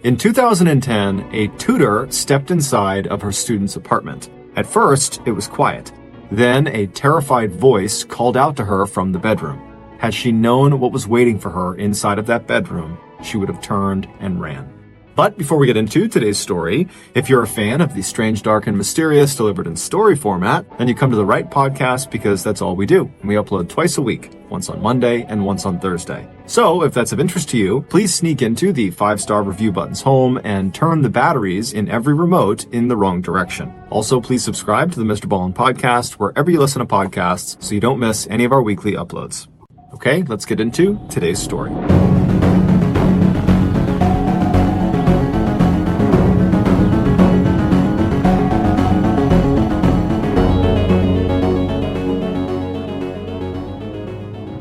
In 2010, a tutor stepped inside of her student's apartment. At first, it was quiet. Then a terrified voice called out to her from the bedroom. Had she known what was waiting for her inside of that bedroom, she would have turned and ran. But before we get into today's story, if you're a fan of the strange, dark, and mysterious delivered in story format, then you come to the right podcast because that's all we do. We upload twice a week, once on Monday and once on Thursday. So if that's of interest to you, please sneak into the 5-star review button's home and turn the batteries in every remote in the wrong direction. Also, please subscribe to the MrBallen Podcast wherever you listen to podcasts so you don't miss any of our weekly uploads. Okay, let's get into today's story.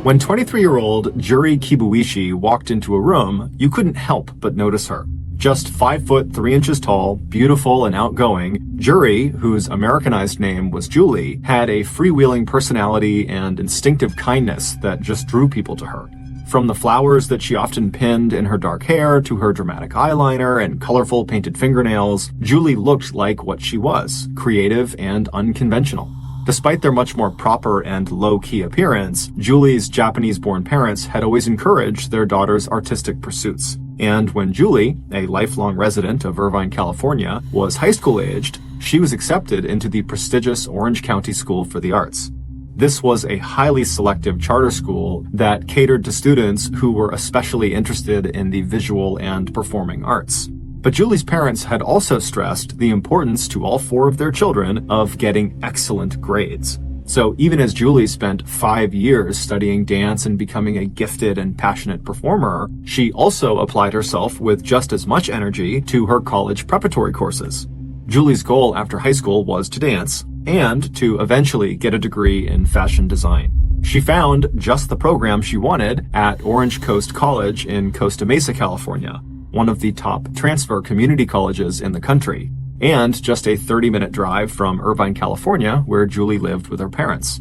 When 23-year-old Juri Kibuishi walked into a room, you couldn't help but notice her. Just 5 foot 3 inches tall, beautiful and outgoing, Juri, whose Americanized name was Julie, had a freewheeling personality and instinctive kindness that just drew people to her. From the flowers that she often pinned in her dark hair to her dramatic eyeliner and colorful painted fingernails, Julie looked like what she was, creative and unconventional. Despite their much more proper and low-key appearance, Julie's Japanese-born parents had always encouraged their daughter's artistic pursuits. And when Julie, a lifelong resident of Irvine, California, was high school-aged, she was accepted into the prestigious Orange County School for the Arts. This was a highly selective charter school that catered to students who were especially interested in the visual and performing arts. But Julie's parents had also stressed the importance to all 4 of their children of getting excellent grades. So even as Julie spent 5 years studying dance and becoming a gifted and passionate performer, she also applied herself with just as much energy to her college preparatory courses. Julie's goal after high school was to dance and to eventually get a degree in fashion design. She found just the program she wanted at Orange Coast College in Costa Mesa, California, one of the top transfer community colleges in the country, and just a 30-minute drive from Irvine, California, where Julie lived with her parents.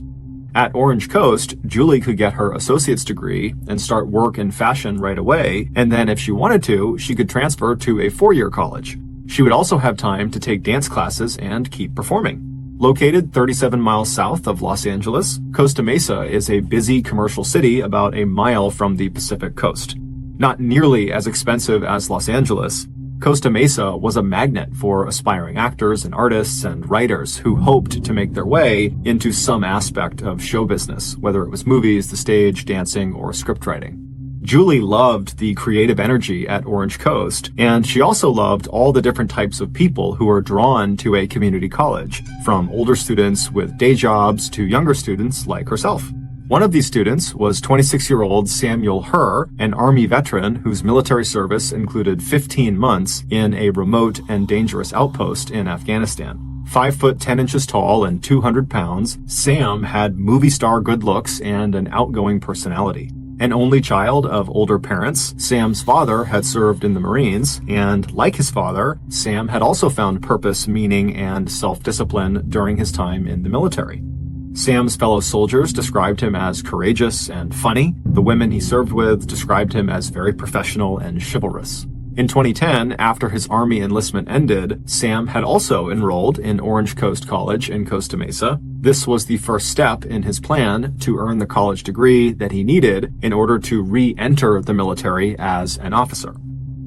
At Orange Coast, Julie could get her associate's degree and start work in fashion right away, and then if she wanted to, she could transfer to a 4-year college. She would also have time to take dance classes and keep performing. Located 37 miles south of Los Angeles, Costa Mesa is a busy commercial city about a mile from the Pacific coast. Not nearly as expensive as Los Angeles, Costa Mesa was a magnet for aspiring actors and artists and writers who hoped to make their way into some aspect of show business, whether it was movies, the stage, dancing, or scriptwriting. Julie loved the creative energy at Orange Coast, and she also loved all the different types of people who are drawn to a community college, from older students with day jobs to younger students like herself. One of these students was 26-year-old Samuel Herr, an Army veteran whose military service included 15 months in a remote and dangerous outpost in Afghanistan. 5 foot 10 inches tall and 200 pounds, Sam had movie star good looks and an outgoing personality. An only child of older parents, Sam's father had served in the Marines, and like his father, Sam had also found purpose, meaning, and self-discipline during his time in the military. Sam's fellow soldiers described him as courageous and funny. The women he served with described him as very professional and chivalrous. In 2010, after his Army enlistment ended, Sam had also enrolled in Orange Coast College in Costa Mesa. This was the first step in his plan to earn the college degree that he needed in order to re-enter the military as an officer.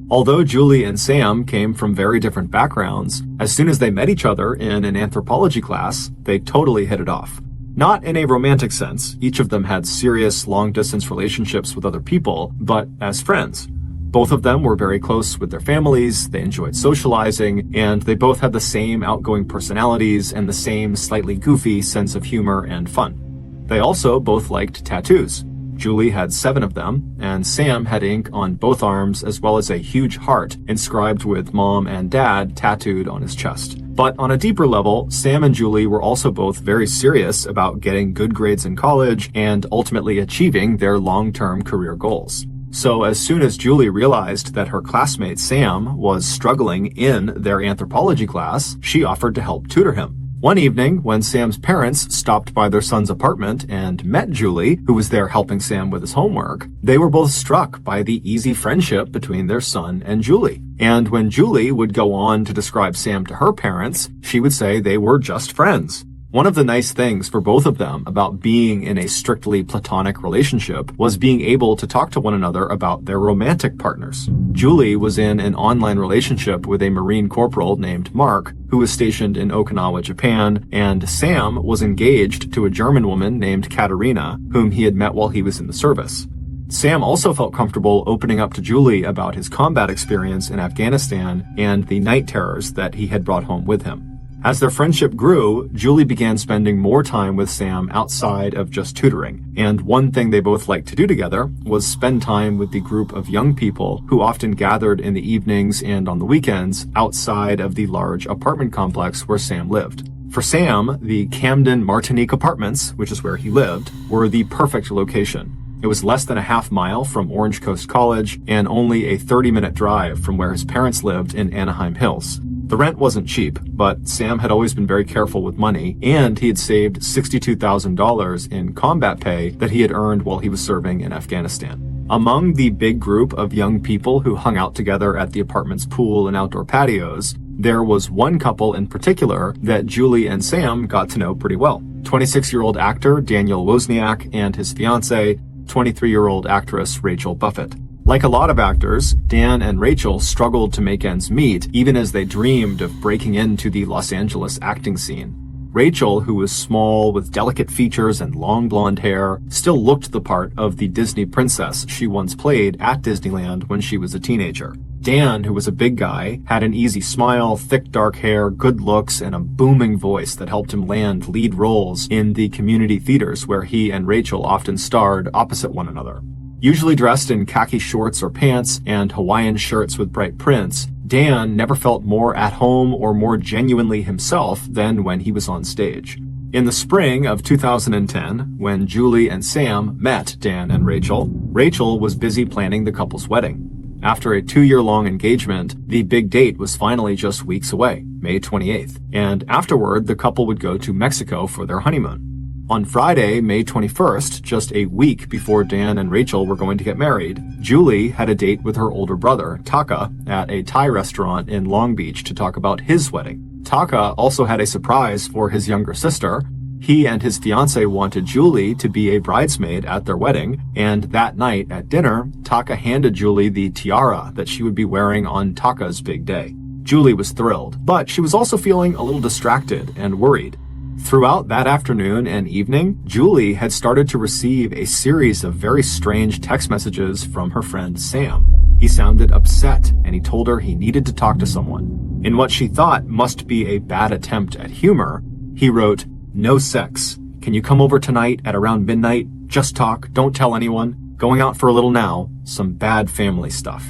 Although Julie and Sam came from very different backgrounds, as soon as they met each other in an anthropology class, they totally hit it off. Not in a romantic sense. Each of them had serious, long-distance relationships with other people, but as friends. Both of them were very close with their families, they enjoyed socializing, and they both had the same outgoing personalities and the same slightly goofy sense of humor and fun. They also both liked tattoos. Julie had 7 of them, and Sam had ink on both arms as well as a huge heart inscribed with Mom and Dad tattooed on his chest. But on a deeper level, Sam and Julie were also both very serious about getting good grades in college and ultimately achieving their long-term career goals. So as soon as Julie realized that her classmate Sam was struggling in their anthropology class, she offered to help tutor him. One evening, when Sam's parents stopped by their son's apartment and met Julie, who was there helping Sam with his homework, they were both struck by the easy friendship between their son and Julie. And when Julie would go on to describe Sam to her parents, she would say they were just friends. One of the nice things for both of them about being in a strictly platonic relationship was being able to talk to one another about their romantic partners. Julie was in an online relationship with a Marine corporal named Mark, who was stationed in Okinawa, Japan, and Sam was engaged to a German woman named Katerina, whom he had met while he was in the service. Sam also felt comfortable opening up to Julie about his combat experience in Afghanistan and the night terrors that he had brought home with him. As their friendship grew, Julie began spending more time with Sam outside of just tutoring, and one thing they both liked to do together was spend time with the group of young people who often gathered in the evenings and on the weekends outside of the large apartment complex where Sam lived. For Sam, the Camden Martinique Apartments, which is where he lived, were the perfect location. It was less than a half mile from Orange Coast College and only a 30-minute drive from where his parents lived in Anaheim Hills. The rent wasn't cheap, but Sam had always been very careful with money, and he had saved $62,000 in combat pay that he had earned while he was serving in Afghanistan. Among the big group of young people who hung out together at the apartment's pool and outdoor patios, there was one couple in particular that Julie and Sam got to know pretty well. 26-year-old actor Daniel Wozniak and his fiancée, 23-year-old actress Rachel Buffett. Like a lot of actors, Dan and Rachel struggled to make ends meet even as they dreamed of breaking into the Los Angeles acting scene. Rachel, who was small with delicate features and long blonde hair, still looked the part of the Disney princess she once played at Disneyland when she was a teenager. Dan, who was a big guy, had an easy smile, thick dark hair, good looks, and a booming voice that helped him land lead roles in the community theaters where he and Rachel often starred opposite one another. Usually dressed in khaki shorts or pants and Hawaiian shirts with bright prints, Dan never felt more at home or more genuinely himself than when he was on stage. In the spring of 2010, when Julie and Sam met Dan and Rachel, Rachel was busy planning the couple's wedding. After a 2-year-long engagement, the big date was finally just weeks away, May 28th, and afterward the couple would go to Mexico for their honeymoon. On Friday, May 21st, just a week before Dan and Rachel were going to get married, Julie had a date with her older brother, Taka, at a Thai restaurant in Long Beach to talk about his wedding. Taka also had a surprise for his younger sister. He and his fiancée wanted Julie to be a bridesmaid at their wedding, and that night at dinner, Taka handed Julie the tiara that she would be wearing on Taka's big day. Julie was thrilled, but she was also feeling a little distracted and worried. Throughout that afternoon and evening, Julie had started to receive a series of very strange text messages from her friend Sam. He sounded upset, and he told her he needed to talk to someone. In what she thought must be a bad attempt at humor, he wrote, "No sex. Can you come over tonight at around midnight? Just talk, don't tell anyone. Going out for a little now. Some bad family stuff."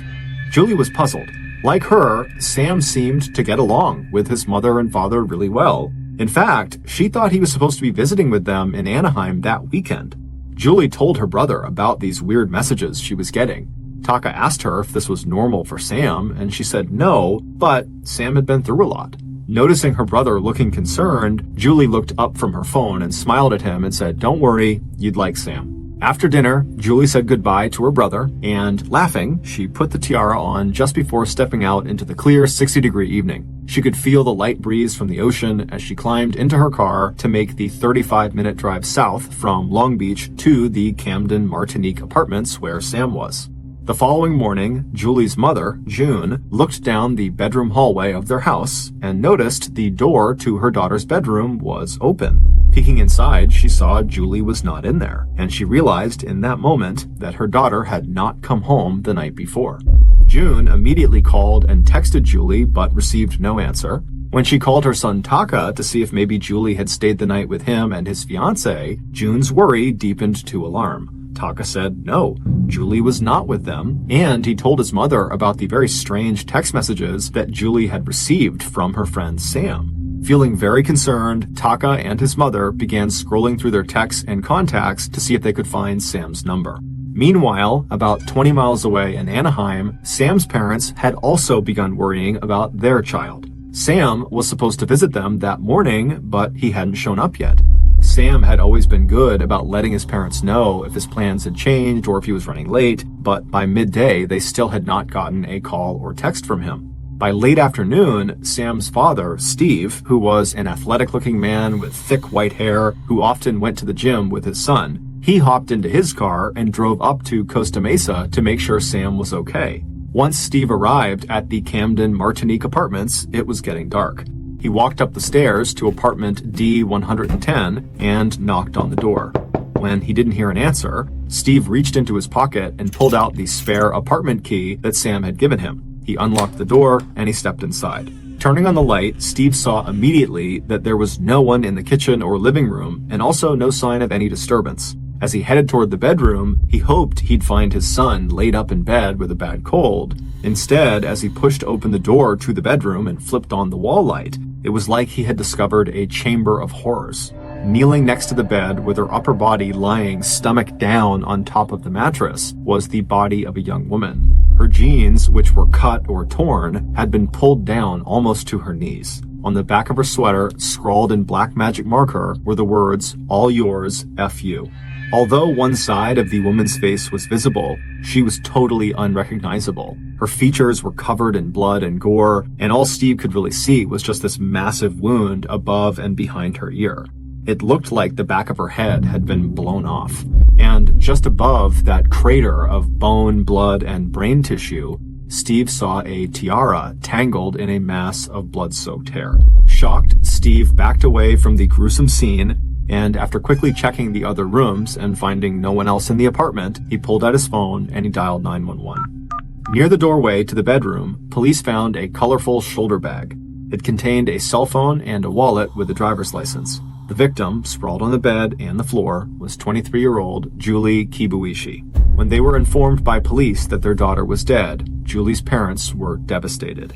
Julie was puzzled. Like her, Sam seemed to get along with his mother and father really well. In fact, she thought he was supposed to be visiting with them in Anaheim that weekend. Julie told her brother about these weird messages she was getting. Taka asked her if this was normal for Sam, and she said no, but Sam had been through a lot. Noticing her brother looking concerned, Julie looked up from her phone and smiled at him and said, "Don't worry, you'd like Sam." After dinner, Julie said goodbye to her brother, and laughing, she put the tiara on just before stepping out into the clear 60-degree evening. She could feel the light breeze from the ocean as she climbed into her car to make the 35-minute drive south from Long Beach to the Camden Martinique Apartments where Sam was. The following morning, Julie's mother, June, looked down the bedroom hallway of their house and noticed the door to her daughter's bedroom was open. Peeking inside, she saw Julie was not in there, and she realized in that moment that her daughter had not come home the night before. June immediately called and texted Julie, but received no answer. When she called her son Taka to see if maybe Julie had stayed the night with him and his fiancée, June's worry deepened to alarm. Taka said no, Julie was not with them, and he told his mother about the very strange text messages that Julie had received from her friend Sam. Feeling very concerned, Taka and his mother began scrolling through their texts and contacts to see if they could find Sam's number. Meanwhile, about 20 miles away in Anaheim, Sam's parents had also begun worrying about their child. Sam was supposed to visit them that morning, but he hadn't shown up yet. Sam had always been good about letting his parents know if his plans had changed or if he was running late, but by midday, they still had not gotten a call or text from him. By late afternoon, Sam's father, Steve, who was an athletic-looking man with thick white hair who often went to the gym with his son, he hopped into his car and drove up to Costa Mesa to make sure Sam was okay. Once Steve arrived at the Camden Martinique apartments, it was getting dark. He walked up the stairs to apartment D110 and knocked on the door. When he didn't hear an answer, Steve reached into his pocket and pulled out the spare apartment key that Sam had given him. He unlocked the door and he stepped inside. Turning on the light, Steve saw immediately that there was no one in the kitchen or living room and also no sign of any disturbance. As he headed toward the bedroom, he hoped he'd find his son laid up in bed with a bad cold. Instead, as he pushed open the door to the bedroom and flipped on the wall light, it was like he had discovered a chamber of horrors. Kneeling next to the bed with her upper body lying stomach down on top of the mattress was the body of a young woman. Her jeans, which were cut or torn, had been pulled down almost to her knees. On the back of her sweater, scrawled in black magic marker, were the words, "All yours, F you." Although one side of the woman's face was visible, she was totally unrecognizable. Her features were covered in blood and gore, and all Steve could really see was just this massive wound above and behind her ear. It looked like the back of her head had been blown off. And just above that crater of bone, blood, and brain tissue, Steve saw a tiara tangled in a mass of blood-soaked hair. Shocked, Steve backed away from the gruesome scene, and after quickly checking the other rooms and finding no one else in the apartment, he pulled out his phone and he dialed 911. Near the doorway to the bedroom, police found a colorful shoulder bag. It contained a cell phone and a wallet with a driver's license. The victim, sprawled on the bed and the floor, was 23-year-old Julie Kibuishi. When they were informed by police that their daughter was dead, Julie's parents were devastated.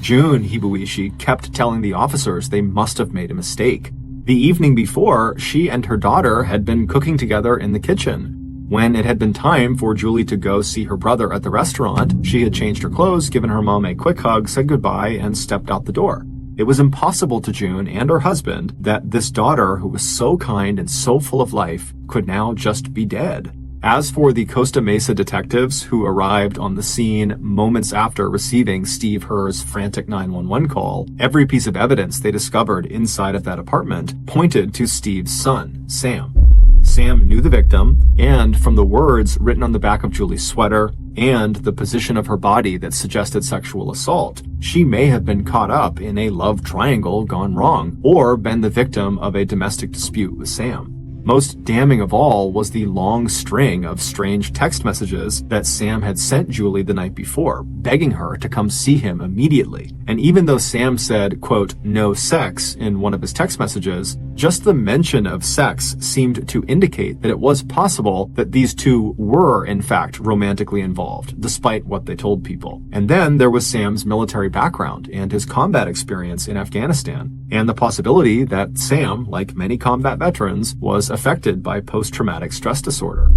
June Hibuishi kept telling the officers they must have made a mistake. The evening before, she and her daughter had been cooking together in the kitchen. When it had been time for Julie to go see her brother at the restaurant, she had changed her clothes, given her mom a quick hug, said goodbye, and stepped out the door. It was impossible to June and her husband that this daughter, who was so kind and so full of life, could now just be dead. As for the Costa Mesa detectives who arrived on the scene moments after receiving Steve Herr's frantic 911 call, every piece of evidence they discovered inside of that apartment pointed to Steve's son, Sam. Sam knew the victim, and from the words written on the back of Julie's sweater and the position of her body that suggested sexual assault, she may have been caught up in a love triangle gone wrong, or been the victim of a domestic dispute with Sam. Most damning of all was the long string of strange text messages that Sam had sent Julie the night before, begging her to come see him immediately. And even though Sam said, quote, "no sex" in one of his text messages, just the mention of sex seemed to indicate that it was possible that these two were, in fact, romantically involved, despite what they told people. And then there was Sam's military background and his combat experience in Afghanistan, and the possibility that Sam, like many combat veterans, was affected by post-traumatic stress disorder.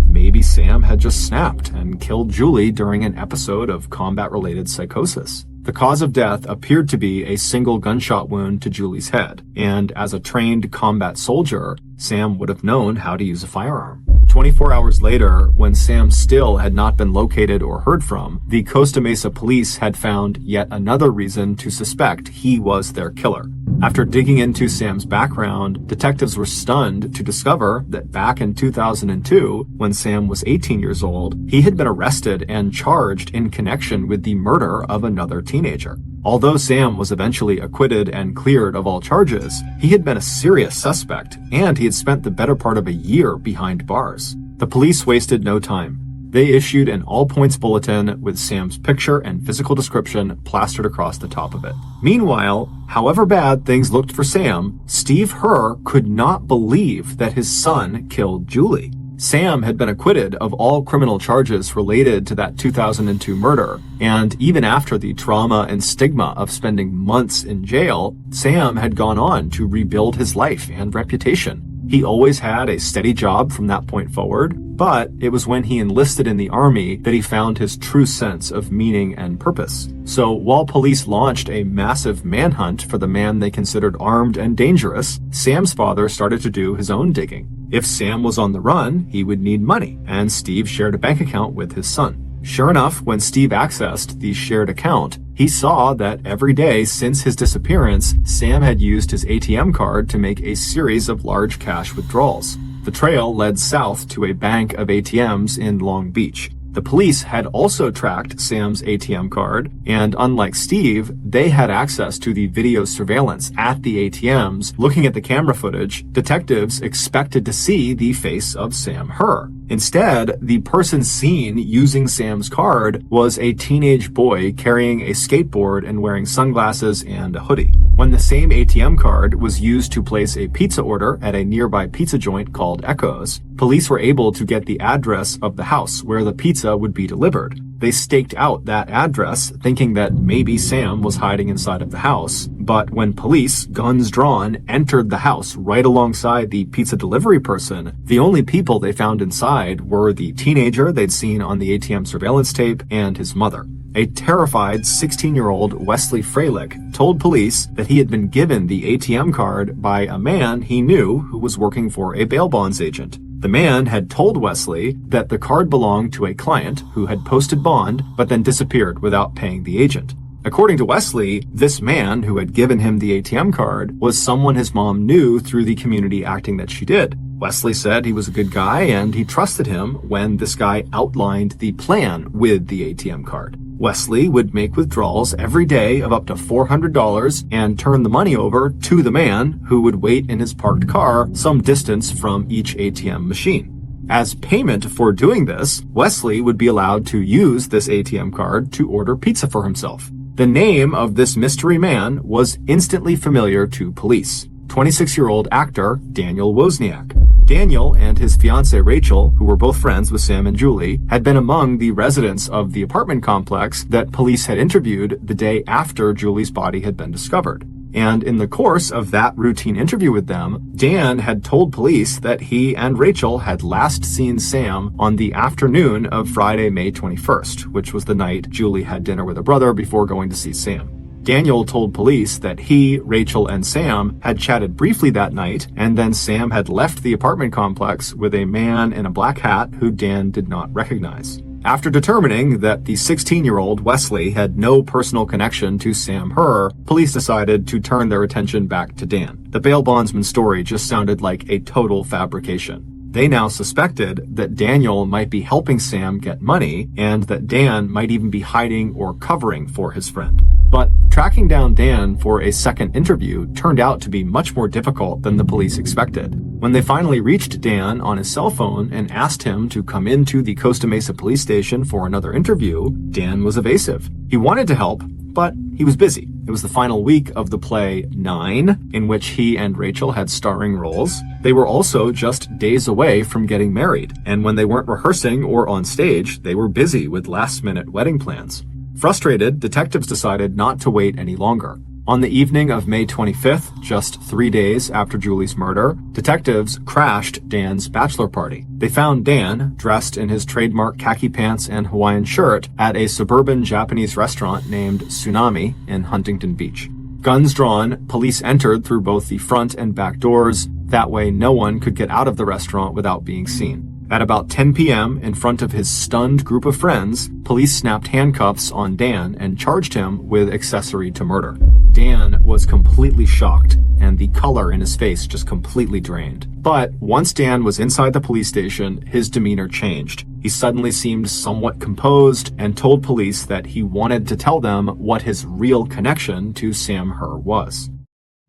Maybe Sam had just snapped and killed Julie during an episode of combat-related psychosis. The cause of death appeared to be a single gunshot wound to Julie's head, and as a trained combat soldier, Sam would have known how to use a firearm. 24 hours later, when Sam still had not been located or heard from, the Costa Mesa police had found yet another reason to suspect he was their killer. After digging into Sam's background, detectives were stunned to discover that back in 2002, when Sam was 18 years old, he had been arrested and charged in connection with the murder of another teenager. Although Sam was eventually acquitted and cleared of all charges, he had been a serious suspect, and he had spent the better part of a year behind bars. The police wasted no time. They issued an all-points bulletin with Sam's picture and physical description plastered across the top of it. Meanwhile, however bad things looked for Sam, Steve Herr could not believe that his son killed Julie. Sam had been acquitted of all criminal charges related to that 2002 murder, and even after the trauma and stigma of spending months in jail, Sam had gone on to rebuild his life and reputation. He always had a steady job from that point forward, but it was when he enlisted in the army that he found his true sense of meaning and purpose. So while police launched a massive manhunt for the man they considered armed and dangerous, Sam's father started to do his own digging. If Sam was on the run, he would need money, and Steve shared a bank account with his son. Sure enough, when Steve accessed the shared account, he saw that every day since his disappearance, Sam had used his ATM card to make a series of large cash withdrawals. The trail led south to a bank of ATMs in Long Beach. The police had also tracked Sam's ATM card, and unlike Steve, they had access to the video surveillance at the ATMs. Looking at the camera footage, detectives expected to see the face of Sam Herr. Instead, the person seen using Sam's card was a teenage boy carrying a skateboard and wearing sunglasses and a hoodie. When the same ATM card was used to place a pizza order at a nearby pizza joint called Echoes, police were able to get the address of the house where the pizza would be delivered. They staked out that address, thinking that maybe Sam was hiding inside of the house, but when police, guns drawn, entered the house right alongside the pizza delivery person, the only people they found inside were the teenager they'd seen on the ATM surveillance tape and his mother. A terrified 16-year-old Wesley Freilich told police that he had been given the ATM card by a man he knew who was working for a bail bonds agent. The man had told Wesley that the card belonged to a client who had posted bond but then disappeared without paying the agent. According to Wesley, this man who had given him the ATM card was someone his mom knew through the community acting that she did. Wesley said he was a good guy and he trusted him when this guy outlined the plan with the ATM card. Wesley would make withdrawals every day of up to $400 and turn the money over to the man who would wait in his parked car some distance from each ATM machine. As payment for doing this, Wesley would be allowed to use this ATM card to order pizza for himself. The name of this mystery man was instantly familiar to police: 26-year-old actor Daniel Wozniak. Daniel and his fiancée Rachel, who were both friends with Sam and Julie, had been among the residents of the apartment complex that police had interviewed the day after Julie's body had been discovered. And in the course of that routine interview with them, Dan had told police that he and Rachel had last seen Sam on the afternoon of Friday, May 21st, which was the night Julie had dinner with her brother before going to see Sam. Daniel told police that he, Rachel, and Sam had chatted briefly that night, and then Sam had left the apartment complex with a man in a black hat who Dan did not recognize. After determining that the 16-year-old Wesley had no personal connection to Sam Herr, police decided to turn their attention back to Dan. The bail bondsman's story just sounded like a total fabrication. They now suspected that Daniel might be helping Sam get money, and that Dan might even be hiding or covering for his friend. But tracking down Dan for a second interview turned out to be much more difficult than the police expected. When they finally reached Dan on his cell phone and asked him to come into the Costa Mesa police station for another interview, Dan was evasive. He wanted to help, but he was busy. It was the final week of the play 9, in which he and Rachel had starring roles. They were also just days away from getting married, and when they weren't rehearsing or on stage, they were busy with last-minute wedding plans. Frustrated, detectives decided not to wait any longer. On the evening of May 25th, just 3 days after Julie's murder, detectives crashed Dan's bachelor party. They found Dan, dressed in his trademark khaki pants and Hawaiian shirt, at a suburban Japanese restaurant named Tsunami in Huntington Beach. Guns drawn, police entered through both the front and back doors. That way, no one could get out of the restaurant without being seen. At about 10 p.m., in front of his stunned group of friends, police snapped handcuffs on Dan and charged him with accessory to murder. Dan was completely shocked, and the color in his face just completely drained. But once Dan was inside the police station, his demeanor changed. He suddenly seemed somewhat composed and told police that he wanted to tell them what his real connection to Sam Herr was.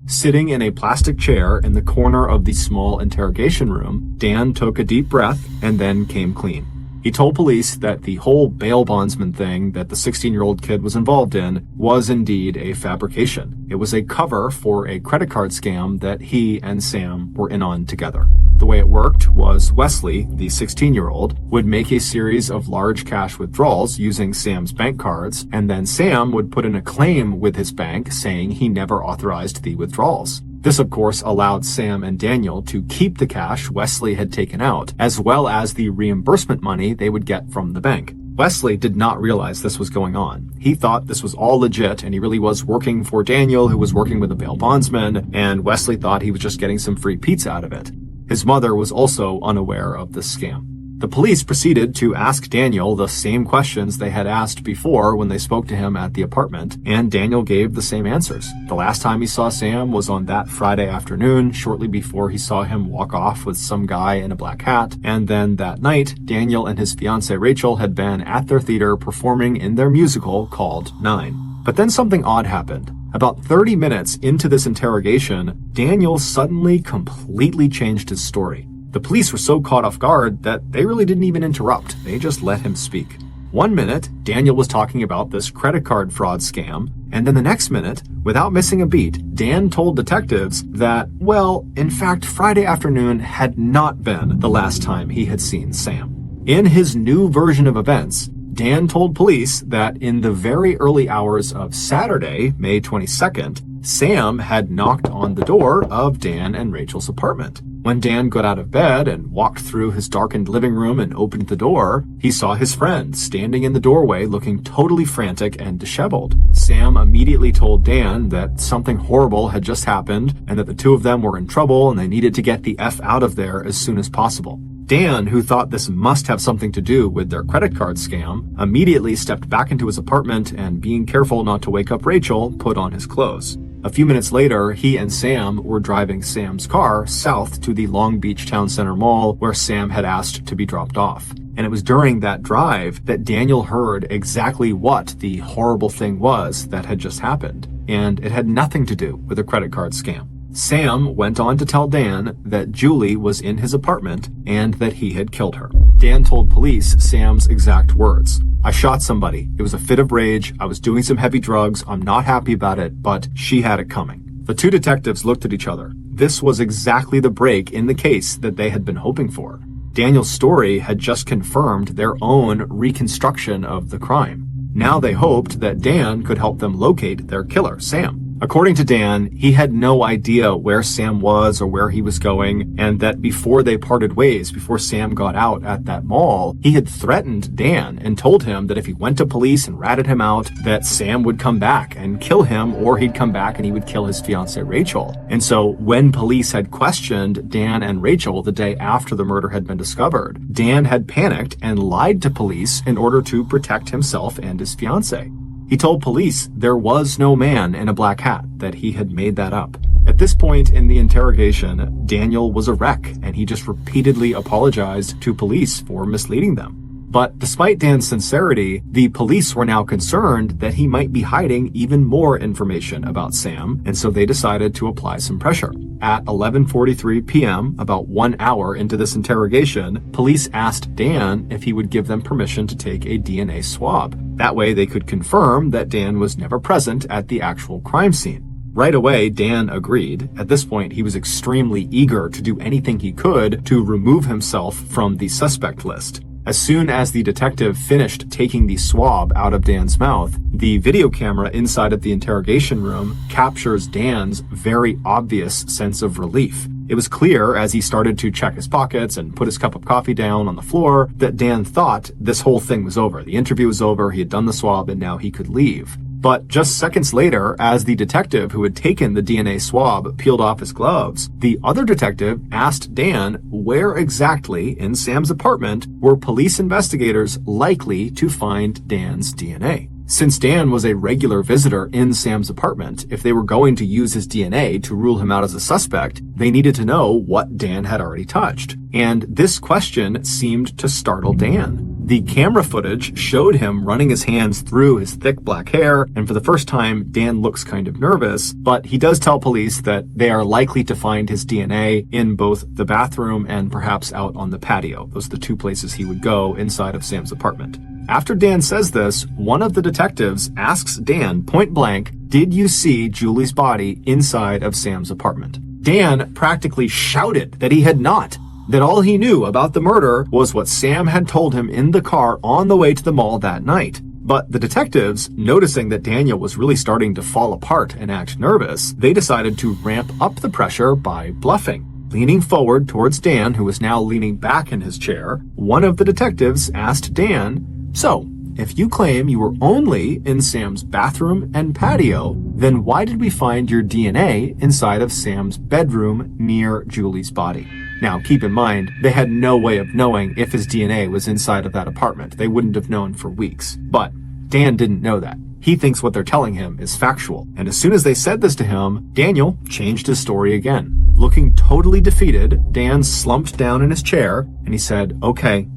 Sitting in a plastic chair in the corner of the small interrogation room, Dan took a deep breath and then came clean. He told police that the whole bail bondsman thing that the 16-year-old kid was involved in was indeed a fabrication. It was a cover for a credit card scam that he and Sam were in on together. The way it worked was Wesley, the 16-year-old, would make a series of large cash withdrawals using Sam's bank cards, and then Sam would put in a claim with his bank saying he never authorized the withdrawals. This, of course, allowed Sam and Daniel to keep the cash Wesley had taken out, as well as the reimbursement money they would get from the bank. Wesley did not realize this was going on. He thought this was all legit, and he really was working for Daniel, who was working with a bail bondsman, and Wesley thought he was just getting some free pizza out of it. His mother was also unaware of this scam. The police proceeded to ask Daniel the same questions they had asked before when they spoke to him at the apartment, and Daniel gave the same answers. The last time he saw Sam was on that Friday afternoon, shortly before he saw him walk off with some guy in a black hat, and then that night, Daniel and his fiancée Rachel had been at their theater performing in their musical called 9. But then something odd happened. About 30 minutes into this interrogation, Daniel suddenly completely changed his story. The police were so caught off guard that they really didn't even interrupt. They just let him speak. One minute, Daniel was talking about this credit card fraud scam, and then the next minute, without missing a beat, Dan told detectives that, well, in fact, Friday afternoon had not been the last time he had seen Sam. In his new version of events, Dan told police that in the very early hours of Saturday, May 22nd, Sam had knocked on the door of Dan and Rachel's apartment. When Dan got out of bed and walked through his darkened living room and opened the door, he saw his friend standing in the doorway looking totally frantic and disheveled. Sam immediately told Dan that something horrible had just happened and that the two of them were in trouble and they needed to get the F out of there as soon as possible. Dan, who thought this must have something to do with their credit card scam, immediately stepped back into his apartment and, being careful not to wake up Rachel, put on his clothes. A few minutes later, he and Sam were driving Sam's car south to the Long Beach Town Center Mall where Sam had asked to be dropped off. And it was during that drive that Daniel heard exactly what the horrible thing was that had just happened. And it had nothing to do with a credit card scam. Sam went on to tell Dan that Julie was in his apartment and that he had killed her. Dan told police Sam's exact words. "I shot somebody. It was a fit of rage. I was doing some heavy drugs. I'm not happy about it, but she had it coming." The two detectives looked at each other. This was exactly the break in the case that they had been hoping for. Daniel's story had just confirmed their own reconstruction of the crime. Now they hoped that Dan could help them locate their killer, Sam. According to Dan, he had no idea where Sam was or where he was going, and that before they parted ways, before Sam got out at that mall, he had threatened Dan and told him that if he went to police and ratted him out, that Sam would come back and kill him, or he'd come back and he would kill his fiancée Rachel. And so when police had questioned Dan and Rachel the day after the murder had been discovered, Dan had panicked and lied to police in order to protect himself and his fiancée. He told police there was no man in a black hat, that he had made that up. At this point in the interrogation, Daniel was a wreck, and he just repeatedly apologized to police for misleading them. But despite Dan's sincerity, the police were now concerned that he might be hiding even more information about Sam, and so they decided to apply some pressure. At 11:43 p.m., about 1 hour into this interrogation, police asked Dan if he would give them permission to take a DNA swab. That way they could confirm that Dan was never present at the actual crime scene. Right away, Dan agreed. At this point, he was extremely eager to do anything he could to remove himself from the suspect list. As soon as the detective finished taking the swab out of Dan's mouth, the video camera inside of the interrogation room captures Dan's very obvious sense of relief. It was clear as he started to check his pockets and put his cup of coffee down on the floor that Dan thought this whole thing was over. The interview was over, he had done the swab, and now he could leave. But just seconds later, as the detective who had taken the DNA swab peeled off his gloves, the other detective asked Dan where exactly in Sam's apartment were police investigators likely to find Dan's DNA. Since Dan was a regular visitor in Sam's apartment, if they were going to use his DNA to rule him out as a suspect, they needed to know what Dan had already touched. And this question seemed to startle Dan. The camera footage showed him running his hands through his thick black hair, and for the first time, Dan looks kind of nervous, but he does tell police that they are likely to find his DNA in both the bathroom and perhaps out on the patio. Those are the two places he would go inside of Sam's apartment. After Dan says this, one of the detectives asks Dan point blank, "Did you see Julie's body inside of Sam's apartment?" Dan practically shouted that he had not, that all he knew about the murder was what Sam had told him in the car on the way to the mall that night. But the detectives, noticing that Daniel was really starting to fall apart and act nervous, they decided to ramp up the pressure by bluffing. Leaning forward towards Dan, who was now leaning back in his chair, one of the detectives asked Dan, "So, if you claim you were only in Sam's bathroom and patio, then why did we find your DNA inside of Sam's bedroom near Julie's body?" Now, keep in mind, they had no way of knowing if his DNA was inside of that apartment. They wouldn't have known for weeks. But Dan didn't know that. He thinks what they're telling him is factual. And as soon as they said this to him, Daniel changed his story again. Looking totally defeated, Dan slumped down in his chair and he said, Okay,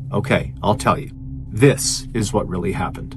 I'll tell you. This is what really happened.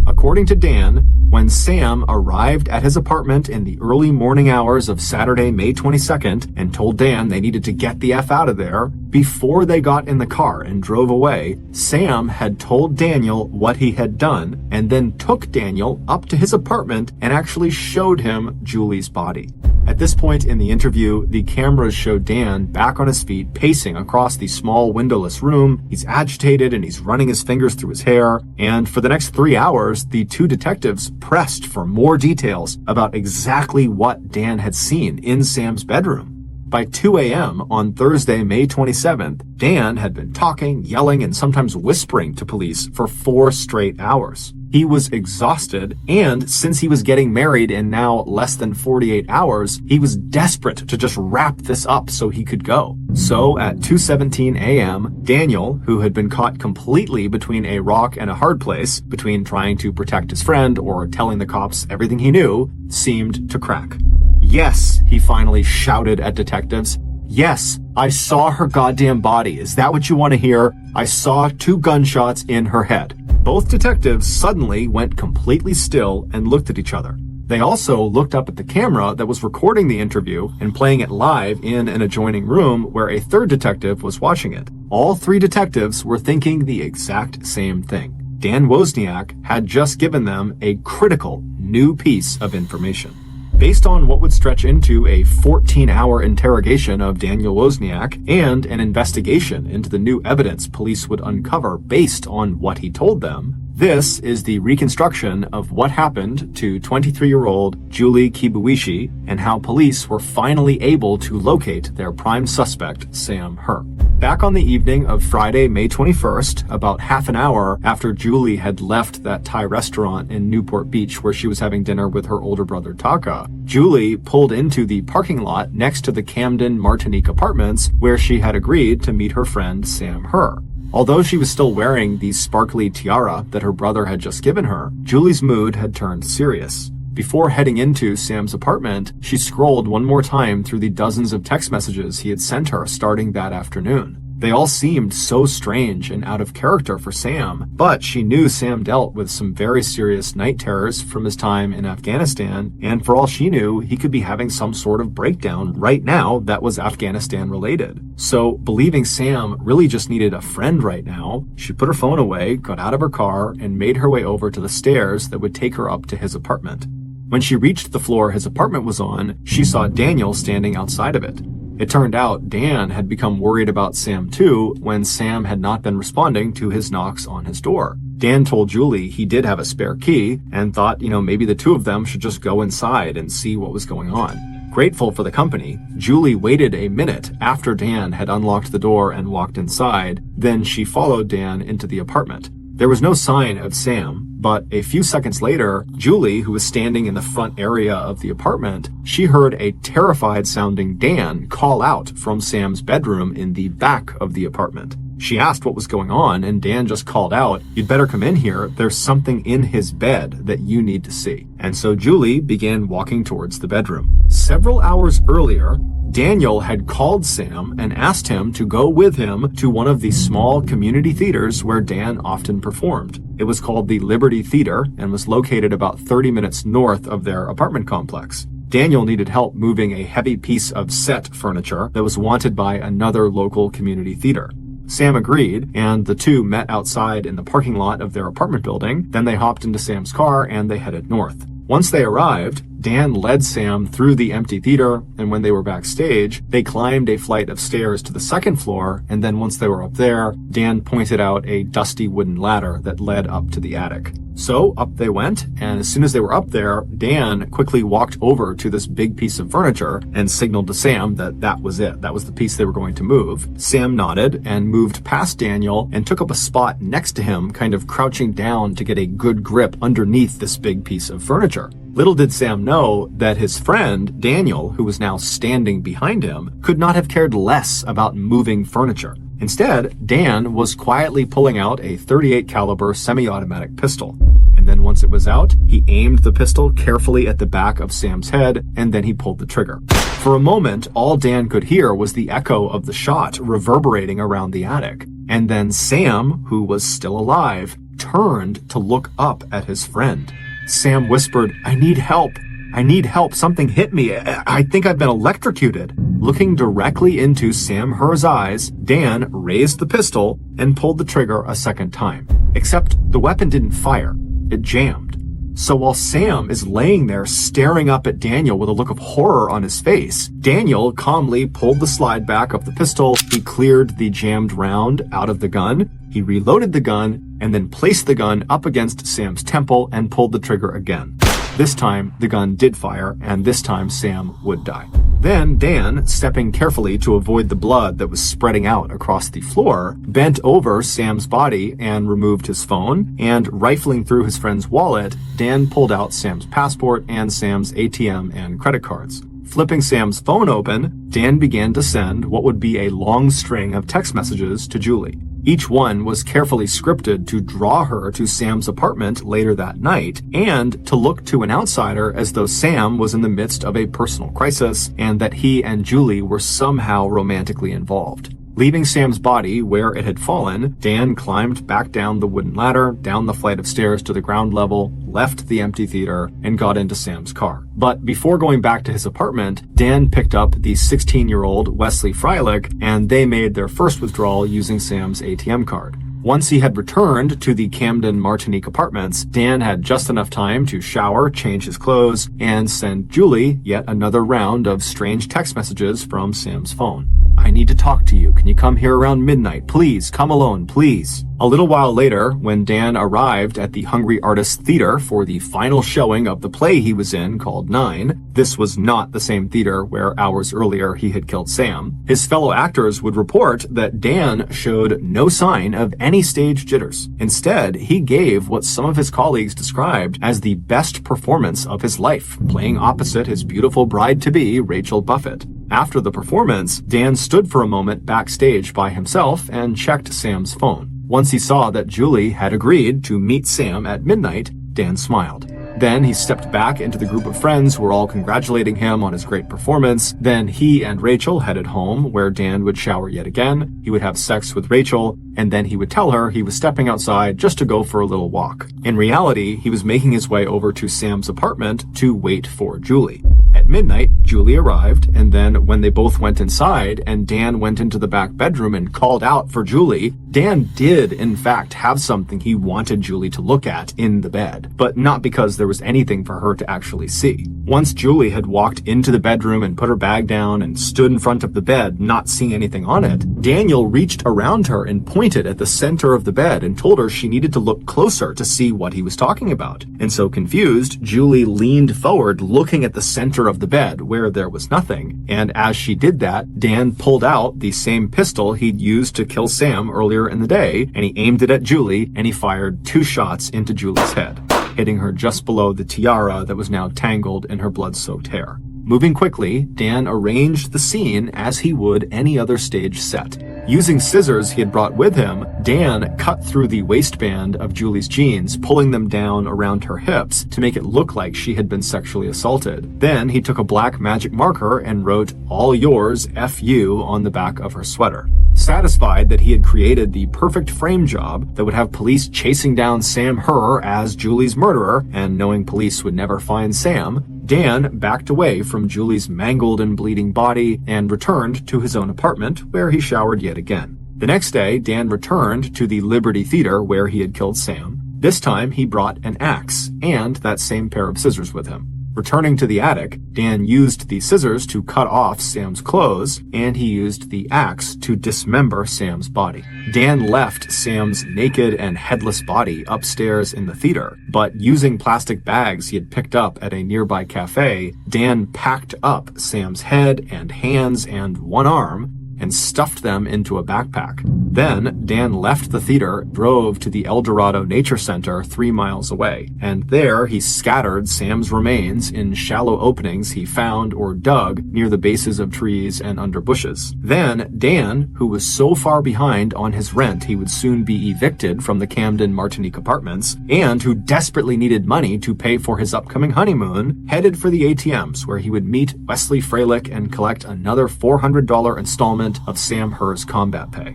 According to Dan, when Sam arrived at his apartment in the early morning hours of Saturday, May 22nd, and told Dan they needed to get the F out of there, before they got in the car and drove away, Sam had told Daniel what he had done and then took Daniel up to his apartment and actually showed him Julie's body. At this point in the interview, the cameras show Dan back on his feet, pacing across the small windowless room. He's agitated and he's running his fingers through his hair. And for the next 3 hours, the two detectives pressed for more details about exactly what Dan had seen in Sam's bedroom. By 2 a.m. on Thursday, May 27th, Dan had been talking, yelling, and sometimes whispering to police for 4 straight hours. He was exhausted, and since he was getting married in now less than 48 hours, he was desperate to just wrap this up so he could go. So at 2:17 a.m., Daniel, who had been caught completely between a rock and a hard place, between trying to protect his friend or telling the cops everything he knew, seemed to crack. "Yes," he finally shouted at detectives. "Yes, I saw her goddamn body. Is that what you want to hear? I saw 2 gunshots in her head." Both detectives suddenly went completely still and looked at each other. They also looked up at the camera that was recording the interview and playing it live in an adjoining room where a third detective was watching it. All 3 detectives were thinking the exact same thing. Dan Wozniak had just given them a critical new piece of information. Based on what would stretch into a 14-hour interrogation of Daniel Wozniak and an investigation into the new evidence police would uncover based on what he told them, this is the reconstruction of what happened to 23-year-old Julie Kibuishi and how police were finally able to locate their prime suspect, Sam Her. Back on the evening of Friday, May 21st, about half an hour after Julie had left that Thai restaurant in Newport Beach where she was having dinner with her older brother Taka, Julie pulled into the parking lot next to the Camden Martinique apartments where she had agreed to meet her friend Sam Her. Although she was still wearing the sparkly tiara that her brother had just given her, Julie's mood had turned serious. Before heading into Sam's apartment, she scrolled one more time through the dozens of text messages he had sent her starting that afternoon. They all seemed so strange and out of character for Sam, but she knew Sam dealt with some very serious night terrors from his time in Afghanistan, and for all she knew, he could be having some sort of breakdown right now that was Afghanistan related. So, believing Sam really just needed a friend right now, she put her phone away, got out of her car, and made her way over to the stairs that would take her up to his apartment. When she reached the floor his apartment was on, she saw Daniel standing outside of it. It turned out Dan had become worried about Sam too when Sam had not been responding to his knocks on his door. Dan told Julie he did have a spare key and thought, maybe the two of them should just go inside and see what was going on. Grateful for the company, Julie waited a minute after Dan had unlocked the door and walked inside, then she followed Dan into the apartment. There was no sign of Sam, but a few seconds later, Julie, who was standing in the front area of the apartment, she heard a terrified-sounding Dan call out from Sam's bedroom in the back of the apartment. She asked what was going on, and Dan just called out, "You'd better come in here. There's something in his bed that you need to see." And so Julie began walking towards the bedroom. Several hours earlier, Daniel had called Sam and asked him to go with him to one of the small community theaters where Dan often performed. It was called the Liberty Theater and was located about 30 minutes north of their apartment complex. Daniel needed help moving a heavy piece of set furniture that was wanted by another local community theater. Sam agreed, and the two met outside in the parking lot of their apartment building. Then they hopped into Sam's car and they headed north. Once they arrived, Dan led Sam through the empty theater, and when they were backstage, they climbed a flight of stairs to the second floor, and then once they were up there, Dan pointed out a dusty wooden ladder that led up to the attic. So up they went, and as soon as they were up there, Dan quickly walked over to this big piece of furniture and signaled to Sam that that was it. That was the piece they were going to move. Sam nodded and moved past Daniel and took up a spot next to him, kind of crouching down to get a good grip underneath this big piece of furniture. Little did Sam know that his friend, Daniel, who was now standing behind him, could not have cared less about moving furniture. Instead, Dan was quietly pulling out a .38 caliber semi-automatic pistol. And then once it was out, he aimed the pistol carefully at the back of Sam's head, and then he pulled the trigger. For a moment, all Dan could hear was the echo of the shot reverberating around the attic. And then Sam, who was still alive, turned to look up at his friend. Sam whispered, "I need help. I need help. Something hit me. I think I've been electrocuted." Looking directly into Sam Herr's eyes, Dan raised the pistol and pulled the trigger a second time. Except the weapon didn't fire. It jammed. So while Sam is laying there staring up at Daniel with a look of horror on his face, Daniel calmly pulled the slide back of the pistol. He cleared the jammed round out of the gun. He reloaded the gun and then placed the gun up against Sam's temple and pulled the trigger again. This time, the gun did fire, and this time Sam would die. Then Dan, stepping carefully to avoid the blood that was spreading out across the floor, bent over Sam's body and removed his phone, and rifling through his friend's wallet, Dan pulled out Sam's passport and Sam's ATM and credit cards. Flipping Sam's phone open, Dan began to send what would be a long string of text messages to Julie. Each one was carefully scripted to draw her to Sam's apartment later that night and to look to an outsider as though Sam was in the midst of a personal crisis and that he and Julie were somehow romantically involved. Leaving Sam's body where it had fallen, Dan climbed back down the wooden ladder, down the flight of stairs to the ground level, left the empty theater, and got into Sam's car. But before going back to his apartment, Dan picked up the 16-year-old Wesley Freilich, and they made their first withdrawal using Sam's ATM card. Once he had returned to the Camden Martinique apartments, Dan had just enough time to shower, change his clothes, and send Julie yet another round of strange text messages from Sam's phone. "I need to talk to you. Can you come here around midnight? Please, come alone, please." A little while later, when Dan arrived at the Hungry Artists Theater for the final showing of the play he was in called 9, this was not the same theater where hours earlier he had killed Sam, his fellow actors would report that Dan showed no sign of any stage jitters. Instead, he gave what some of his colleagues described as the best performance of his life, playing opposite his beautiful bride-to-be, Rachel Buffett. After the performance, Dan stood for a moment backstage by himself and checked Sam's phone. Once he saw that Julie had agreed to meet Sam at midnight, Dan smiled. Then he stepped back into the group of friends who were all congratulating him on his great performance. Then he and Rachel headed home, where Dan would shower yet again. He would have sex with Rachel, and then he would tell her he was stepping outside just to go for a little walk. In reality, he was making his way over to Sam's apartment to wait for Julie. At midnight, Julie arrived, and then when they both went inside and Dan went into the back bedroom and called out for Julie, Dan did, in fact, have something he wanted Julie to look at in the bed, but not because there was anything for her to actually see. Once Julie had walked into the bedroom and put her bag down and stood in front of the bed, not seeing anything on it, Daniel reached around her and pointed at the center of the bed and told her she needed to look closer to see what he was talking about. And so confused, Julie leaned forward, looking at the center of the bed where there was nothing, and as she did that, Dan pulled out the same pistol he'd used to kill Sam earlier in the day, and he aimed it at Julie, and he fired 2 shots into Julie's head, hitting her just below the tiara that was now tangled in her blood-soaked hair. Moving quickly, Dan arranged the scene as he would any other stage set. Using scissors he had brought with him, Dan cut through the waistband of Julie's jeans, pulling them down around her hips to make it look like she had been sexually assaulted. Then he took a black magic marker and wrote, "All yours, F.U." on the back of her sweater. Satisfied that he had created the perfect frame job that would have police chasing down Sam Herr as Julie's murderer, and knowing police would never find Sam, Dan backed away from Julie's mangled and bleeding body and returned to his own apartment, where he showered yet again. The next day, Dan returned to the Liberty Theater where he had killed Sam. This time, he brought an axe and that same pair of scissors with him. Returning to the attic, Dan used the scissors to cut off Sam's clothes, and he used the axe to dismember Sam's body. Dan left Sam's naked and headless body upstairs in the theater, but using plastic bags he had picked up at a nearby cafe, Dan packed up Sam's head and hands and one arm and stuffed them into a backpack. Then, Dan left the theater, drove to the El Dorado Nature Center 3 miles away, and there he scattered Sam's remains in shallow openings he found or dug near the bases of trees and under bushes. Then, Dan, who was so far behind on his rent he would soon be evicted from the Camden Martinique apartments, and who desperately needed money to pay for his upcoming honeymoon, headed for the ATMs where he would meet Wesley Freilich and collect another $400 installment of Sam Herr's combat pay.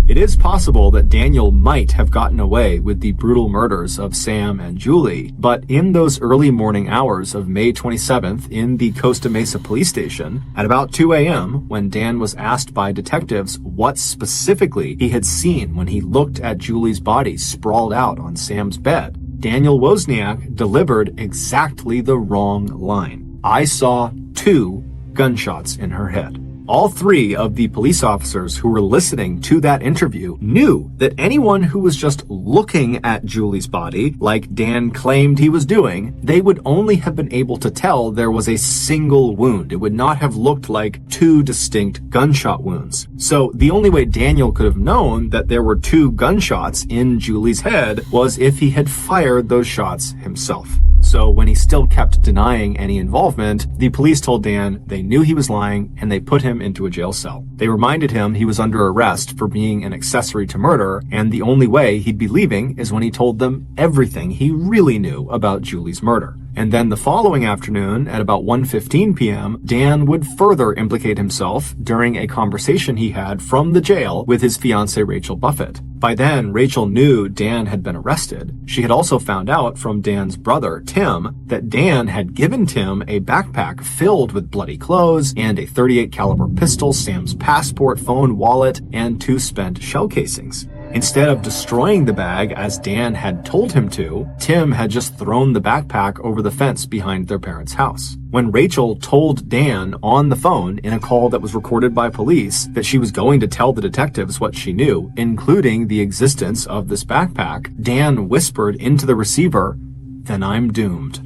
It is possible that Daniel might have gotten away with the brutal murders of Sam and Julie, but in those early morning hours of May 27th in the Costa Mesa police station, at about 2 a.m., when Dan was asked by detectives what specifically he had seen when he looked at Julie's body sprawled out on Sam's bed, Daniel Wozniak delivered exactly the wrong line. "I saw 2 gunshots in her head." All 3 of the police officers who were listening to that interview knew that anyone who was just looking at Julie's body, like Dan claimed he was doing, they would only have been able to tell there was a single wound. It would not have looked like 2 distinct gunshot wounds. So the only way Daniel could have known that there were 2 gunshots in Julie's head was if he had fired those shots himself. So when he still kept denying any involvement, the police told Dan they knew he was lying and they put him into a jail cell. They reminded him he was under arrest for being an accessory to murder, and the only way he'd be leaving is when he told them everything he really knew about Julie's murder. And then the following afternoon, at about 1:15 p.m., Dan would further implicate himself during a conversation he had from the jail with his fiancée Rachel Buffett. By then, Rachel knew Dan had been arrested. She had also found out from Dan's brother, Tim, that Dan had given Tim a backpack filled with bloody clothes and a .38 caliber pistol, Sam's passport, phone, wallet, and 2 spent shell casings. Instead of destroying the bag as Dan had told him to, Tim had just thrown the backpack over the fence behind their parents' house. When Rachel told Dan on the phone in a call that was recorded by police that she was going to tell the detectives what she knew, including the existence of this backpack, Dan whispered into the receiver, "Then I'm doomed."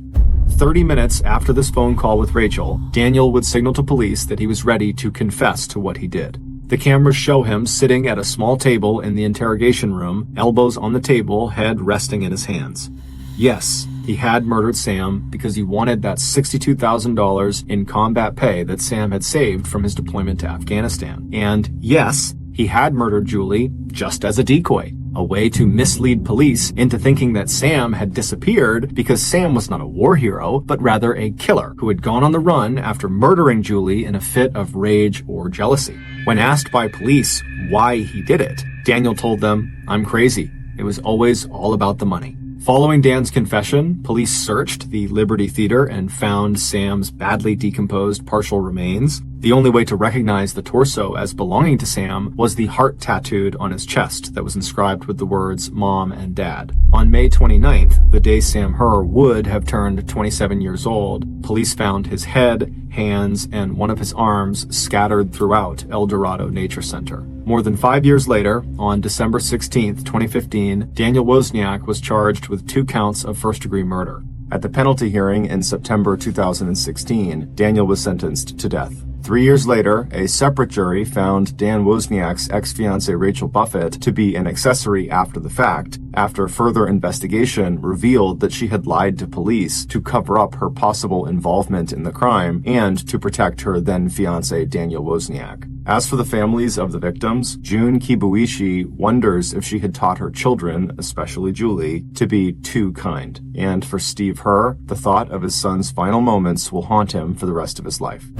30 minutes after this phone call with Rachel, Daniel would signal to police that he was ready to confess to what he did. The cameras show him sitting at a small table in the interrogation room, elbows on the table, head resting in his hands. Yes, he had murdered Sam because he wanted that $62,000 in combat pay that Sam had saved from his deployment to Afghanistan. And yes, he had murdered Julie just as a decoy, a way to mislead police into thinking that Sam had disappeared because Sam was not a war hero, but rather a killer who had gone on the run after murdering Julie in a fit of rage or jealousy. When asked by police why he did it, Daniel told them, "I'm crazy. It was always all about the money." Following Dan's confession, police searched the Liberty Theater and found Sam's badly decomposed partial remains. The only way to recognize the torso as belonging to Sam was the heart tattooed on his chest that was inscribed with the words Mom and Dad. On May 29th, the day Sam Herr would have turned 27 years old, police found his head, hands, and one of his arms scattered throughout El Dorado Nature Center. More than 5 years later, on December 16th, 2015, Daniel Wozniak was charged with 2 counts of first-degree murder. At the penalty hearing in September 2016, Daniel was sentenced to death. 3 years later, a separate jury found Dan Wozniak's ex-fiancée Rachel Buffett to be an accessory after the fact, after further investigation revealed that she had lied to police to cover up her possible involvement in the crime and to protect her then-fiancé Daniel Wozniak. As for the families of the victims, June Kibuishi wonders if she had taught her children, especially Julie, to be too kind. And for Steve Herr, the thought of his son's final moments will haunt him for the rest of his life.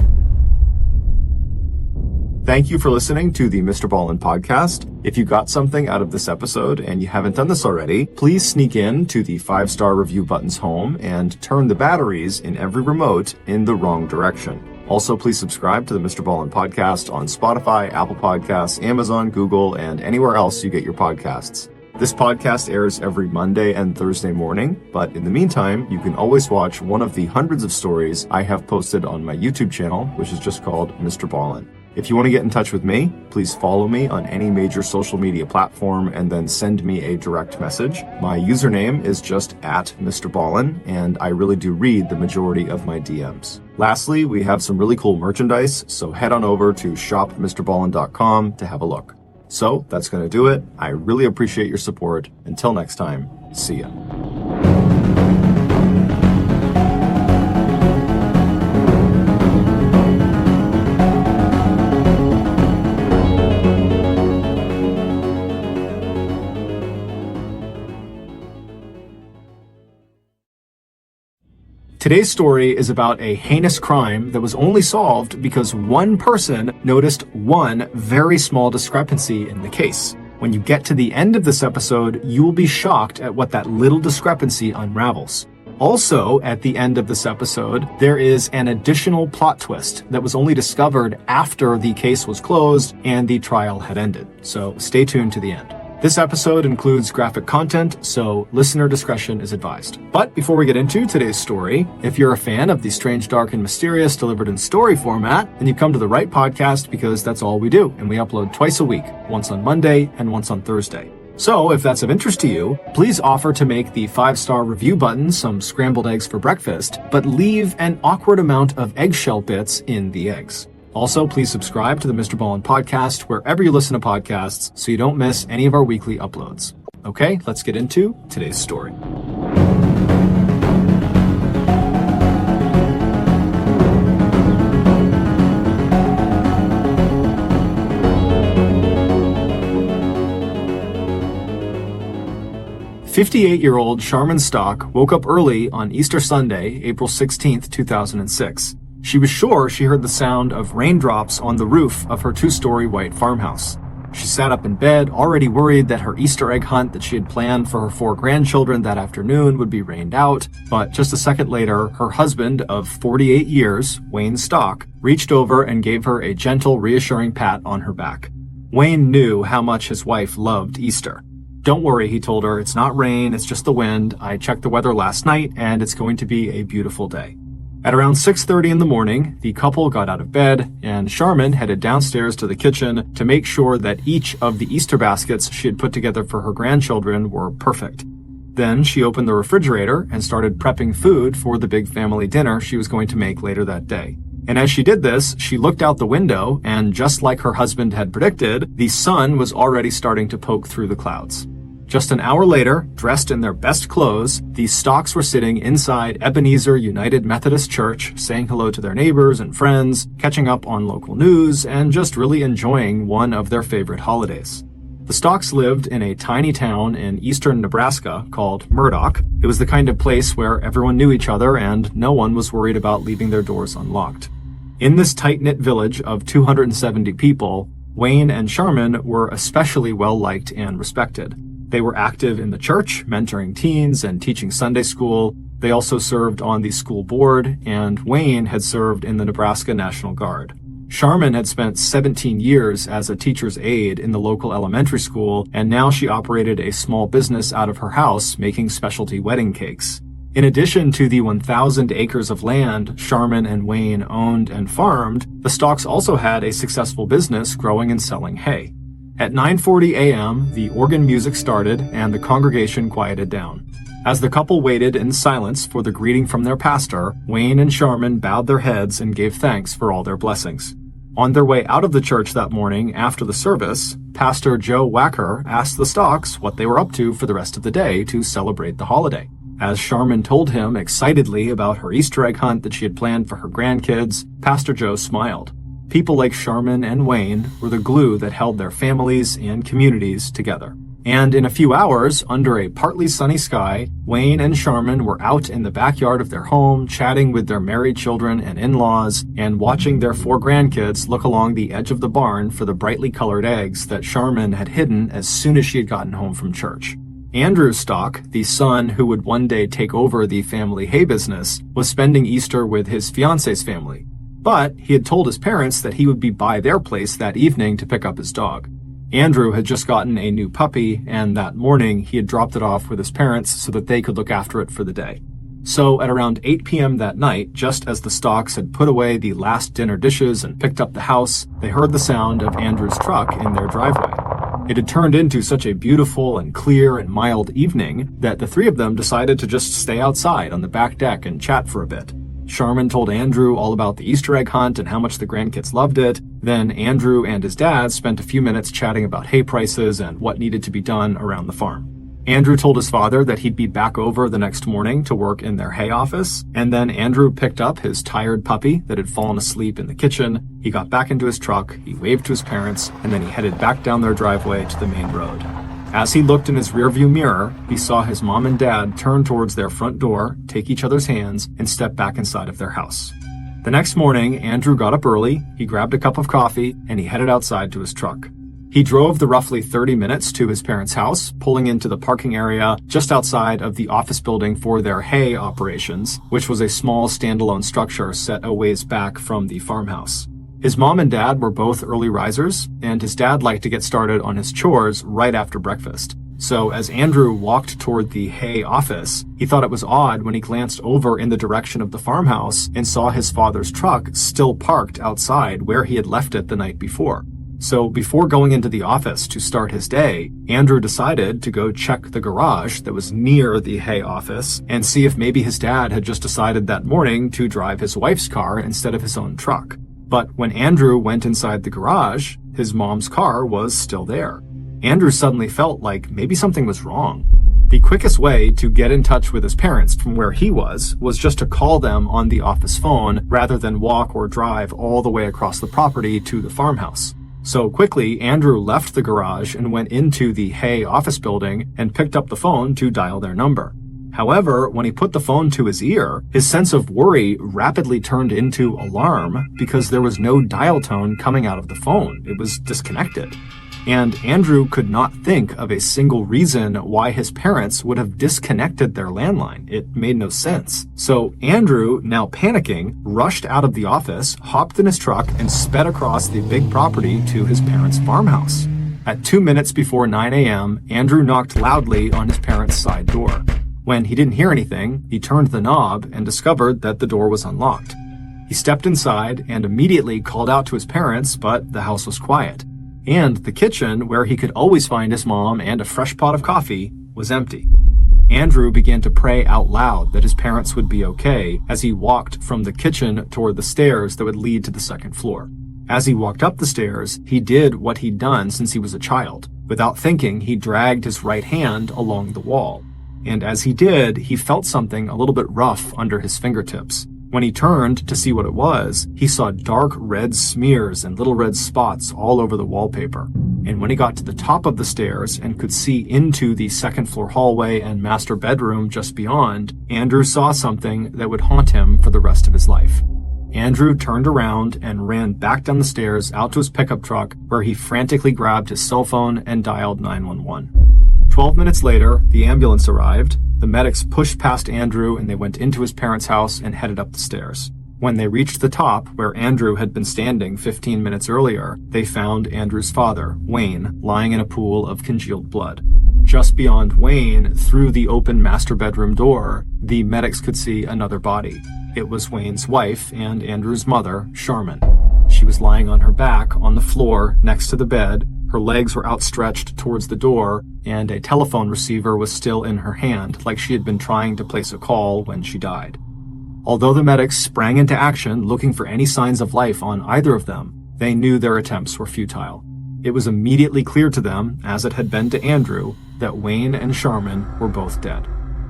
Thank you for listening to the MrBallen Podcast. If you got something out of this episode and you haven't done this already, please sneak in to the 5-star review button's home and turn the batteries in every remote in the wrong direction. Also, please subscribe to the MrBallen Podcast on Spotify, Apple Podcasts, Amazon, Google, and anywhere else you get your podcasts. This podcast airs every Monday and Thursday morning, but in the meantime, you can always watch one of the hundreds of stories I have posted on my YouTube channel, which is just called MrBallen. If you want to get in touch with me, please follow me on any major social media platform and then send me a direct message. My username is just @MrBallen, and I really do read the majority of my DMs. Lastly, we have some really cool merchandise, so head on over to shopmrballen.com to have a look. So that's going to do it. I really appreciate your support. Until next time, see ya. Today's story is about a heinous crime that was only solved because one person noticed one very small discrepancy in the case. When you get to the end of this episode, you will be shocked at what that little discrepancy unravels. Also, at the end of this episode, there is an additional plot twist that was only discovered after the case was closed and the trial had ended. So stay tuned to the end. This episode includes graphic content, so listener discretion is advised. But before we get into today's story, if you're a fan of the strange, dark, and mysterious delivered in story format, then you've come to the right podcast because that's all we do, and we upload twice a week, once on Monday and once on Thursday. So if that's of interest to you, please offer to make the 5-star review button some scrambled eggs for breakfast, but leave an awkward amount of eggshell bits in the eggs. Also, please subscribe to the MrBallen Podcast wherever you listen to podcasts so you don't miss any of our weekly uploads. Okay, let's get into today's story. "58-year-old Charmin Stock woke up early on Easter Sunday, April 16th, 2006. She was sure she heard the sound of raindrops on the roof of her 2-story white farmhouse. She sat up in bed, already worried that her Easter egg hunt that she had planned for her 4 grandchildren that afternoon would be rained out. But just a second later, her husband of 48 years, Wayne Stock, reached over and gave her a gentle, reassuring pat on her back. Wayne knew how much his wife loved Easter. "Don't worry," he told her. "It's not rain, it's just the wind. I checked the weather last night, and it's going to be a beautiful day." At around 6:30 in the morning, the couple got out of bed, and Charmin headed downstairs to the kitchen to make sure that each of the Easter baskets she had put together for her grandchildren were perfect. Then she opened the refrigerator and started prepping food for the big family dinner she was going to make later that day. And as she did this, she looked out the window, and just like her husband had predicted, the sun was already starting to poke through the clouds. Just an hour later, dressed in their best clothes, the Stocks were sitting inside Ebenezer United Methodist Church, saying hello to their neighbors and friends, catching up on local news, and just really enjoying one of their favorite holidays. The Stocks lived in a tiny town in eastern Nebraska called Murdoch. It was the kind of place where everyone knew each other and no one was worried about leaving their doors unlocked. In this tight-knit village of 270 people, Wayne and Charmin were especially well-liked and respected. They were active in the church, mentoring teens and teaching Sunday school. They also served on the school board, and Wayne had served in the Nebraska National Guard. Charmin had spent 17 years as a teacher's aide in the local elementary school, and now she operated a small business out of her house making specialty wedding cakes. In addition to the 1,000 acres of land Charmin and Wayne owned and farmed, the Stocks also had a successful business growing and selling hay. At 9:40 a.m., the organ music started and the congregation quieted down. As the couple waited in silence for the greeting from their pastor, Wayne and Charmin bowed their heads and gave thanks for all their blessings. On their way out of the church that morning after the service, Pastor Joe Wacker asked the Stocks what they were up to for the rest of the day to celebrate the holiday. As Charmin told him excitedly about her Easter egg hunt that she had planned for her grandkids, Pastor Joe smiled. People like Charmin and Wayne were the glue that held their families and communities together. And in a few hours, under a partly sunny sky, Wayne and Charmin were out in the backyard of their home, chatting with their married children and in-laws, and watching their 4 grandkids look along the edge of the barn for the brightly colored eggs that Charmin had hidden as soon as she had gotten home from church. Andrew Stock, the son who would one day take over the family hay business, was spending Easter with his fiance's family. But he had told his parents that he would be by their place that evening to pick up his dog. Andrew had just gotten a new puppy, and that morning he had dropped it off with his parents so that they could look after it for the day. So at around 8 p.m. that night, just as the Stalks had put away the last dinner dishes and picked up the house, they heard the sound of Andrew's truck in their driveway. It had turned into such a beautiful and clear and mild evening that the three of them decided to just stay outside on the back deck and chat for a bit. Sharman told Andrew all about the Easter egg hunt and how much the grandkids loved it. Then Andrew and his dad spent a few minutes chatting about hay prices and what needed to be done around the farm. Andrew told his father that he'd be back over the next morning to work in their hay office, and then Andrew picked up his tired puppy that had fallen asleep in the kitchen. He got back into his truck, he waved to his parents, and then he headed back down their driveway to the main road. As he looked in his rearview mirror, he saw his mom and dad turn towards their front door, take each other's hands, and step back inside of their house. The next morning, Andrew got up early, he grabbed a cup of coffee, and he headed outside to his truck. He drove the roughly 30 minutes to his parents' house, pulling into the parking area just outside of the office building for their hay operations, which was a small standalone structure set a ways back from the farmhouse. His mom and dad were both early risers, and his dad liked to get started on his chores right after breakfast. So as Andrew walked toward the hay office, he thought it was odd when he glanced over in the direction of the farmhouse and saw his father's truck still parked outside where he had left it the night before. So before going into the office to start his day, Andrew decided to go check the garage that was near the hay office and see if maybe his dad had just decided that morning to drive his wife's car instead of his own truck. But when Andrew went inside the garage, his mom's car was still there. Andrew suddenly felt like maybe something was wrong. The quickest way to get in touch with his parents from where he was just to call them on the office phone rather than walk or drive all the way across the property to the farmhouse. So quickly, Andrew left the garage and went into the hay office building and picked up the phone to dial their number. However, when he put the phone to his ear, his sense of worry rapidly turned into alarm because there was no dial tone coming out of the phone. It was disconnected. And Andrew could not think of a single reason why his parents would have disconnected their landline. It made no sense. So Andrew, now panicking, rushed out of the office, hopped in his truck, and sped across the big property to his parents' farmhouse. At 2 minutes before 9 a.m., Andrew knocked loudly on his parents' side door. When he didn't hear anything, he turned the knob and discovered that the door was unlocked. He stepped inside and immediately called out to his parents, but the house was quiet. And the kitchen, where he could always find his mom and a fresh pot of coffee, was empty. Andrew began to pray out loud that his parents would be okay as he walked from the kitchen toward the stairs that would lead to the second floor. As he walked up the stairs, he did what he'd done since he was a child. Without thinking, he dragged his right hand along the wall. And as he did, he felt something a little bit rough under his fingertips. When he turned to see what it was, he saw dark red smears and little red spots all over the wallpaper. And when he got to the top of the stairs and could see into the second floor hallway and master bedroom just beyond, Andrew saw something that would haunt him for the rest of his life. Andrew turned around and ran back down the stairs out to his pickup truck, where he frantically grabbed his cell phone and dialed 911. 12 minutes later, the ambulance arrived. The medics pushed past Andrew and they went into his parents' house and headed up the stairs. When they reached the top, where Andrew had been standing 15 minutes earlier, they found Andrew's father, Wayne, lying in a pool of congealed blood. Just beyond Wayne, through the open master bedroom door, the medics could see another body. It was Wayne's wife and Andrew's mother, Sharman. She was lying on her back on the floor next to the bed. Her legs were outstretched towards the door, and a telephone receiver was still in her hand, like she had been trying to place a call when she died. Although the medics sprang into action looking for any signs of life on either of them, they knew their attempts were futile. It was immediately clear to them, as it had been to Andrew, that Wayne and Sharman were both dead.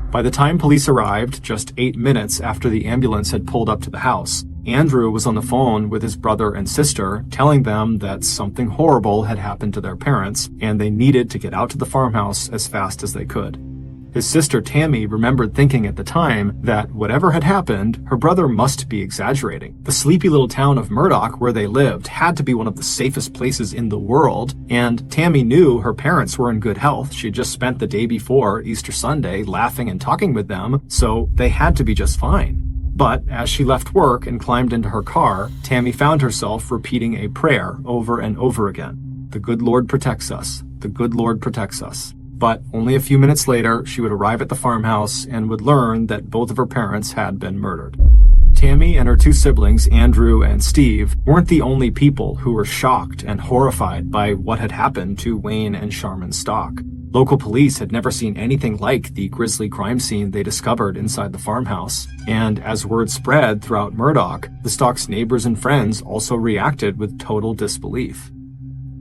By the time police arrived, just 8 minutes after the ambulance had pulled up to the house, Andrew was on the phone with his brother and sister, telling them that something horrible had happened to their parents, and they needed to get out to the farmhouse as fast as they could. His sister Tammy remembered thinking at the time that whatever had happened, her brother must be exaggerating. The sleepy little town of Murdoch where they lived had to be one of the safest places in the world, and Tammy knew her parents were in good health. She had just spent the day before, Easter Sunday, laughing and talking with them, so they had to be just fine. But as she left work and climbed into her car, Tammy found herself repeating a prayer over and over again. "The good Lord protects us. The good Lord protects us." But only a few minutes later, she would arrive at the farmhouse and would learn that both of her parents had been murdered. Tammy and her two siblings, Andrew and Steve, weren't the only people who were shocked and horrified by what had happened to Wayne and Charmin Stock. Local police had never seen anything like the grisly crime scene they discovered inside the farmhouse, and as word spread throughout Murdoch, the Stock's neighbors and friends also reacted with total disbelief.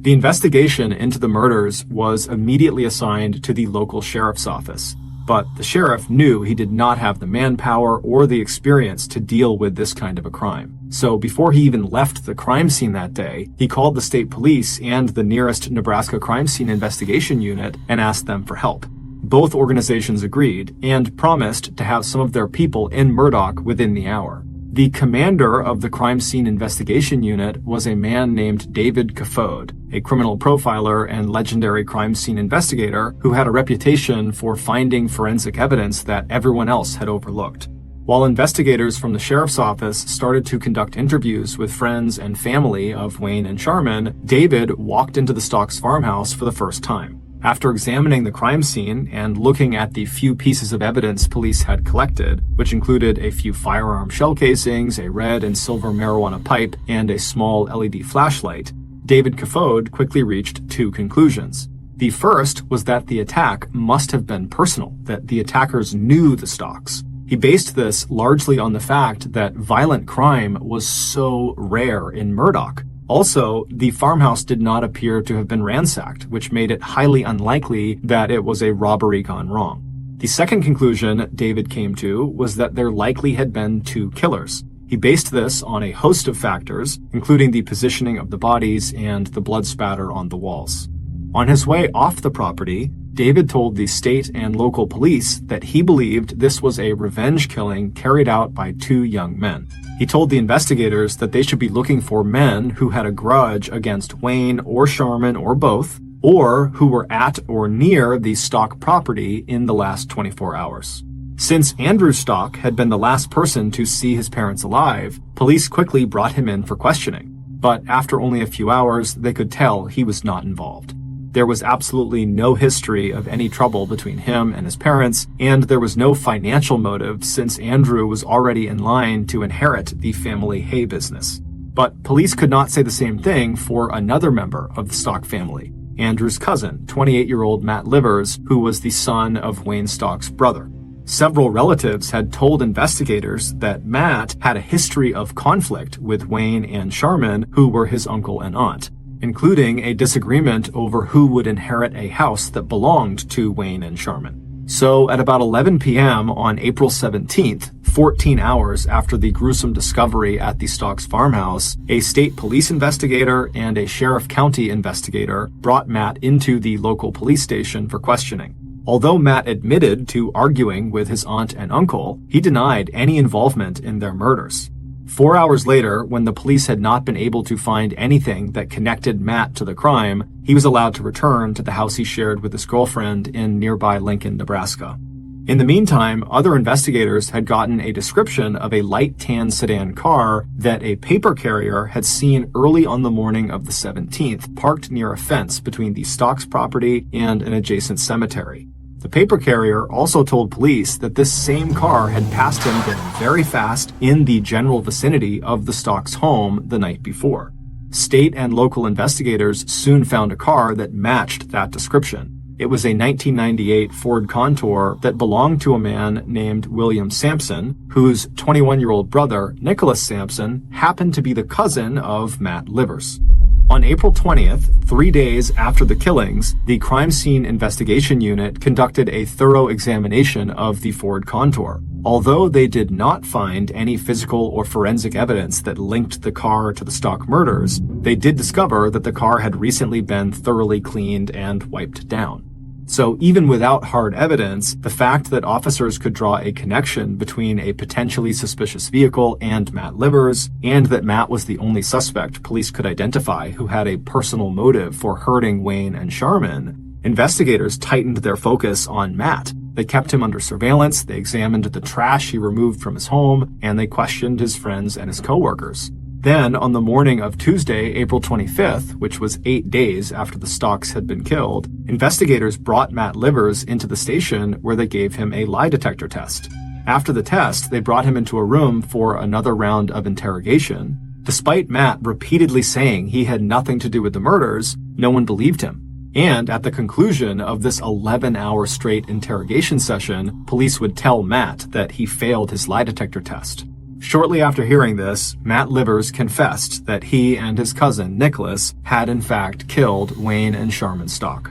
The investigation into the murders was immediately assigned to the local sheriff's office, but the sheriff knew he did not have the manpower or the experience to deal with this kind of a crime. So before he even left the crime scene that day, he called the state police and the nearest Nebraska crime scene investigation unit and asked them for help. Both organizations agreed and promised to have some of their people in Murdoch within the hour. The commander of the crime scene investigation unit was a man named David Caffode, a criminal profiler and legendary crime scene investigator who had a reputation for finding forensic evidence that everyone else had overlooked. While investigators from the sheriff's office started to conduct interviews with friends and family of Wayne and Charmin, David walked into the Stocks farmhouse for the first time. After examining the crime scene and looking at the few pieces of evidence police had collected, which included a few firearm shell casings, a red and silver marijuana pipe, and a small LED flashlight, David Caffode quickly reached two conclusions. The first was that the attack must have been personal, that the attackers knew the Stocks. He based this largely on the fact that violent crime was so rare in Murdoch. Also, the farmhouse did not appear to have been ransacked, which made it highly unlikely that it was a robbery gone wrong. The second conclusion David came to was that there likely had been two killers. He based this on a host of factors, including the positioning of the bodies and the blood spatter on the walls. On his way off the property, David told the state and local police that he believed this was a revenge killing carried out by two young men. He told the investigators that they should be looking for men who had a grudge against Wayne or Charmin or both, or who were at or near the Stock property in the last 24 hours. Since Andrew Stock had been the last person to see his parents alive, police quickly brought him in for questioning. But after only a few hours, they could tell he was not involved. There was absolutely no history of any trouble between him and his parents, and there was no financial motive since Andrew was already in line to inherit the family hay business. But police could not say the same thing for another member of the Stock family, Andrew's cousin, 28-year-old Matt Livers, who was the son of Wayne Stock's brother. Several relatives had told investigators that Matt had a history of conflict with Wayne and Charmin, who were his uncle and aunt, including a disagreement over who would inherit a house that belonged to Wayne and Charmin. So at about 11 p.m. on April 17th, 14 hours after the gruesome discovery at the Stocks farmhouse, a state police investigator and a sheriff county investigator brought Matt into the local police station for questioning. Although Matt admitted to arguing with his aunt and uncle, he denied any involvement in their murders. 4 hours later, when the police had not been able to find anything that connected Matt to the crime, he was allowed to return to the house he shared with his girlfriend in nearby Lincoln, Nebraska. In the meantime, other investigators had gotten a description of a light tan sedan car that a paper carrier had seen early on the morning of the 17th, parked near a fence between the Stocks property and an adjacent cemetery. The paper carrier also told police that this same car had passed him going very fast in the general vicinity of the Stocks home the night before. State and local investigators soon found a car that matched that description. It was a 1998 Ford Contour that belonged to a man named William Sampson, whose 21-year-old brother, Nicholas Sampson, happened to be the cousin of Matt Livers. On April 20th, 3 days after the killings, the Crime Scene Investigation Unit conducted a thorough examination of the Ford Contour. Although they did not find any physical or forensic evidence that linked the car to the Stock murders, they did discover that the car had recently been thoroughly cleaned and wiped down. So even without hard evidence, the fact that officers could draw a connection between a potentially suspicious vehicle and Matt Livers, and that Matt was the only suspect police could identify who had a personal motive for hurting Wayne and Charmin, investigators tightened their focus on Matt. They kept him under surveillance, they examined the trash he removed from his home, and they questioned his friends and his coworkers. Then, on the morning of Tuesday, April 25th, which was 8 days after the Stalks had been killed, investigators brought Matt Livers into the station where they gave him a lie detector test. After the test, they brought him into a room for another round of interrogation. Despite Matt repeatedly saying he had nothing to do with the murders, no one believed him. And at the conclusion of this 11-hour straight interrogation session, police would tell Matt that he failed his lie detector test. Shortly after hearing this, Matt Livers confessed that he and his cousin, Nicholas, had in fact killed Wayne and Sharman Stalk.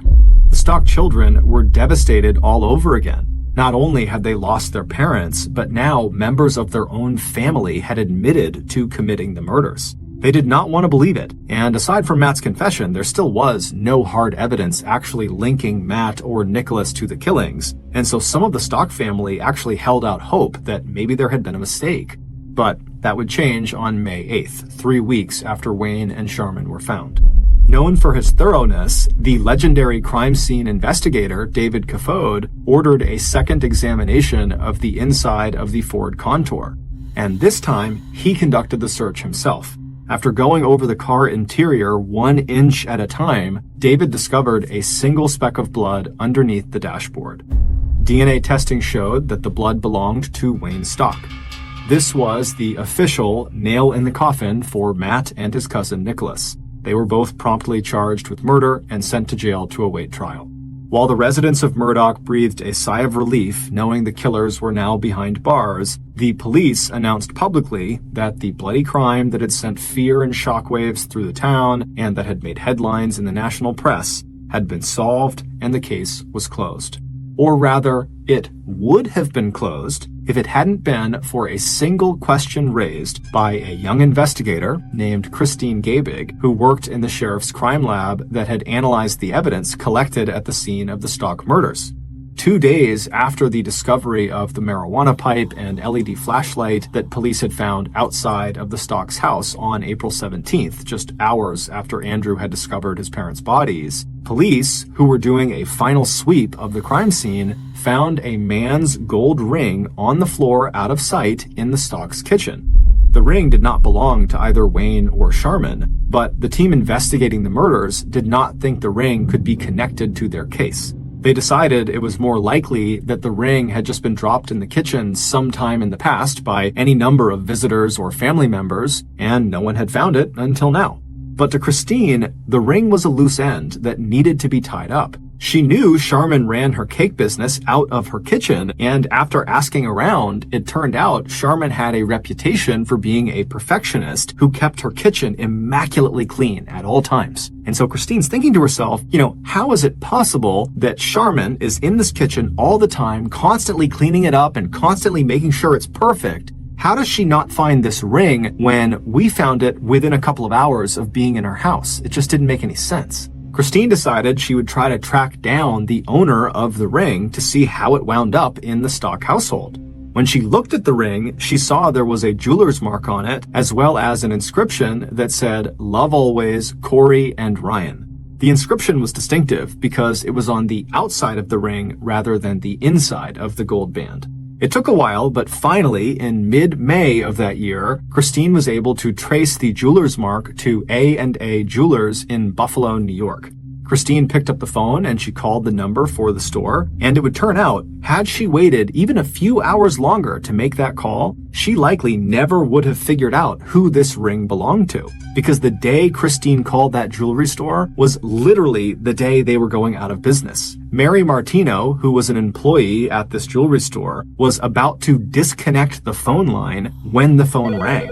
The Stalk children were devastated all over again. Not only had they lost their parents, but now members of their own family had admitted to committing the murders. They did not want to believe it, and aside from Matt's confession, there still was no hard evidence actually linking Matt or Nicholas to the killings, and so some of the Stalk family actually held out hope that maybe there had been a mistake. But that would change on May 8th, 3 weeks after Wayne and Sharman were found. Known for his thoroughness, the legendary crime scene investigator David Caffode ordered a second examination of the inside of the Ford Contour. And this time, he conducted the search himself. After going over the car interior 1 inch at a time, David discovered a single speck of blood underneath the dashboard. DNA testing showed that the blood belonged to Wayne Stalk. This was the official nail in the coffin for Matt and his cousin Nicholas. They were both promptly charged with murder and sent to jail to await trial. While the residents of Murdoch breathed a sigh of relief knowing the killers were now behind bars, the police announced publicly that the bloody crime that had sent fear and shockwaves through the town and that had made headlines in the national press had been solved and the case was closed. Or rather, it would have been closed if it hadn't been for a single question raised by a young investigator named Christine Gabig, who worked in the sheriff's crime lab that had analyzed the evidence collected at the scene of the Stalk murders. 2 days after the discovery of the marijuana pipe and LED flashlight that police had found outside of the Stalk's house on April 17th, just hours after Andrew had discovered his parents' bodies, police, who were doing a final sweep of the crime scene, found a man's gold ring on the floor out of sight in the Stalk's kitchen. The ring did not belong to either Wayne or Sharman, but the team investigating the murders did not think the ring could be connected to their case. They decided it was more likely that the ring had just been dropped in the kitchen sometime in the past by any number of visitors or family members, and no one had found it until now. But to Christine, the ring was a loose end that needed to be tied up. She knew Sharman ran her cake business out of her kitchen, and after asking around, it turned out Sharman had a reputation for being a perfectionist who kept her kitchen immaculately clean at all times. And so Christine's thinking to herself, how is it possible that Sharman is in this kitchen all the time, constantly cleaning it up and constantly making sure it's perfect? How does she not find this ring when we found it within a couple of hours of being in our house? It just didn't make any sense. Christine decided she would try to track down the owner of the ring to see how it wound up in the Stalk household. When she looked at the ring, she saw there was a jeweler's mark on it, as well as an inscription that said, "Love always, Corey and Ryan." The inscription was distinctive because it was on the outside of the ring rather than the inside of the gold band. It took a while, but finally, in mid-May of that year, Christine was able to trace the jeweler's mark to A&A Jewelers in Buffalo, New York. Christine picked up the phone and she called the number for the store, and it would turn out, had she waited even a few hours longer to make that call, she likely never would have figured out who this ring belonged to. Because the day Christine called that jewelry store was literally the day they were going out of business. Mary Martino, who was an employee at this jewelry store, was about to disconnect the phone line when the phone rang.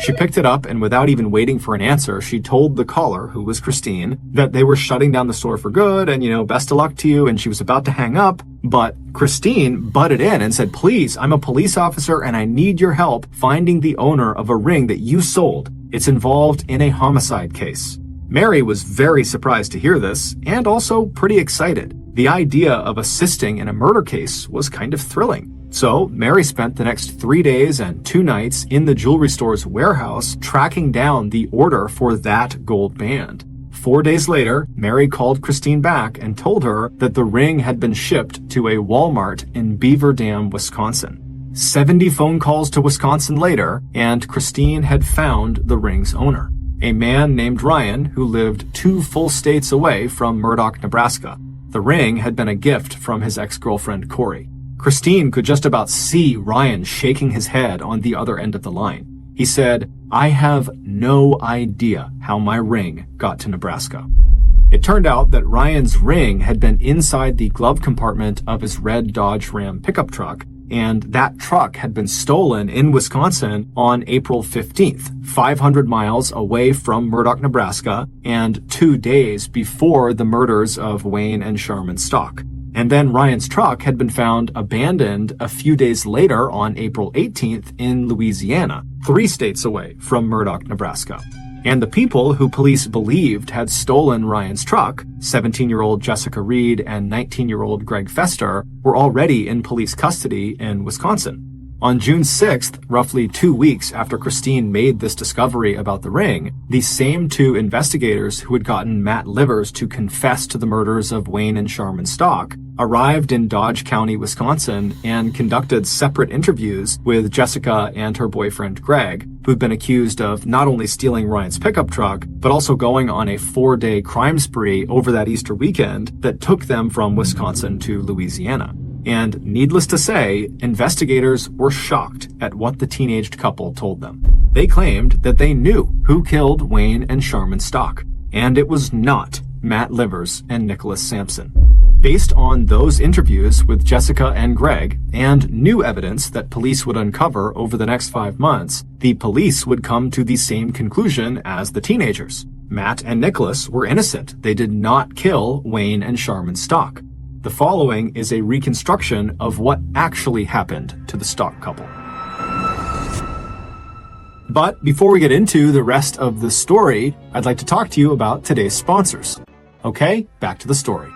She picked it up, and without even waiting for an answer, she told the caller, who was Christine, that they were shutting down the store for good and, best of luck to you, and she was about to hang up. But Christine butted in and said, "Please, I'm a police officer and I need your help finding the owner of a ring that you sold. It's involved in a homicide case." Mary was very surprised to hear this, and also pretty excited. The idea of assisting in a murder case was kind of thrilling. So Mary spent the next 3 days and 2 nights in the jewelry store's warehouse tracking down the order for that gold band. 4 days later, Mary called Christine back and told her that the ring had been shipped to a Walmart in Beaver Dam, Wisconsin. 70 phone calls to Wisconsin later, and Christine had found the ring's owner, a man named Ryan who lived 2 full states away from Murdock, Nebraska. The ring had been a gift from his ex-girlfriend, Corey. Christine could just about see Ryan shaking his head on the other end of the line. He said, "I have no idea how my ring got to Nebraska." It turned out that Ryan's ring had been inside the glove compartment of his red Dodge Ram pickup truck, and that truck had been stolen in Wisconsin on April 15th, 500 miles away from Murdock, Nebraska, and 2 days before the murders of Wayne and Sharman Stock. And then Ryan's truck had been found abandoned a few days later on April 18th in Louisiana, 3 states away from Murdock, Nebraska. And the people who police believed had stolen Ryan's truck, 17-year-old Jessica Reed and 19-year-old Greg Fester, were already in police custody in Wisconsin. On June 6th, roughly 2 weeks after Christine made this discovery about the ring, the same 2 investigators who had gotten Matt Livers to confess to the murders of Wayne and Sharman Stock arrived in Dodge County, Wisconsin, and conducted separate interviews with Jessica and her boyfriend Greg, who'd been accused of not only stealing Ryan's pickup truck, but also going on a 4-day crime spree over that Easter weekend that took them from Wisconsin to Louisiana. And needless to say, investigators were shocked at what the teenaged couple told them. They claimed that they knew who killed Wayne and Sharman Stock, and it was not Matt Livers and Nicholas Sampson. Based on those interviews with Jessica and Greg, and new evidence that police would uncover over the next 5 months, the police would come to the same conclusion as the teenagers. Matt and Nicholas were innocent. They did not kill Wayne and Sharman Stock. The following is a reconstruction of what actually happened to the Stock couple. But before we get into the rest of the story, I'd like to talk to you about today's sponsors. Okay, back to the story.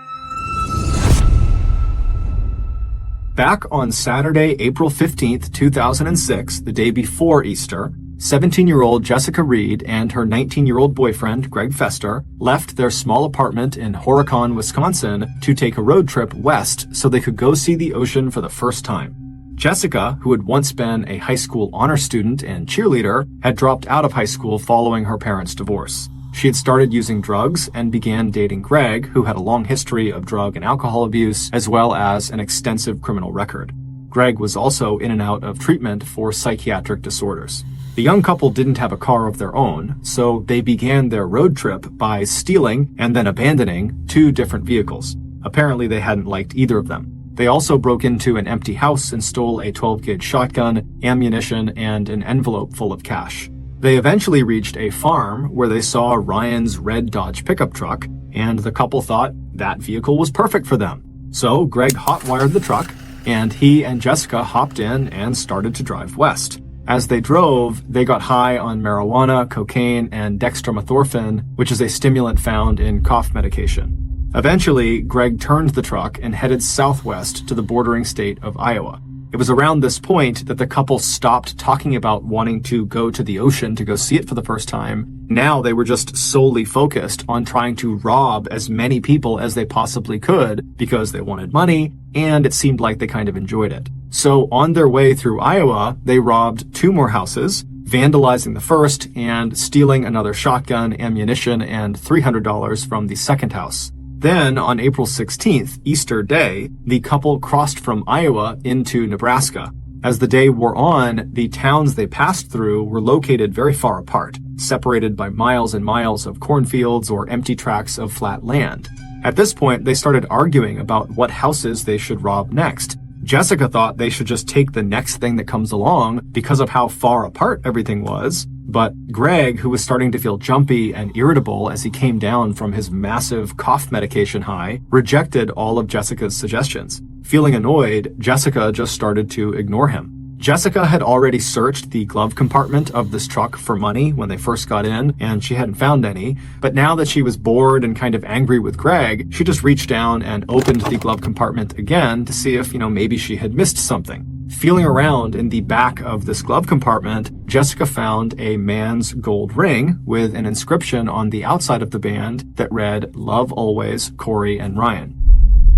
Back on Saturday, April 15th, 2006, the day before Easter, 17-year-old Jessica Reed and her 19-year-old boyfriend, Greg Fester, left their small apartment in Horicon, Wisconsin to take a road trip west so they could go see the ocean for the first time. Jessica, who had once been a high school honor student and cheerleader, had dropped out of high school following her parents' divorce. She had started using drugs and began dating Greg, who had a long history of drug and alcohol abuse, as well as an extensive criminal record. Greg was also in and out of treatment for psychiatric disorders. The young couple didn't have a car of their own, so they began their road trip by stealing and then abandoning 2 different vehicles. Apparently they hadn't liked either of them. They also broke into an empty house and stole a 12-gauge shotgun, ammunition, and an envelope full of cash. They eventually reached a farm where they saw Ryan's red Dodge pickup truck, and the couple thought that vehicle was perfect for them. So Greg hotwired the truck, and he and Jessica hopped in and started to drive west. As they drove, they got high on marijuana, cocaine, and dextromethorphan, which is a stimulant found in cough medication. Eventually, Greg turned the truck and headed southwest to the bordering state of Iowa. It was around this point that the couple stopped talking about wanting to go to the ocean to go see it for the first time. Now they were just solely focused on trying to rob as many people as they possibly could because they wanted money, and it seemed like they kind of enjoyed it. So on their way through Iowa, they robbed 2 more houses, vandalizing the first and stealing another shotgun, ammunition, and $300 from the second house. Then, on April 16th, Easter Day, the couple crossed from Iowa into Nebraska. As the day wore on, the towns they passed through were located very far apart, separated by miles and miles of cornfields or empty tracts of flat land. At this point, they started arguing about what houses they should rob next. Jessica thought they should just take the next thing that comes along because of how far apart everything was. But Greg, who was starting to feel jumpy and irritable as he came down from his massive cough medication high, rejected all of Jessica's suggestions. Feeling annoyed, Jessica just started to ignore him. Jessica had already searched the glove compartment of this truck for money when they first got in, and she hadn't found any. But now that she was bored and kind of angry with Greg, she just reached down and opened the glove compartment again to see if, maybe she had missed something. Feeling around in the back of this glove compartment, Jessica found a man's gold ring with an inscription on the outside of the band that read, "Love always, Corey and Ryan."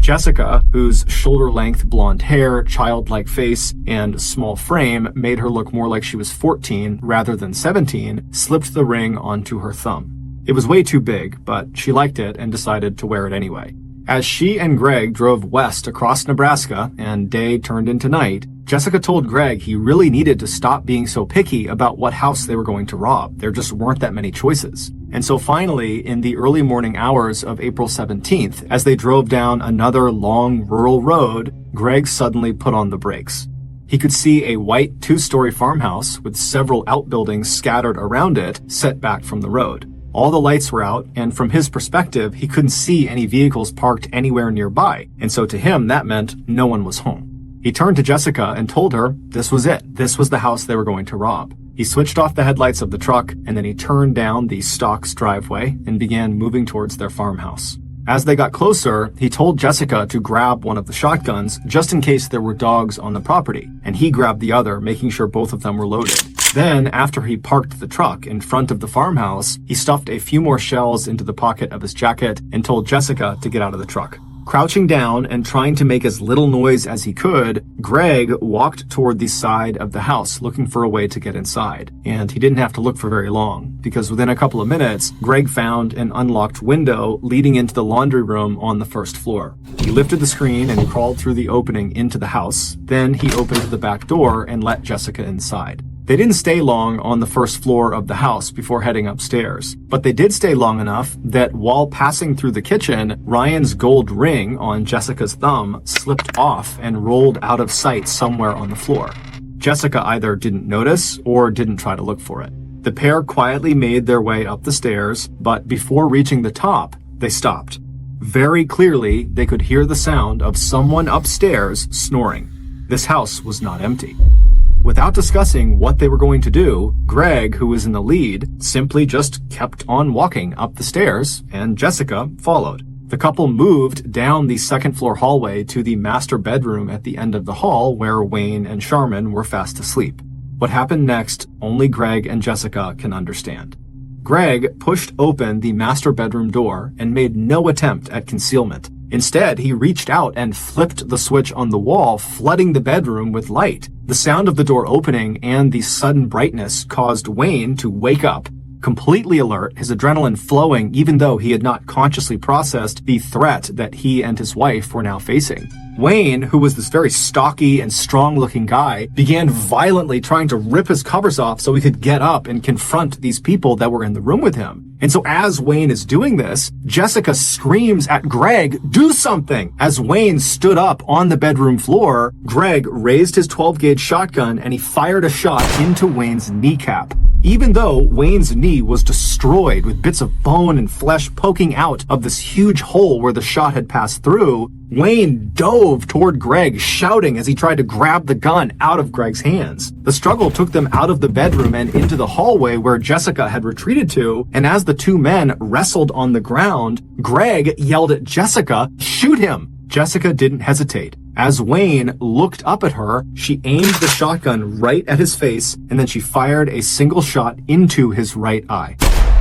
Jessica, whose shoulder-length blonde hair, childlike face, and small frame made her look more like she was 14 rather than 17, slipped the ring onto her thumb. It was way too big, but she liked it and decided to wear it anyway. As she and Greg drove west across Nebraska and day turned into night, Jessica told Greg he really needed to stop being so picky about what house they were going to rob. There just weren't that many choices. And so finally, in the early morning hours of April 17th, as they drove down another long rural road, Greg suddenly put on the brakes. He could see a white two-story farmhouse with several outbuildings scattered around it, set back from the road. All the lights were out, and from his perspective, he couldn't see any vehicles parked anywhere nearby, and so to him, that meant no one was home. He turned to Jessica and told her this was it. This was the house they were going to rob. He switched off the headlights of the truck, and then he turned down the Stocks driveway and began moving towards their farmhouse. As they got closer, he told Jessica to grab one of the shotguns just in case there were dogs on the property, and he grabbed the other, making sure both of them were loaded. Then, after he parked the truck in front of the farmhouse, he stuffed a few more shells into the pocket of his jacket and told Jessica to get out of the truck. Crouching down and trying to make as little noise as he could, Greg walked toward the side of the house looking for a way to get inside. And he didn't have to look for very long, because within a couple of minutes, Greg found an unlocked window leading into the laundry room on the first floor. He lifted the screen and crawled through the opening into the house. Then he opened the back door and let Jessica inside. They didn't stay long on the first floor of the house before heading upstairs, but they did stay long enough that while passing through the kitchen, Ryan's gold ring on Jessica's thumb slipped off and rolled out of sight somewhere on the floor. Jessica either didn't notice or didn't try to look for it. The pair quietly made their way up the stairs, but before reaching the top, they stopped. Very clearly, they could hear the sound of someone upstairs snoring. This house was not empty. Without discussing what they were going to do, Greg, who was in the lead, simply just kept on walking up the stairs, and Jessica followed. The couple moved down the second-floor hallway to the master bedroom at the end of the hall where Wayne and Sharman were fast asleep. What happened next, only Greg and Jessica can understand. Greg pushed open the master bedroom door and made no attempt at concealment. Instead, he reached out and flipped the switch on the wall, flooding the bedroom with light. The sound of the door opening and the sudden brightness caused Wayne to wake up, completely alert, his adrenaline flowing even though he had not consciously processed the threat that he and his wife were now facing. Wayne, who was this very stocky and strong-looking guy, began violently trying to rip his covers off so he could get up and confront these people that were in the room with him. And so as Wayne is doing this, Jessica screams at Greg, "Do something!" As Wayne stood up on the bedroom floor, Greg raised his 12-gauge shotgun and he fired a shot into Wayne's kneecap. Even though Wayne's knee was destroyed with bits of bone and flesh poking out of this huge hole where the shot had passed through, Wayne dove toward Greg, shouting as he tried to grab the gun out of Greg's hands. The struggle took them out of the bedroom and into the hallway where Jessica had retreated to, and as the two men wrestled on the ground, Greg yelled at Jessica, "Shoot him!" Jessica didn't hesitate. As Wayne looked up at her, she aimed the shotgun right at his face, and then she fired a single shot into his right eye.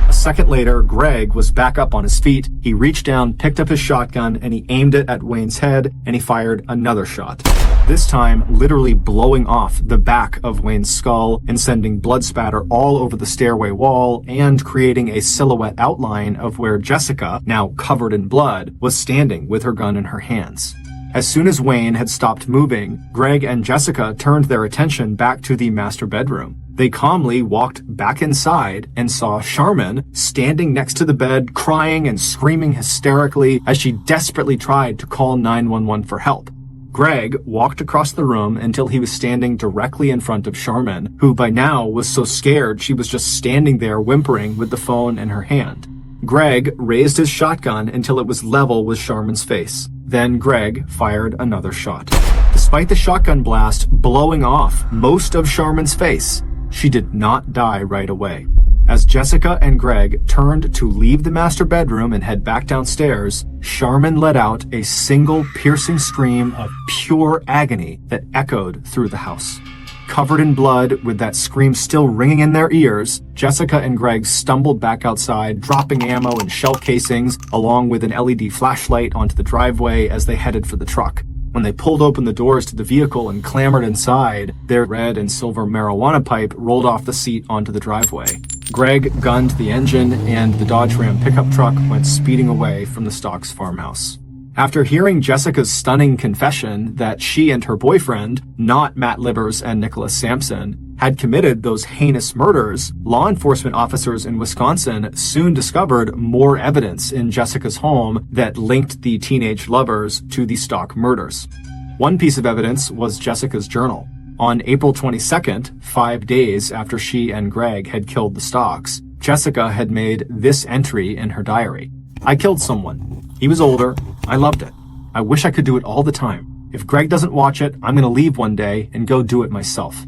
A second later, Greg was back up on his feet. He reached down, picked up his shotgun, and he aimed it at Wayne's head, and he fired another shot. This time, literally blowing off the back of Wayne's skull and sending blood spatter all over the stairway wall and creating a silhouette outline of where Jessica, now covered in blood, was standing with her gun in her hands. As soon as Wayne had stopped moving, Greg and Jessica turned their attention back to the master bedroom. They calmly walked back inside and saw Sharman standing next to the bed, crying and screaming hysterically as she desperately tried to call 911 for help. Greg walked across the room until he was standing directly in front of Sharman, who by now was so scared she was just standing there whimpering with the phone in her hand. Greg raised his shotgun until it was level with Sharman's face. Then Greg fired another shot. Despite the shotgun blast blowing off most of Sharman's face, she did not die right away. As Jessica and Greg turned to leave the master bedroom and head back downstairs, Sharman let out a single piercing scream of pure agony that echoed through the house. Covered in blood, with that scream still ringing in their ears, Jessica and Greg stumbled back outside, dropping ammo and shell casings, along with an LED flashlight onto the driveway as they headed for the truck. When they pulled open the doors to the vehicle and clambered inside, their red and silver marijuana pipe rolled off the seat onto the driveway. Greg gunned the engine, and the Dodge Ram pickup truck went speeding away from the Stocks farmhouse. After hearing Jessica's stunning confession that she and her boyfriend, not Matt Livers and Nicholas Sampson, had committed those heinous murders, law enforcement officers in Wisconsin soon discovered more evidence in Jessica's home that linked the teenage lovers to the Stock murders. One piece of evidence was Jessica's journal. On April 22nd, 5 days after she and Greg had killed the Stocks, Jessica had made this entry in her diary. "I killed someone. He was older. I loved it. I wish I could do it all the time. If Greg doesn't watch it, I'm going to leave one day and go do it myself."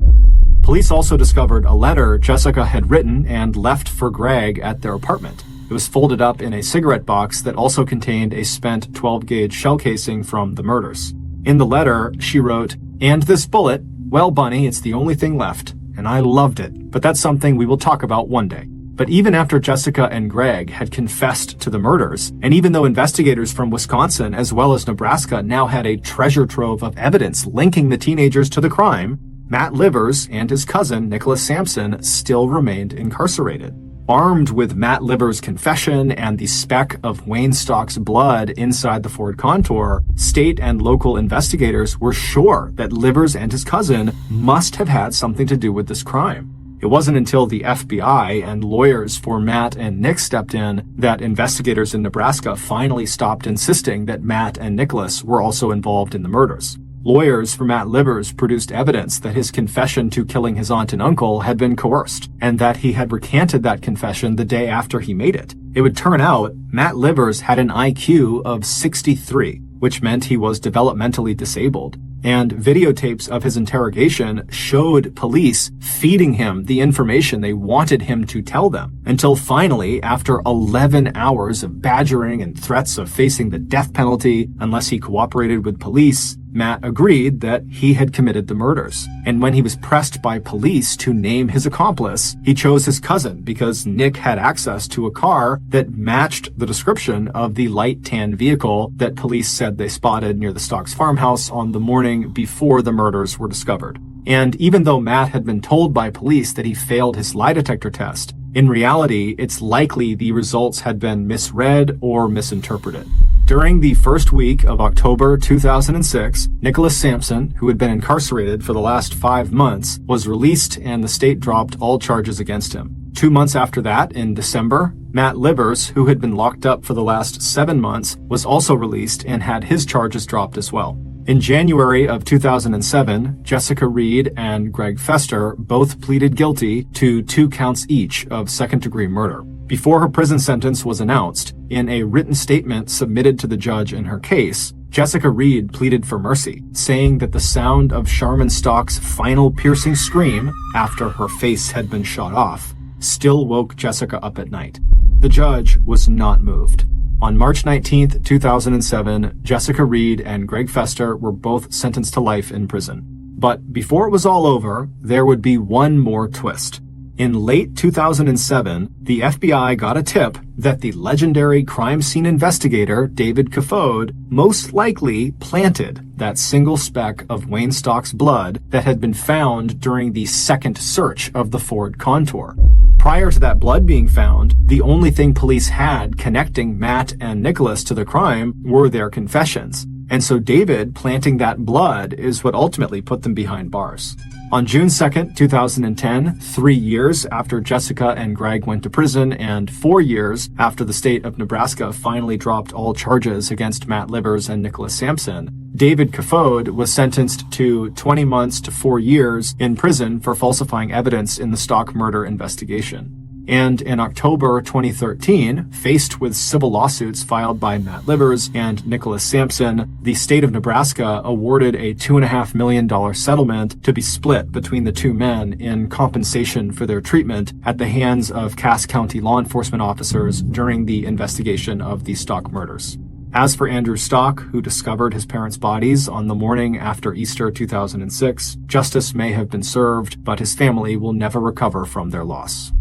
Police also discovered a letter Jessica had written and left for Greg at their apartment. It was folded up in a cigarette box that also contained a spent 12-gauge shell casing from the murders. In the letter, she wrote, "And this bullet, well, Bunny, it's the only thing left, and I loved it, but that's something we will talk about one day." But even after Jessica and Greg had confessed to the murders, and even though investigators from Wisconsin as well as Nebraska now had a treasure trove of evidence linking the teenagers to the crime, Matt Livers and his cousin Nicholas Sampson still remained incarcerated. Armed with Matt Livers' confession and the speck of Wayne Stock's blood inside the Ford Contour, state and local investigators were sure that Livers and his cousin must have had something to do with this crime. It wasn't until the FBI and lawyers for Matt and Nick stepped in that investigators in Nebraska finally stopped insisting that Matt and Nicholas were also involved in the murders. Lawyers for Matt Livers produced evidence that his confession to killing his aunt and uncle had been coerced, and that he had recanted that confession the day after he made it. It would turn out Matt Livers had an IQ of 63, which meant he was developmentally disabled. And videotapes of his interrogation showed police feeding him the information they wanted him to tell them, until finally, after 11 hours of badgering and threats of facing the death penalty unless he cooperated with police, Matt agreed that he had committed the murders. And when he was pressed by police to name his accomplice, he chose his cousin because Nick had access to a car that matched the description of the light tan vehicle that police said they spotted near the Stocks farmhouse on the morning before the murders were discovered. And even though Matt had been told by police that he failed his lie detector test, in reality, it's likely the results had been misread or misinterpreted. During the first week of October 2006, Nicholas Sampson, who had been incarcerated for the last 5 months, was released and the state dropped all charges against him. 2 months after that, in December, Matt Livers, who had been locked up for the last 7 months, was also released and had his charges dropped as well. In January of 2007, Jessica Reed and Greg Fester both pleaded guilty to 2 counts each of second-degree murder. Before her prison sentence was announced, in a written statement submitted to the judge in her case, Jessica Reed pleaded for mercy, saying that the sound of Sharman Stock's final piercing scream, after her face had been shot off, still woke Jessica up at night. The judge was not moved. On March 19, 2007, Jessica Reed and Greg Fester were both sentenced to life in prison. But before it was all over, there would be one more twist. In late 2007, the FBI got a tip that the legendary crime scene investigator David Kafode most likely planted that single speck of Wayne Stock's blood that had been found during the second search of the Ford Contour. Prior to that blood being found, the only thing police had connecting Matt and Nicholas to the crime were their confessions. And so David planting that blood is what ultimately put them behind bars. On June 2nd, 2010, 3 years after Jessica and Greg went to prison and 4 years after the state of Nebraska finally dropped all charges against Matt Livers and Nicholas Sampson, David Kafode was sentenced to 20 months to 4 years in prison for falsifying evidence in the Stock murder investigation. And in October 2013, faced with civil lawsuits filed by Matt Livers and Nicholas Sampson, the state of Nebraska awarded a $2.5 million settlement to be split between the two men in compensation for their treatment at the hands of Cass County law enforcement officers during the investigation of the Stock murders. As for Andrew Stock, who discovered his parents' bodies on the morning after Easter 2006, justice may have been served, but his family will never recover from their loss.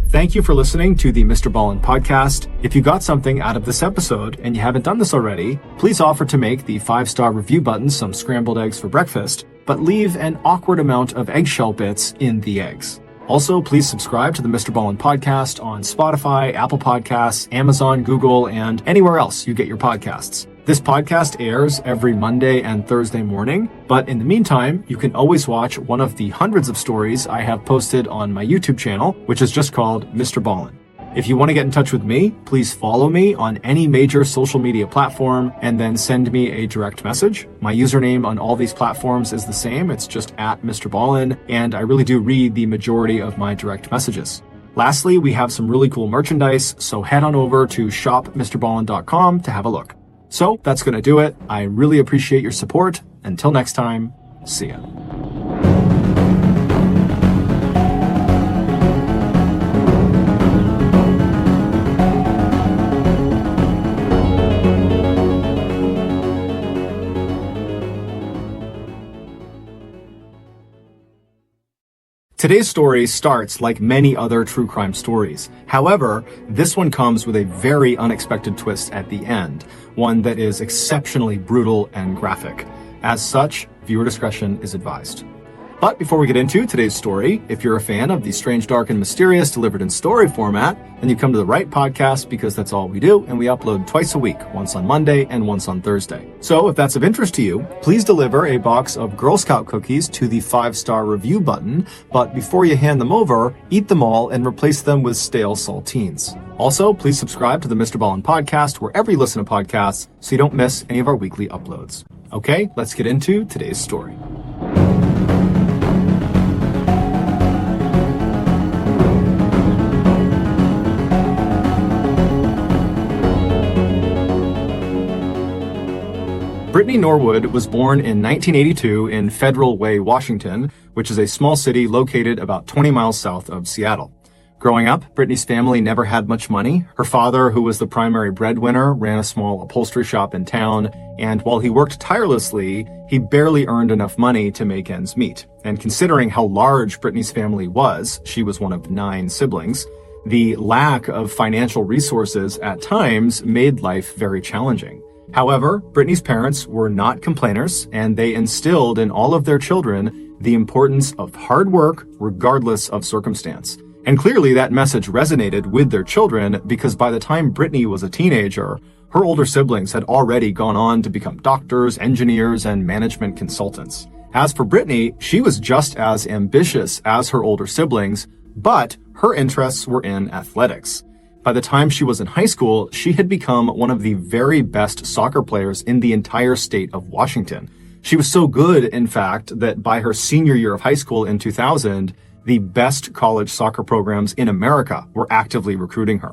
Thank you for listening to the MrBallen Podcast. If you got something out of this episode and you haven't done this already, please offer to make the 5-star review button some scrambled eggs for breakfast, but leave an awkward amount of eggshell bits in the eggs. Also, please subscribe to the MrBallen Podcast on Spotify, Apple Podcasts, Amazon, Google, and anywhere else you get your podcasts. This podcast airs every Monday and Thursday morning, but in the meantime, you can always watch one of the hundreds of stories I have posted on my YouTube channel, which is just called MrBallen. If you want to get in touch with me, please follow me on any major social media platform and then send me a direct message. My username on all these platforms is the same. It's just at MrBallen, and I really do read the majority of my direct messages. Lastly, we have some really cool merchandise, so head on over to shopmrballen.com to have a look. So that's going to do it. I really appreciate your support. Until next time, see ya. Today's story starts like many other true crime stories. However, this one comes with a very unexpected twist at the end, one that is exceptionally brutal and graphic. As such, viewer discretion is advised. But before we get into today's story, if you're a fan of the strange, dark, and mysterious delivered in story format, then you come to the right podcast because that's all we do, and we upload twice a week, once on Monday and once on Thursday. So if that's of interest to you, please deliver a box of Girl Scout cookies to the 5-star review button, but before you hand them over, eat them all and replace them with stale saltines. Also, please subscribe to the MrBallen Podcast wherever you listen to podcasts so you don't miss any of our weekly uploads. Okay, let's get into today's story. Brittany Norwood was born in 1982 in Federal Way, Washington, which is a small city located about 20 miles south of Seattle. Growing up, Brittany's family never had much money. Her father, who was the primary breadwinner, ran a small upholstery shop in town, and while he worked tirelessly, he barely earned enough money to make ends meet. And considering how large Brittany's family was, she was one of 9 siblings, the lack of financial resources at times made life very challenging. However, Brittany's parents were not complainers, and they instilled in all of their children the importance of hard work regardless of circumstance. And clearly that message resonated with their children because by the time Brittany was a teenager, her older siblings had already gone on to become doctors, engineers, and management consultants. As for Brittany, she was just as ambitious as her older siblings, but her interests were in athletics. By the time she was in high school, she had become one of the very best soccer players in the entire state of Washington. She was so good, in fact, that by her senior year of high school in 2000, the best college soccer programs in America were actively recruiting her.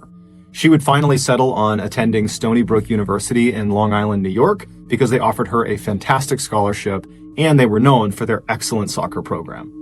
She would finally settle on attending Stony Brook University in Long Island, New York, because they offered her a fantastic scholarship and they were known for their excellent soccer program.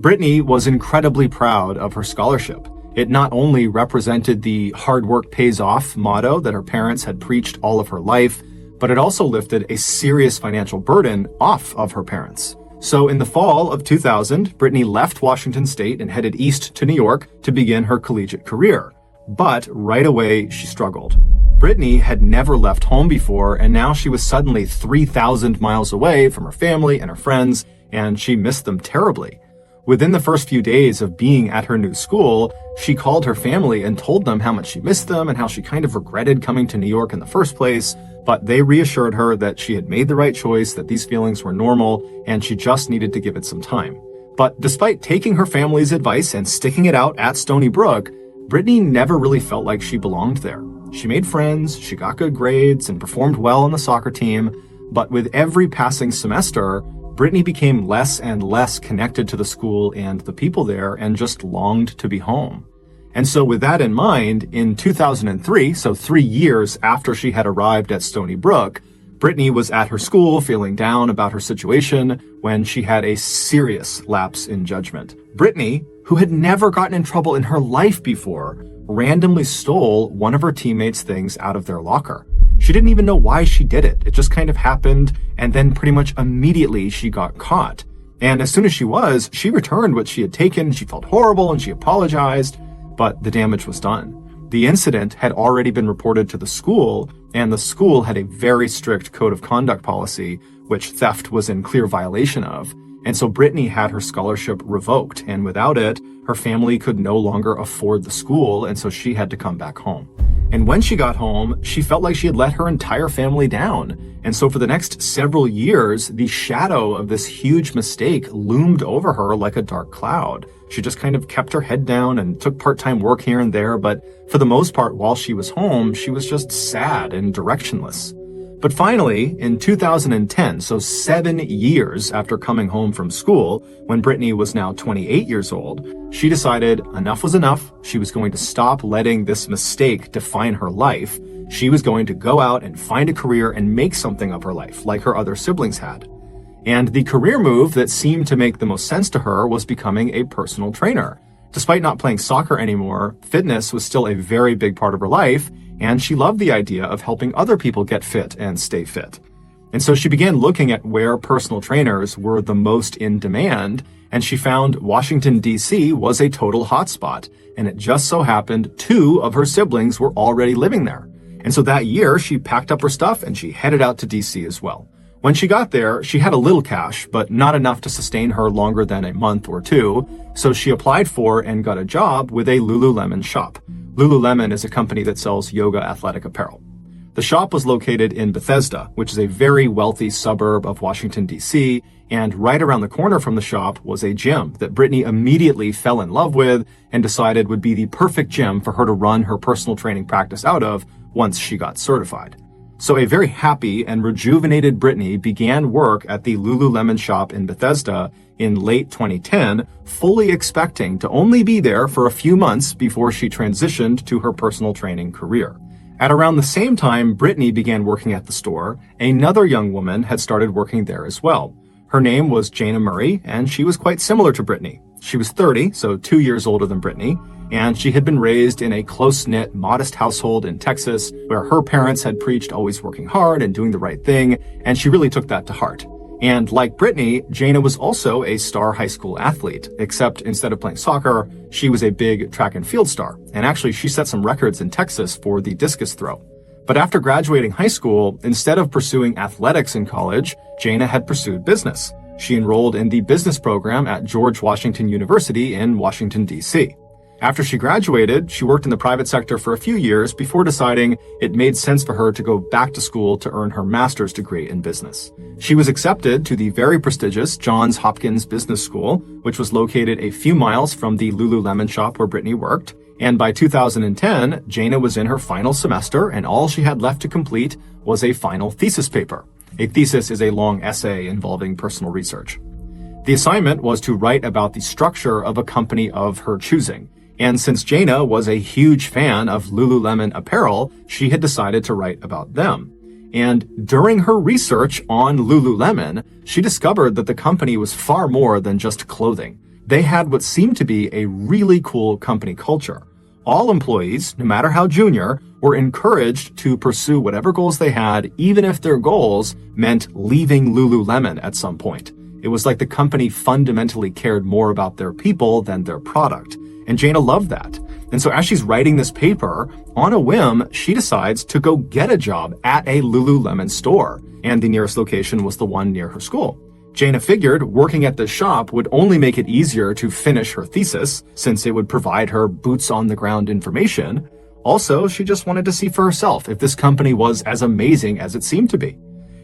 Brittany was incredibly proud of her scholarship. It not only represented the hard work pays off motto that her parents had preached all of her life, but it also lifted a serious financial burden off of her parents. So in the fall of 2000, Brittany left Washington State and headed east to New York to begin her collegiate career. But right away, she struggled. Brittany had never left home before, and now she was suddenly 3,000 miles away from her family and her friends, and she missed them terribly. Within the first few days of being at her new school, she called her family and told them how much she missed them and how she kind of regretted coming to New York in the first place, but they reassured her that she had made the right choice, that these feelings were normal, and she just needed to give it some time. But despite taking her family's advice and sticking it out at Stony Brook, Brittany never really felt like she belonged there. She made friends, she got good grades, and performed well on the soccer team, but with every passing semester, Brittany became less and less connected to the school and the people there and just longed to be home. And so with that in mind, in 2003, so 3 years after she had arrived at Stony Brook, Brittany was at her school feeling down about her situation when she had a serious lapse in judgment. Brittany, who had never gotten in trouble in her life before, randomly stole one of her teammates' things out of their locker. She didn't even know why she did it. It just kind of happened, and then pretty much immediately she got caught. And as soon as she returned what she had taken. She felt horrible and she apologized, but the damage was done. The incident had already been reported to the school, and the school had a very strict code of conduct policy, which theft was in clear violation of. And so Brittany had her scholarship revoked, and without it, her family could no longer afford the school, and so she had to come back home. And when she got home, she felt like she had let her entire family down. And so for the next several years, the shadow of this huge mistake loomed over her like a dark cloud. She just kind of kept her head down and took part-time work here and there, but for the most part, while she was home, she was just sad and directionless. But finally, in 2010, so 7 years after coming home from school, when Brittany was now 28 years old, she decided enough was enough. She was going to stop letting this mistake define her life. She was going to go out and find a career and make something of her life, like her other siblings had. And the career move that seemed to make the most sense to her was becoming a personal trainer. Despite not playing soccer anymore, fitness was still a very big part of her life, and she loved the idea of helping other people get fit and stay fit. And so she began looking at where personal trainers were the most in demand, and she found Washington, D.C. was a total hotspot, and it just so happened 2 of her siblings were already living there. And so that year, she packed up her stuff and she headed out to D.C. as well. When she got there, she had a little cash, but not enough to sustain her longer than a month or 2, so she applied for and got a job with a Lululemon shop. Lululemon is a company that sells yoga athletic apparel. The shop was located in Bethesda, which is a very wealthy suburb of Washington, D.C., and right around the corner from the shop was a gym that Brittany immediately fell in love with and decided would be the perfect gym for her to run her personal training practice out of once she got certified. So a very happy and rejuvenated Brittany began work at the Lululemon shop in Bethesda in late 2010, fully expecting to only be there for a few months before she transitioned to her personal training career. At around the same time Brittany began working at the store, another young woman had started working there as well. Her name was Jana Murray, and she was quite similar to Brittany. She was 30, so 2 years older than Brittany, and she had been raised in a close-knit, modest household in Texas where her parents had preached always working hard and doing the right thing, and she really took that to heart. And like Brittany, Jana was also a star high school athlete, except instead of playing soccer, she was a big track and field star. And actually, she set some records in Texas for the discus throw. But after graduating high school, instead of pursuing athletics in college, Jana had pursued business. She enrolled in the business program at George Washington University in Washington, D.C. After she graduated, she worked in the private sector for a few years before deciding it made sense for her to go back to school to earn her master's degree in business. She was accepted to the very prestigious Johns Hopkins Business School, which was located a few miles from the Lululemon shop where Brittany worked. And by 2010, Jana was in her final semester, and all she had left to complete was a final thesis paper. A thesis is a long essay involving personal research. The assignment was to write about the structure of a company of her choosing. And since Jana was a huge fan of Lululemon apparel, she had decided to write about them. And during her research on Lululemon, she discovered that the company was far more than just clothing. They had what seemed to be a really cool company culture. All employees, no matter how junior, were encouraged to pursue whatever goals they had, even if their goals meant leaving Lululemon at some point. It was like the company fundamentally cared more about their people than their product. And Jana loved that. And so as she's writing this paper, on a whim, she decides to go get a job at a Lululemon store. And the nearest location was the one near her school. Jana figured working at the shop would only make it easier to finish her thesis, since it would provide her boots-on-the-ground information. Also, she just wanted to see for herself if this company was as amazing as it seemed to be.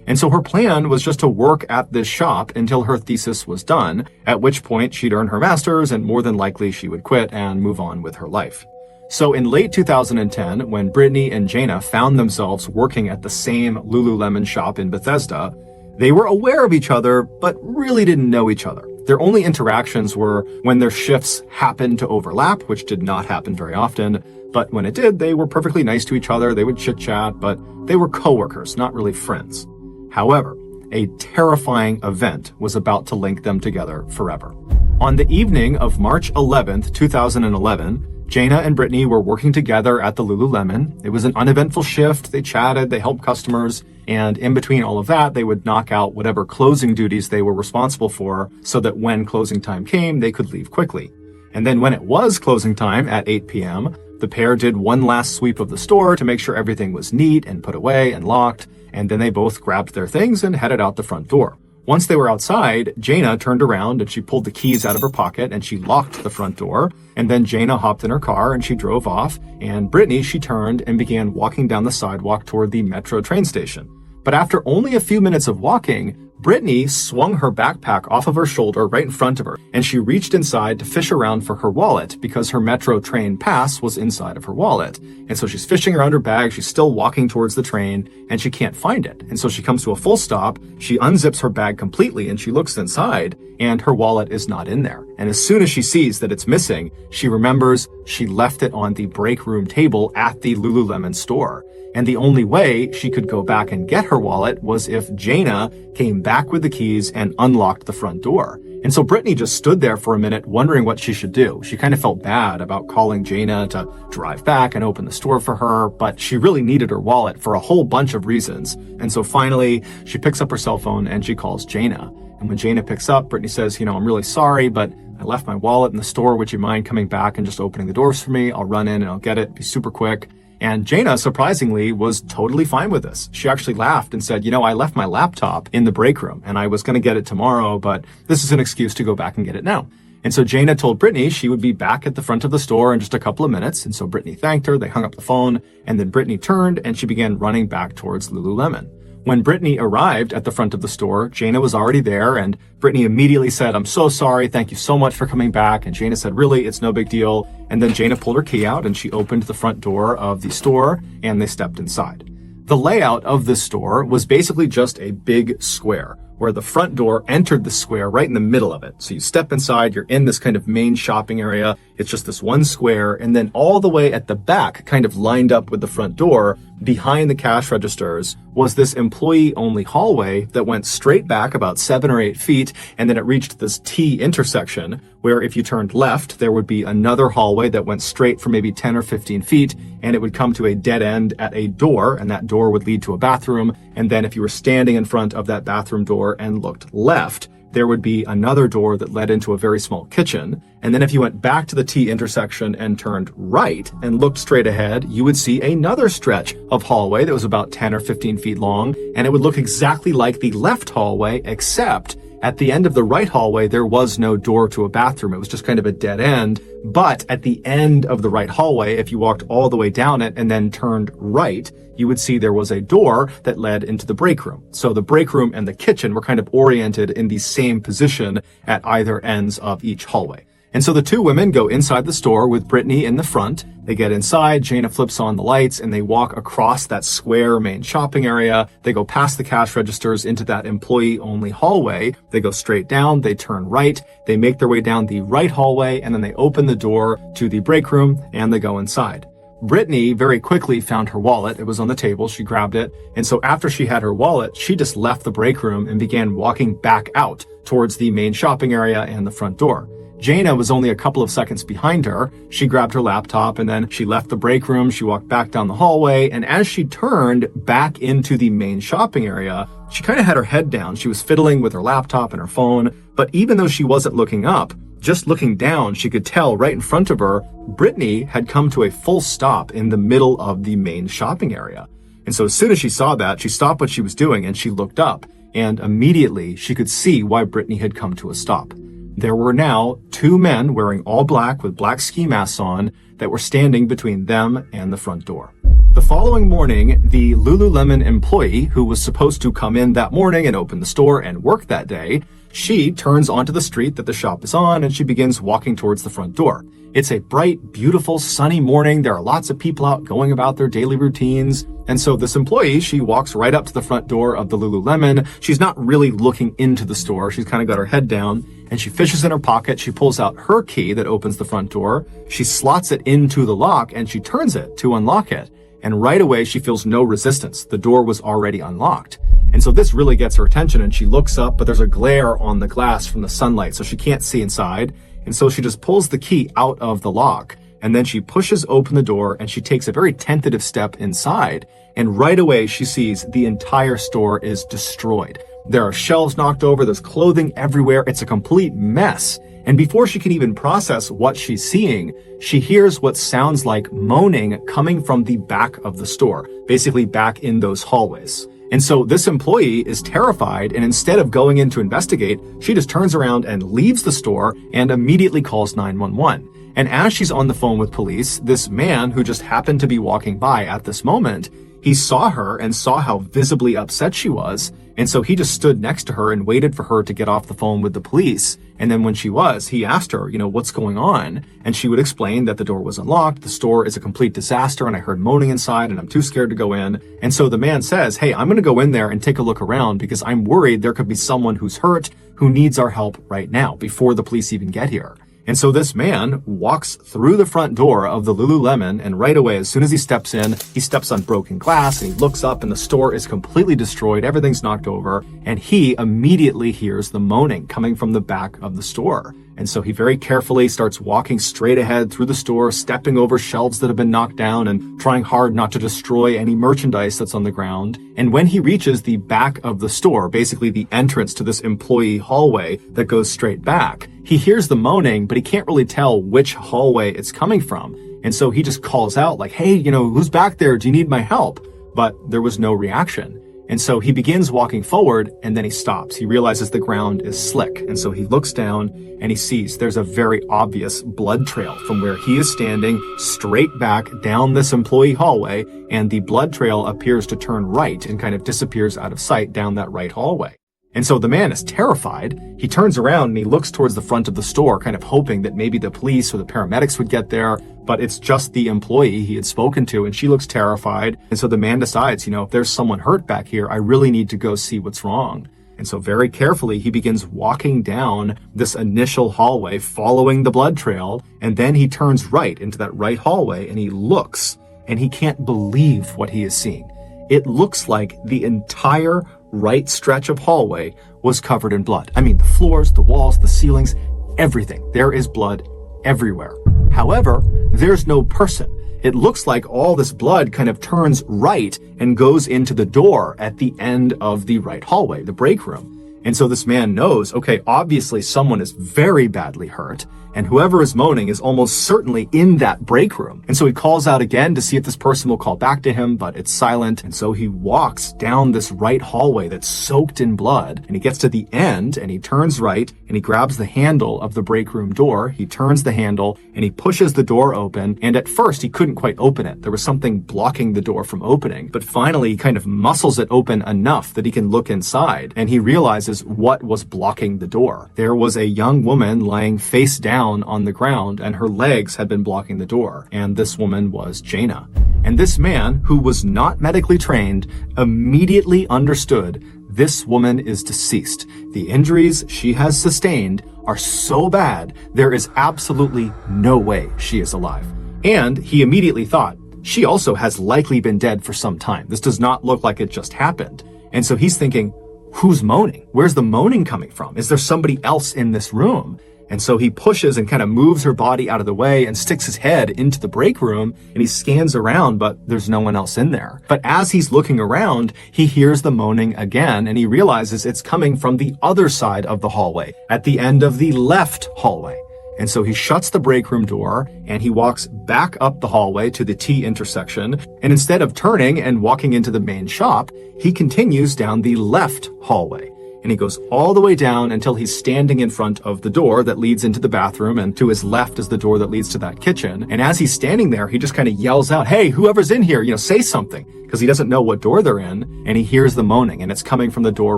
And so her plan was just to work at this shop until her thesis was done, at which point she'd earn her master's and more than likely she would quit and move on with her life. So in late 2010, when Brittany and Jana found themselves working at the same Lululemon shop in Bethesda, they were aware of each other, but really didn't know each other. Their only interactions were when their shifts happened to overlap, which did not happen very often. But when it did, they were perfectly nice to each other. They would chit-chat, but they were coworkers, not really friends. However, a terrifying event was about to link them together forever. On the evening of March 11th, 2011, Jaina and Brittany were working together at the Lululemon. It was an uneventful shift. They chatted, they helped customers, and in between all of that, they would knock out whatever closing duties they were responsible for so that when closing time came, they could leave quickly. And then when it was closing time at 8 p.m., the pair did one last sweep of the store to make sure everything was neat and put away and locked, and then they both grabbed their things and headed out the front door. Once they were outside, Jaina turned around and she pulled the keys out of her pocket and she locked the front door. And then Jaina hopped in her car and she drove off. And Brittany, she turned and began walking down the sidewalk toward the metro train station. But after only a few minutes of walking, Brittany swung her backpack off of her shoulder right in front of her, and she reached inside to fish around for her wallet because her metro train pass was inside of her wallet. And so she's fishing around her bag, she's still walking towards the train, and she can't find it. And so she comes to a full stop, she unzips her bag completely, and she looks inside, and her wallet is not in there. And as soon as she sees that it's missing, she remembers she left it on the break room table at the Lululemon store. And the only way she could go back and get her wallet was if Jaina came back with the keys and unlocked the front door. And so Brittany just stood there for a minute wondering what she should do. She kind of felt bad about calling Jaina to drive back and open the store for her, but she really needed her wallet for a whole bunch of reasons. And so finally, she picks up her cell phone and she calls Jaina. And when Jaina picks up, Brittany says, I'm really sorry, but I left my wallet in the store. Would you mind coming back and just opening the doors for me? I'll run in and I'll get it. Be super quick. And Jaina, surprisingly, was totally fine with this. She actually laughed and said, I left my laptop in the break room and I was going to get it tomorrow, but this is an excuse to go back and get it now. And so Jaina told Brittany she would be back at the front of the store in just a couple of minutes. And so Brittany thanked her, they hung up the phone, and then Brittany turned and she began running back towards Lululemon. When Brittany arrived at the front of the store, Jaina was already there, and Brittany immediately said, I'm so sorry, thank you so much for coming back. And Jaina said, really, it's no big deal. And then Jaina pulled her key out and she opened the front door of the store and they stepped inside. The layout of this store was basically just a big square where the front door entered the square right in the middle of it. So you step inside, you're in this kind of main shopping area. It's just this one square. And then all the way at the back, kind of lined up with the front door, behind the cash registers, was this employee-only hallway that went straight back about 7 or 8 feet. And then it reached this T intersection where if you turned left, there would be another hallway that went straight for maybe 10 or 15 feet. And it would come to a dead end at a door, and that door would lead to a bathroom. And then if you were standing in front of that bathroom door and looked left, there would be another door that led into a very small kitchen. And then if you went back to the T intersection and turned right and looked straight ahead, you would see another stretch of hallway that was about 10 or 15 feet long. And it would look exactly like the left hallway, except at the end of the right hallway, there was no door to a bathroom. It was just kind of a dead end. But at the end of the right hallway, if you walked all the way down it and then turned right, you would see there was a door that led into the break room. So the break room and the kitchen were kind of oriented in the same position at either ends of each hallway. And so the two women go inside the store with Brittany in the front. They get inside, Jaina flips on the lights, and they walk across that square main shopping area. They go past the cash registers into that employee-only hallway. They go straight down, they turn right, they make their way down the right hallway, and then they open the door to the break room, and they go inside. Brittany very quickly found her wallet. It was on the table. She grabbed it. And so after she had her wallet, she just left the break room and began walking back out towards the main shopping area and the front door. Jaina was only a couple of seconds behind her. She grabbed her laptop and then she left the break room. She walked back down the hallway. And as she turned back into the main shopping area, she kind of had her head down. She was fiddling with her laptop and her phone. But even though she wasn't looking up, just looking down, she could tell right in front of her, Brittany had come to a full stop in the middle of the main shopping area. And so as soon as she saw that, she stopped what she was doing and she looked up. And immediately she could see why Brittany had come to a stop. There were now two men wearing all black with black ski masks on that were standing between them and the front door. The following morning, the Lululemon employee who was supposed to come in that morning and open the store and work that day, she turns onto the street that the shop is on and she begins walking towards the front door. It's a bright, beautiful, sunny morning. There are lots of people out going about their daily routines. And so this employee, she walks right up to the front door of the Lululemon. She's not really looking into the store. She's kind of got her head down and she fishes in her pocket. She pulls out her key that opens the front door. She slots it into the lock and she turns it to unlock it. And right away, she feels no resistance. The door was already unlocked. And so this really gets her attention and she looks up, but there's a glare on the glass from the sunlight, so she can't see inside. And so she just pulls the key out of the lock. and then she pushes open the door and she takes a very tentative step inside, and right away she sees the entire store is destroyed. There are shelves knocked over, there's clothing everywhere, it's a complete mess. And before she can even process what she's seeing, she hears what sounds like moaning coming from the back of the store, basically back in those hallways. And so this employee is terrified, and instead of going in to investigate, she just turns around and leaves the store and immediately calls 911. And as she's on the phone with police, this man who just happened to be walking by at this moment, he saw her and saw how visibly upset she was. And so he just stood next to her and waited for her to get off the phone with the police. And then when she was, he asked her, what's going on? And she would explain that the door was unlocked, the store is a complete disaster, and I heard moaning inside and I'm too scared to go in. And so the man says, hey, I'm going to go in there and take a look around because I'm worried there could be someone who's hurt who needs our help right now before the police even get here. And so this man walks through the front door of the Lululemon, and right away, as soon as he steps in, he steps on broken glass and he looks up and the store is completely destroyed. Everything's knocked over, and he immediately hears the moaning coming from the back of the store. And so he very carefully starts walking straight ahead through the store, stepping over shelves that have been knocked down and trying hard not to destroy any merchandise that's on the ground. And when he reaches the back of the store, basically the entrance to this employee hallway that goes straight back, he hears the moaning, but he can't really tell which hallway it's coming from. And so he just calls out like, hey, who's back there? Do you need my help? But there was no reaction. And so he begins walking forward, and then he stops. He realizes the ground is slick. And so he looks down and he sees there's a very obvious blood trail from where he is standing straight back down this employee hallway. And the blood trail appears to turn right and kind of disappears out of sight down that right hallway. And so the man is terrified. He turns around and he looks towards the front of the store, kind of hoping that maybe the police or the paramedics would get there, but it's just the employee he had spoken to, and she looks terrified. And so the man decides, if there's someone hurt back here, I really need to go see what's wrong. And so very carefully, he begins walking down this initial hallway, following the blood trail, and then he turns right into that right hallway, and he looks, and he can't believe what he is seeing. It looks like the entire right stretch of hallway was covered in blood. I mean, the floors, the walls, the ceilings, everything. There is blood everywhere. However, there's no person. It looks like all this blood kind of turns right and goes into the door at the end of the right hallway, the break room. And so this man knows, okay, obviously someone is very badly hurt, and whoever is moaning is almost certainly in that break room. And so he calls out again to see if this person will call back to him, but it's silent. And so he walks down this right hallway that's soaked in blood, and he gets to the end and he turns right and he grabs the handle of the break room door. He turns the handle and he pushes the door open. And at first he couldn't quite open it. There was something blocking the door from opening, but finally he kind of muscles it open enough that he can look inside, and he realizes what was blocking the door. There was a young woman lying face down on the ground, and her legs had been blocking the door. And this woman was Jaina. And this man, who was not medically trained, immediately understood this woman is deceased. The injuries she has sustained are so bad, there is absolutely no way she is alive. And he immediately thought, she also has likely been dead for some time. This does not look like it just happened. And so he's thinking, who's moaning? Where's the moaning coming from? Is there somebody else in this room? And so he pushes and kind of moves her body out of the way and sticks his head into the break room, and he scans around, but there's no one else in there. But as he's looking around, he hears the moaning again, and he realizes it's coming from the other side of the hallway, at the end of the left hallway. And so he shuts the break room door and he walks back up the hallway to the T intersection. And instead of turning and walking into the main shop, he continues down the left hallway. And he goes all the way down until he's standing in front of the door that leads into the bathroom, and to his left is the door that leads to that kitchen. And as he's standing there, he just kind of yells out, hey, whoever's in here, say something, because he doesn't know what door they're in. And he hears the moaning, and it's coming from the door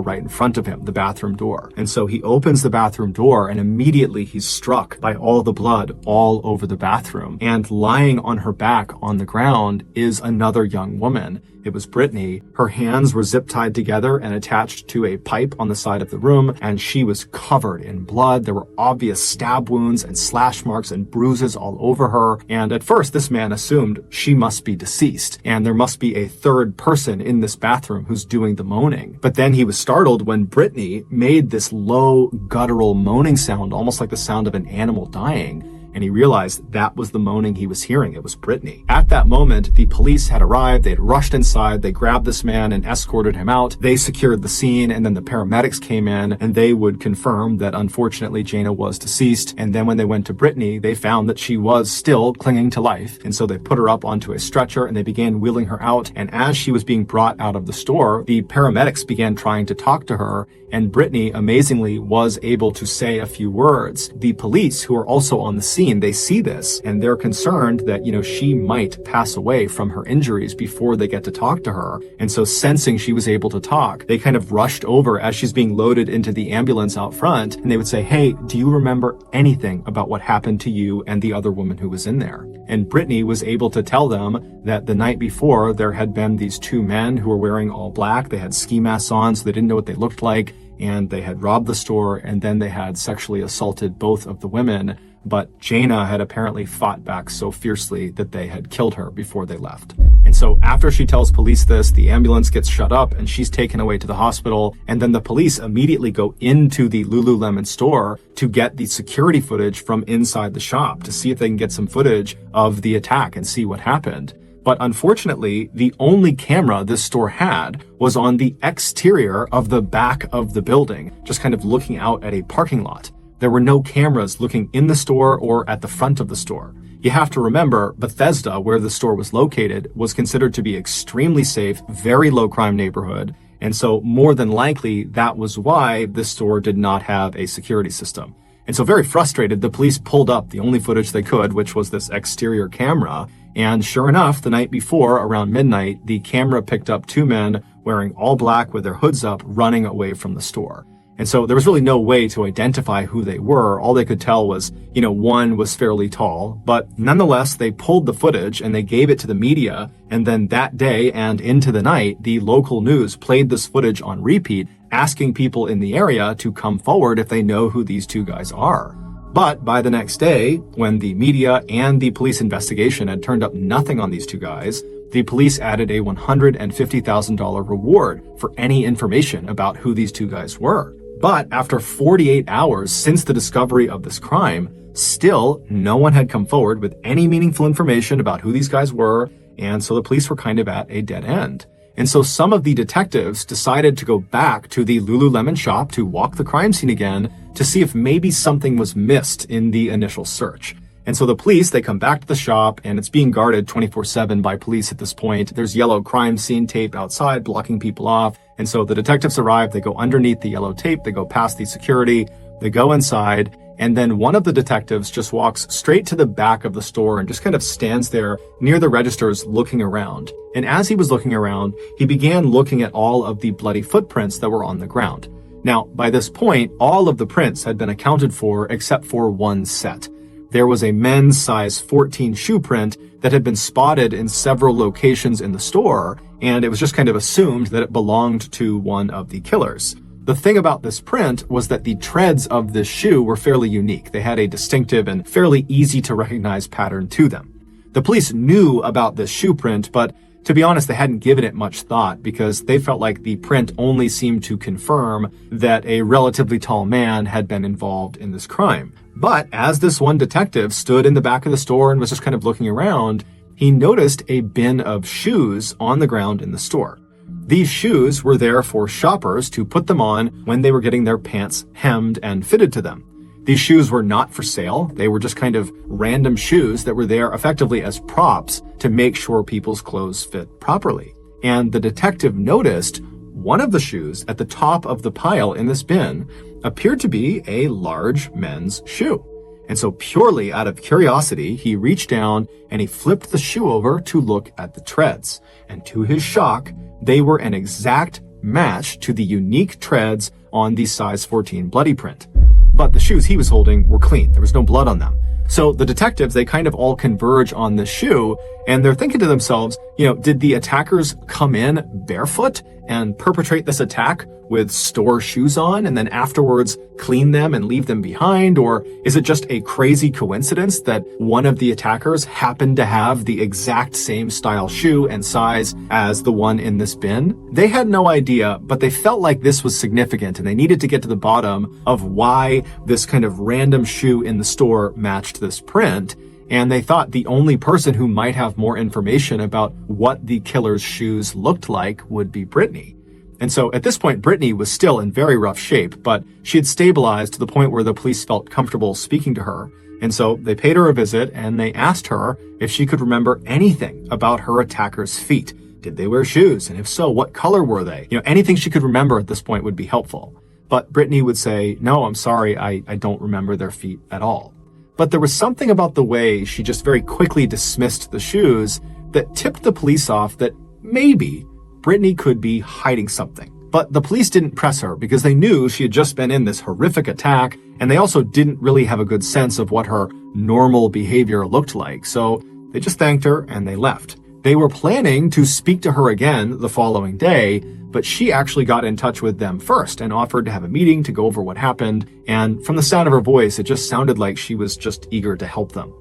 right in front of him, the bathroom door. And so he opens the bathroom door, and immediately he's struck by all the blood all over the bathroom. And lying on her back on the ground is another young woman. It was Brittany. Her hands were zip tied together and attached to a pipe on the side of the room, and she was covered in blood. There were obvious stab wounds and slash marks and bruises all over her. And at first, this man assumed she must be deceased, and there must be a third person in this bathroom who's doing the moaning. But then he was startled when Brittany made this low, guttural moaning sound, almost like the sound of an animal dying. and he realized that was the moaning he was hearing. It was Brittany. At that moment, the police had arrived. They had rushed inside. They grabbed this man and escorted him out. They secured the scene, and then the paramedics came in, and they would confirm that unfortunately Jana was deceased. And then when they went to Brittany, they found that she was still clinging to life. And so they put her up onto a stretcher and they began wheeling her out. And as she was being brought out of the store, the paramedics began trying to talk to her, and Brittany amazingly was able to say a few words. The police, who are also on the scene, they see this and they're concerned that, she might pass away from her injuries before they get to talk to her. And so sensing she was able to talk, they kind of rushed over as she's being loaded into the ambulance out front, and they would say, "Hey, do you remember anything about what happened to you and the other woman who was in there?" And Brittany was able to tell them that the night before there had been these two men who were wearing all black. They had ski masks on, so they didn't know what they looked like. And they had robbed the store, and then they had sexually assaulted both of the women. But Jana had apparently fought back so fiercely that they had killed her before they left. And so after she tells police this, the ambulance gets shut up and she's taken away to the hospital. And then the police immediately go into the Lululemon store to get the security footage from inside the shop to see if they can get some footage of the attack and see what happened. But unfortunately, the only camera this store had was on the exterior of the back of the building, just kind of looking out at a parking lot. There were no cameras looking in the store or at the front of the store. You have to remember, Bethesda, where the store was located, was considered to be extremely safe, very low crime neighborhood. And so more than likely, that was why this store did not have a security system. And so very frustrated, the police pulled up the only footage they could, which was this exterior camera. And sure enough, the night before, around midnight, the camera picked up two men wearing all black with their hoods up, running away from the store. And so there was really no way to identify who they were. All they could tell was, one was fairly tall, but nonetheless, they pulled the footage and they gave it to the media. And then that day and into the night, the local news played this footage on repeat, asking people in the area to come forward if they know who these two guys are. But by the next day, when the media and the police investigation had turned up nothing on these two guys, the police added a $150,000 reward for any information about who these two guys were. But after 48 hours since the discovery of this crime, still no one had come forward with any meaningful information about who these guys were, and so the police were kind of at a dead end. And so some of the detectives decided to go back to the Lululemon shop to walk the crime scene again to see if maybe something was missed in the initial search. And so the police, they come back to the shop, and it's being guarded 24/7 by police at this point. There's yellow crime scene tape outside blocking people off. And so the detectives arrive, they go underneath the yellow tape, they go past the security, they go inside, and then one of the detectives just walks straight to the back of the store and just kind of stands there near the registers looking around. And as he was looking around, he began looking at all of the bloody footprints that were on the ground. Now, by this point, all of the prints had been accounted for except for one set. There was a men's size 14 shoe print that had been spotted in several locations in the store, and it was just kind of assumed that it belonged to one of the killers. The thing about this print was that the treads of this shoe were fairly unique. They had a distinctive and fairly easy to recognize pattern to them. The police knew about this shoe print, but to be honest, they hadn't given it much thought because they felt like the print only seemed to confirm that a relatively tall man had been involved in this crime. But as this one detective stood in the back of the store and was just kind of looking around, he noticed a bin of shoes on the ground in the store. These shoes were there for shoppers to put them on when they were getting their pants hemmed and fitted to them. These shoes were not for sale. They were just kind of random shoes that were there effectively as props to make sure people's clothes fit properly. And the detective noticed one of the shoes at the top of the pile in this bin appeared to be a large men's shoe. And so purely out of curiosity, he reached down and he flipped the shoe over to look at the treads. And to his shock, they were an exact match to the unique treads on the size 14 bloody print. But the shoes he was holding were clean. There was no blood on them. So the detectives, they kind of all converge on this shoe, and they're thinking to themselves, did the attackers come in barefoot and perpetrate this attack with store shoes on and then afterwards clean them and leave them behind? Or is it just a crazy coincidence that one of the attackers happened to have the exact same style shoe and size as the one in this bin? They had no idea, but they felt like this was significant and they needed to get to the bottom of why this kind of random shoe in the store matched this print. And they thought the only person who might have more information about what the killer's shoes looked like would be Brittany. And so at this point, Brittany was still in very rough shape, but she had stabilized to the point where the police felt comfortable speaking to her. And so they paid her a visit and they asked her if she could remember anything about her attacker's feet. Did they wear shoes? And if so, what color were they? Anything she could remember at this point would be helpful. But Brittany would say, no, I'm sorry, I don't remember their feet at all. But there was something about the way she just very quickly dismissed the shoes that tipped the police off that maybe Brittany could be hiding something. But the police didn't press her because they knew she had just been in this horrific attack, and they also didn't really have a good sense of what her normal behavior looked like. So they just thanked her and they left. They were planning to speak to her again the following day, but she actually got in touch with them first and offered to have a meeting to go over what happened. And from the sound of her voice, it just sounded like she was just eager to help them.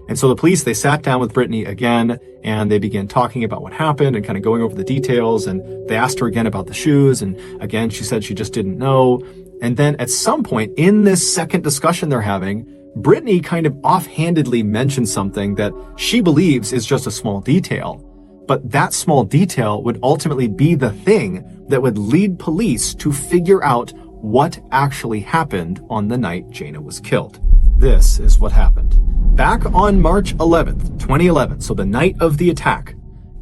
And so the police, they sat down with Brittany again, and they began talking about what happened and kind of going over the details. And they asked her again about the shoes. And again, she said she just didn't know. And then at some point in this second discussion they're having, Brittany kind of offhandedly mentioned something that she believes is just a small detail. But that small detail would ultimately be the thing that would lead police to figure out what actually happened on the night Jana was killed. This is what happened. Back on March 11th, 2011, so the night of the attack,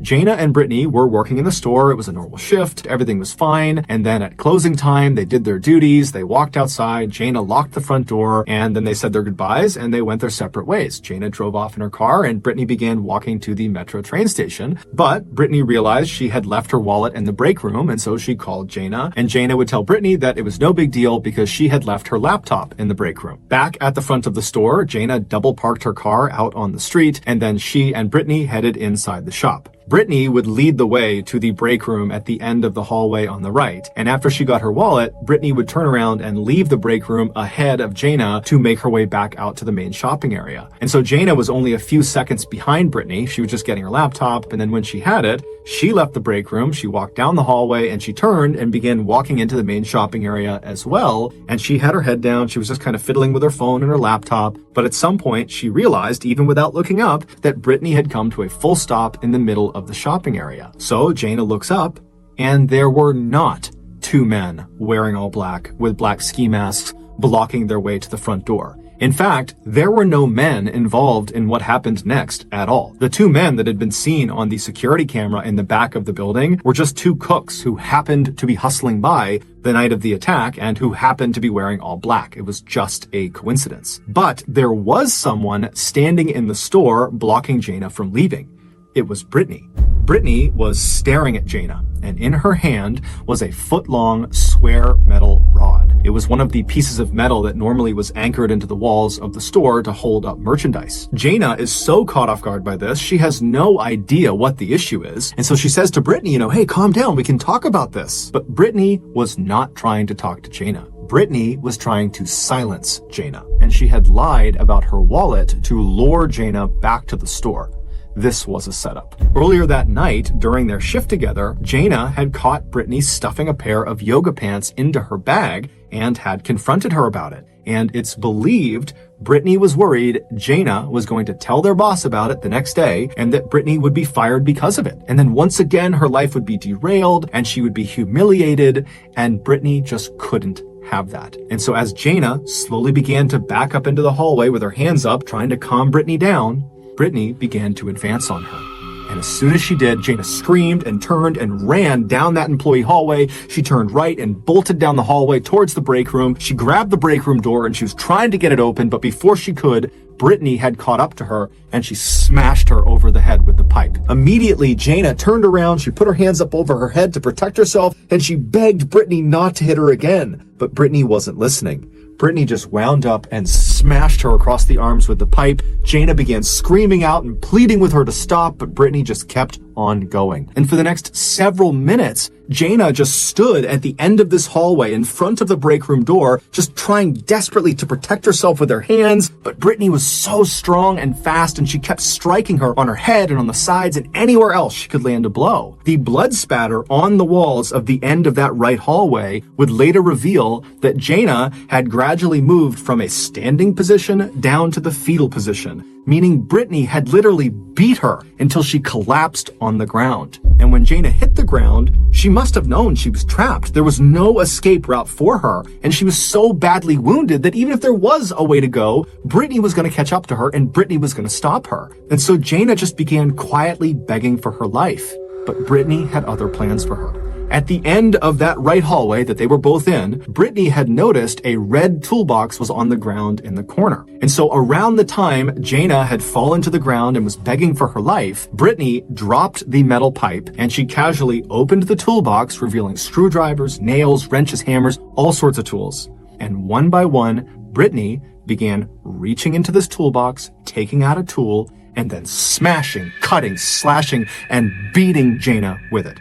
Jana and Brittany were working in the store. It was a normal shift. Everything was fine. And then at closing time, they did their duties. They walked outside. Jana locked the front door, and then they said their goodbyes and they went their separate ways. Jana drove off in her car and Brittany began walking to the metro train station. But Brittany realized she had left her wallet in the break room, and so she called Jana, and Jana would tell Brittany that it was no big deal because she had left her laptop in the break room. Back at the front of the store, Jana double parked her car out on the street, and then she and Brittany headed inside the shop. Brittany would lead the way to the break room at the end of the hallway on the right, and after she got her wallet, Brittany would turn around and leave the break room ahead of Jana to make her way back out to the main shopping area. And so Jana was only a few seconds behind Brittany. She was just getting her laptop, and then when she had it, she left the break room, she walked down the hallway, and she turned and began walking into the main shopping area as well. And she had her head down. She was just kind of fiddling with her phone and her laptop. But at some point, she realized, even without looking up, that Brittany had come to a full stop in the middle of the shopping area. So Jana looks up, and there were not two men wearing all black with black ski masks blocking their way to the front door. In fact, there were no men involved in what happened next at all. The two men that had been seen on the security camera in the back of the building were just two cooks who happened to be hustling by the night of the attack and who happened to be wearing all black. It was just a coincidence. But there was someone standing in the store blocking Jana from leaving. It was Brittany. Brittany was staring at Jana, and in her hand was a foot-long square metal rod. It was one of the pieces of metal that normally was anchored into the walls of the store to hold up merchandise. Jana is so caught off guard by this, she has no idea what the issue is. And so she says to Brittany, hey, calm down, we can talk about this. But Brittany was not trying to talk to Jana. Brittany was trying to silence Jana, and she had lied about her wallet to lure Jana back to the store. This was a setup. Earlier that night, during their shift together, Jana had caught Brittany stuffing a pair of yoga pants into her bag and had confronted her about it. And it's believed Brittany was worried Jana was going to tell their boss about it the next day and that Brittany would be fired because of it. And then once again, her life would be derailed and she would be humiliated, and Brittany just couldn't have that. And so as Jana slowly began to back up into the hallway with her hands up, trying to calm Brittany down, Brittany began to advance on her. And as soon as she did, Jana screamed and turned and ran down that employee hallway. She turned right and bolted down the hallway towards the break room. She grabbed the break room door and she was trying to get it open, but before she could, Brittany had caught up to her and she smashed her over the head with the pipe. Immediately, Jana turned around, she put her hands up over her head to protect herself, and she begged Brittany not to hit her again. But Brittany wasn't listening. Brittany just wound up and smashed her across the arms with the pipe. Jaina began screaming out and pleading with her to stop, but Brittany just kept on going. And for the next several minutes, Jaina just stood at the end of this hallway in front of the break room door, just trying desperately to protect herself with her hands. But Brittany was so strong and fast, and she kept striking her on her head and on the sides and anywhere else she could land a blow. The blood spatter on the walls of the end of that right hallway would later reveal that Jaina had gradually moved from a standing position down to the fetal position, meaning Brittany had literally beat her until she collapsed on the ground. And when Jaina hit the ground, she must have known she was trapped. There was no escape route for her, and she was so badly wounded that even if there was a way to go, Brittany was going to catch up to her and Brittany was going to stop her. And so Jaina just began quietly begging for her life. But Brittany had other plans for her. At the end of that right hallway that they were both in, Brittany had noticed a red toolbox was on the ground in the corner. And so around the time Jaina had fallen to the ground and was begging for her life, Brittany dropped the metal pipe and she casually opened the toolbox, revealing screwdrivers, nails, wrenches, hammers, all sorts of tools. And one by one, Brittany began reaching into this toolbox, taking out a tool, and then smashing, cutting, slashing, and beating Jaina with it.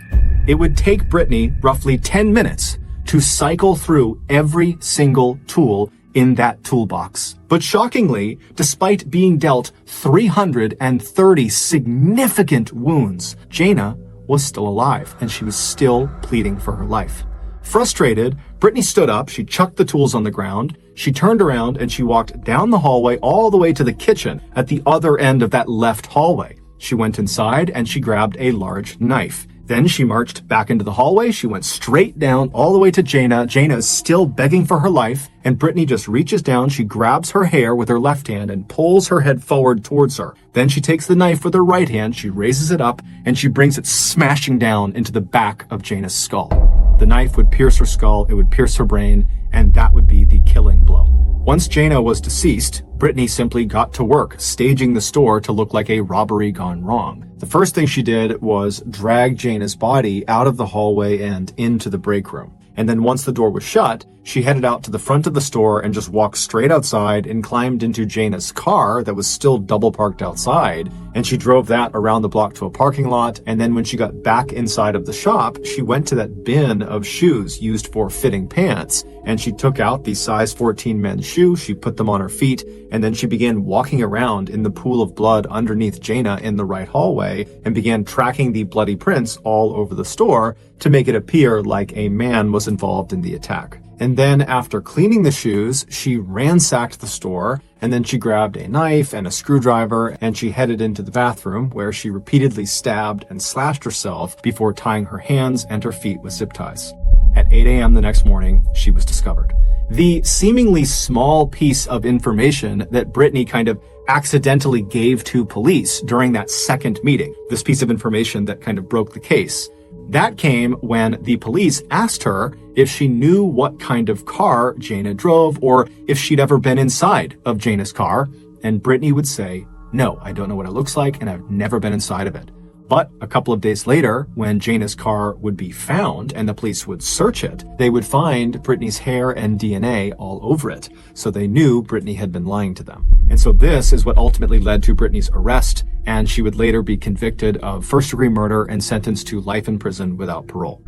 It would take Brittany roughly 10 minutes to cycle through every single tool in that toolbox. But shockingly, despite being dealt 330 significant wounds, Jaina was still alive and she was still pleading for her life. Frustrated, Brittany stood up, she chucked the tools on the ground, she turned around and she walked down the hallway all the way to the kitchen at the other end of that left hallway. She went inside and she grabbed a large knife. Then she marched back into the hallway. She went straight down all the way to Jaina. Jaina is still begging for her life, and Brittany just reaches down. She grabs her hair with her left hand and pulls her head forward towards her. Then she takes the knife with her right hand. She raises it up, and she brings it smashing down into the back of Jaina's skull. The knife would pierce her skull, it would pierce her brain, and that would be the killing blow. Once Jaina was deceased, Brittany simply got to work, staging the store to look like a robbery gone wrong. The first thing she did was drag Jaina's body out of the hallway and into the break room. And then once the door was shut, she headed out to the front of the store and just walked straight outside and climbed into Jaina's car that was still double parked outside. And she drove that around the block to a parking lot. And then when she got back inside of the shop, she went to that bin of shoes used for fitting pants. And she took out the size 14 men's shoe, she put them on her feet, and then she began walking around in the pool of blood underneath Jaina in the right hallway and began tracking the bloody prints all over the store to make it appear like a man was involved in the attack. And then after cleaning the shoes, she ransacked the store, and then she grabbed a knife and a screwdriver, and she headed into the bathroom where she repeatedly stabbed and slashed herself before tying her hands and her feet with zip ties. At 8 a.m. the next morning, she was discovered. The seemingly small piece of information that Brittany kind of accidentally gave to police during that second meeting, this piece of information that kind of broke the case, that came when the police asked her if she knew what kind of car Jaina drove or if she'd ever been inside of Jaina's car. And Brittany would say, "No, I don't know what it looks like and I've never been inside of it." But a couple of days later, when Jaina's car would be found and the police would search it, they would find Brittany's hair and DNA all over it. So they knew Brittany had been lying to them. And so this is what ultimately led to Brittany's arrest, and she would later be convicted of first-degree murder and sentenced to life in prison without parole.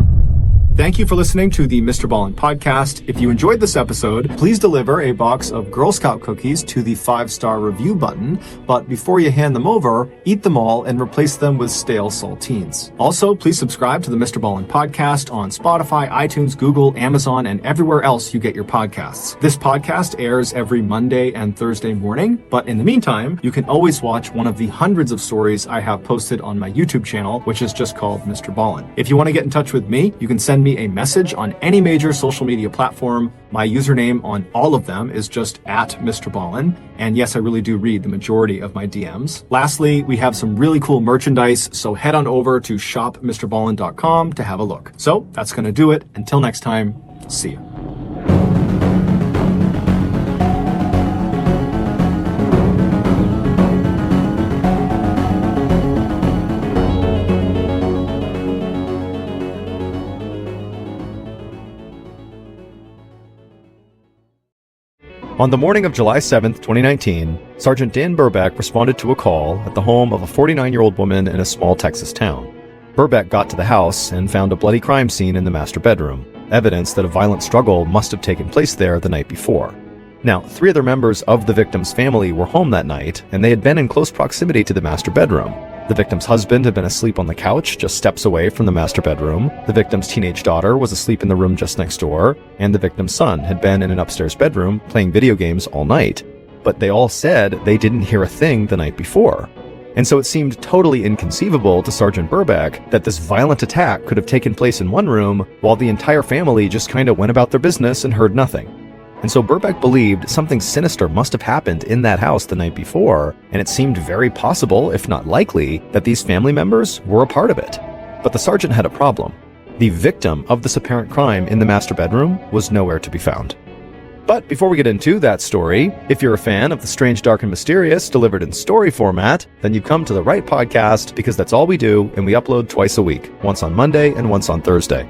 Thank you for listening to the MrBallen Podcast. If you enjoyed this episode, please deliver a box of Girl Scout cookies to the 5-star review button. But before you hand them over, eat them all and replace them with stale saltines. Also, please subscribe to the MrBallen Podcast on Spotify, iTunes, Google, Amazon, and everywhere else you get your podcasts. This podcast airs every Monday and Thursday morning, but in the meantime, you can always watch one of the hundreds of stories I have posted on my YouTube channel, which is just called MrBallen. If you want to get in touch with me, you can send me a message on any major social media platform. My username on all of them is just @MrBallen. And yes, I really do read the majority of my DMs. Lastly, we have some really cool merchandise, so head on over to shopmrballen.com to have a look. So that's going to do it. Until next time, see ya. On the morning of July 7th, 2019, Sergeant Dan Burbeck responded to a call at the home of a 49-year-old woman in a small Texas town. Burbeck got to the house and found a bloody crime scene in the master bedroom, evidence that a violent struggle must have taken place there the night before. Now, 3 other members of the victim's family were home that night, and they had been in close proximity to the master bedroom. The victim's husband had been asleep on the couch just steps away from the master bedroom, the victim's teenage daughter was asleep in the room just next door, and the victim's son had been in an upstairs bedroom playing video games all night. But they all said they didn't hear a thing the night before. And so it seemed totally inconceivable to Sergeant Burbeck that this violent attack could have taken place in one room while the entire family just kind of went about their business and heard nothing. And so Burbeck believed something sinister must have happened in that house the night before, and it seemed very possible, if not likely, that these family members were a part of it. But the sergeant had a problem. The victim of this apparent crime in the master bedroom was nowhere to be found. But before we get into that story, if you're a fan of the strange, dark, and mysterious delivered in story format, then you've come to the right podcast, because that's all we do, and we upload twice a week, once on Monday and once on Thursday.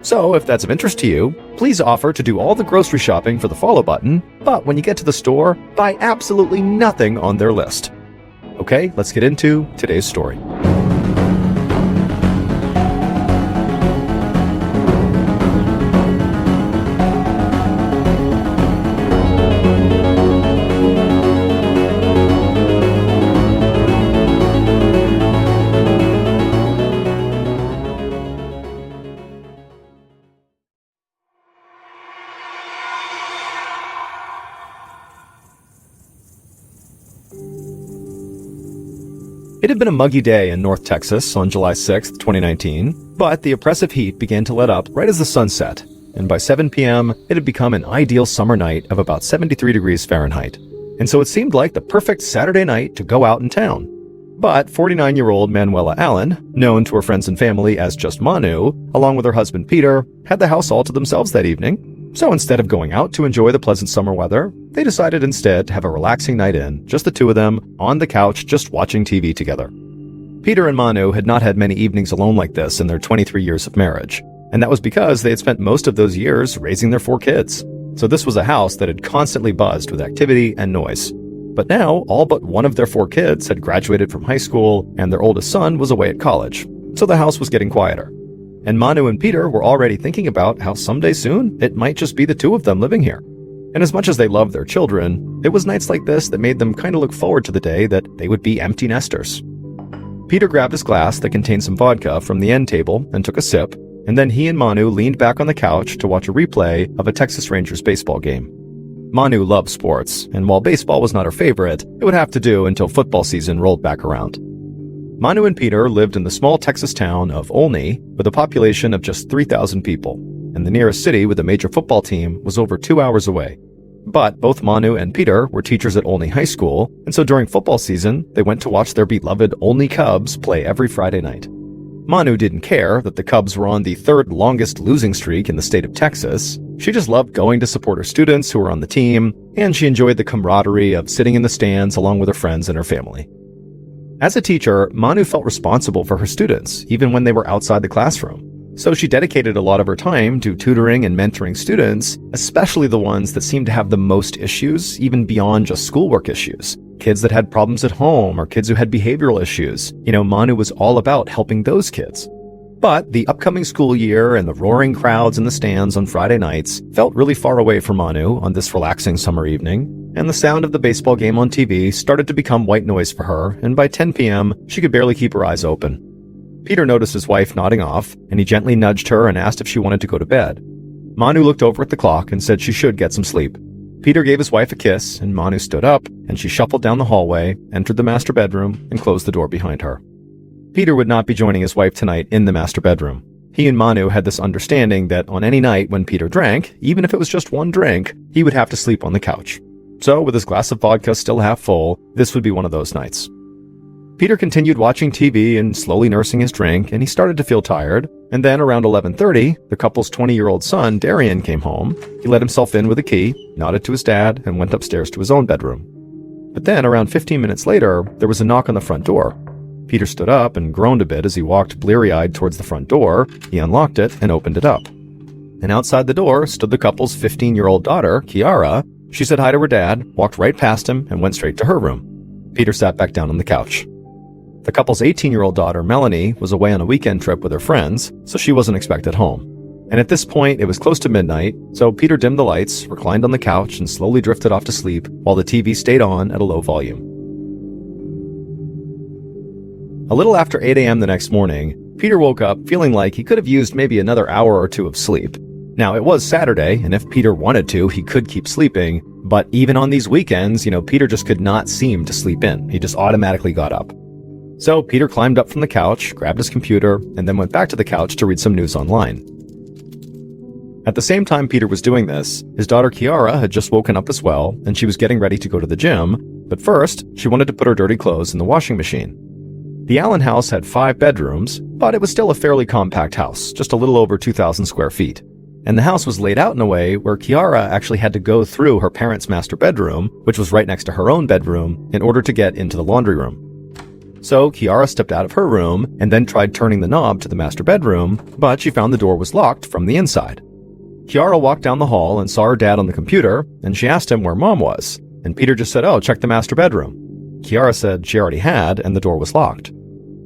So if that's of interest to you, please offer to do all the grocery shopping for the follow button, but when you get to the store, buy absolutely nothing on their list. Okay, let's get into today's story. It had been a muggy day in North Texas on July 6, 2019, but the oppressive heat began to let up right as the sun set, and by 7 p.m., it had become an ideal summer night of about 73 degrees Fahrenheit. And so it seemed like the perfect Saturday night to go out in town. But 49-year-old Manuela Allen, known to her friends and family as just Manu, along with her husband Peter, had the house all to themselves that evening. So instead of going out to enjoy the pleasant summer weather, they decided instead to have a relaxing night in, just the two of them, on the couch just watching TV together. Peter and Manu had not had many evenings alone like this in their 23 years of marriage, and that was because they had spent most of those years raising their 4 kids. So this was a house that had constantly buzzed with activity and noise. But now, all but one of their 4 kids had graduated from high school, and their oldest son was away at college, so the house was getting quieter. And Manu and Peter were already thinking about how someday soon it might just be the two of them living here. And as much as they loved their children, it was nights like this that made them kind of look forward to the day that they would be empty nesters. Peter grabbed his glass that contained some vodka from the end table and took a sip, and then he and Manu leaned back on the couch to watch a replay of a Texas Rangers baseball game. Manu loved sports, and while baseball was not her favorite, it would have to do until football season rolled back around. Manu and Peter lived in the small Texas town of Olney with a population of just 3,000 people, and the nearest city with a major football team was over 2 hours away. But both Manu and Peter were teachers at Olney High School, and so during football season, they went to watch their beloved Olney Cubs play every Friday night. Manu didn't care that the Cubs were on the 3rd longest losing streak in the state of Texas. She just loved going to support her students who were on the team, and she enjoyed the camaraderie of sitting in the stands along with her friends and her family. As a teacher, Manu felt responsible for her students, even when they were outside the classroom. So she dedicated a lot of her time to tutoring and mentoring students, especially the ones that seemed to have the most issues, even beyond just schoolwork issues. Kids that had problems at home or kids who had behavioral issues. Manu was all about helping those kids. But the upcoming school year and the roaring crowds in the stands on Friday nights felt really far away from Manu on this relaxing summer evening. And the sound of the baseball game on TV started to become white noise for her, and by 10 p.m., she could barely keep her eyes open. Peter noticed his wife nodding off, and he gently nudged her and asked if she wanted to go to bed. Manu looked over at the clock and said she should get some sleep. Peter gave his wife a kiss, and Manu stood up, and she shuffled down the hallway, entered the master bedroom, and closed the door behind her. Peter would not be joining his wife tonight in the master bedroom. He and Manu had this understanding that on any night when Peter drank, even if it was just one drink, he would have to sleep on the couch. So, with his glass of vodka still half full, this would be one of those nights. Peter continued watching TV and slowly nursing his drink, and he started to feel tired. And then around 11:30, the couple's 20-year-old son, Darian, came home. He let himself in with a key, nodded to his dad, and went upstairs to his own bedroom. But then, around 15 minutes later, there was a knock on the front door. Peter stood up and groaned a bit as he walked bleary-eyed towards the front door. He unlocked it and opened it up. And outside the door stood the couple's 15-year-old daughter, Kiara, She said hi to her dad, walked right past him, and went straight to her room. Peter sat back down on the couch. The couple's 18-year-old daughter, Melanie, was away on a weekend trip with her friends, so she wasn't expected home. And at this point, it was close to midnight, so Peter dimmed the lights, reclined on the couch, and slowly drifted off to sleep while the TV stayed on at a low volume. A little after 8 a.m. the next morning, Peter woke up feeling like he could have used maybe another hour or two of sleep. Now, it was Saturday, and if Peter wanted to, he could keep sleeping, but even on these weekends, Peter just could not seem to sleep in. He just automatically got up. So Peter climbed up from the couch, grabbed his computer, and then went back to the couch to read some news online. At the same time Peter was doing this, his daughter Kiara had just woken up as well, and she was getting ready to go to the gym, but first, she wanted to put her dirty clothes in the washing machine. The Allen house had 5 bedrooms, but it was still a fairly compact house, just a little over 2,000 square feet. And the house was laid out in a way where Kiara actually had to go through her parents' master bedroom, which was right next to her own bedroom, in order to get into the laundry room. So Kiara stepped out of her room and then tried turning the knob to the master bedroom, but she found the door was locked from the inside. Kiara walked down the hall and saw her dad on the computer, and she asked him where Mom was, and Peter just said, "Oh, check the master bedroom." Kiara said she already had, and the door was locked.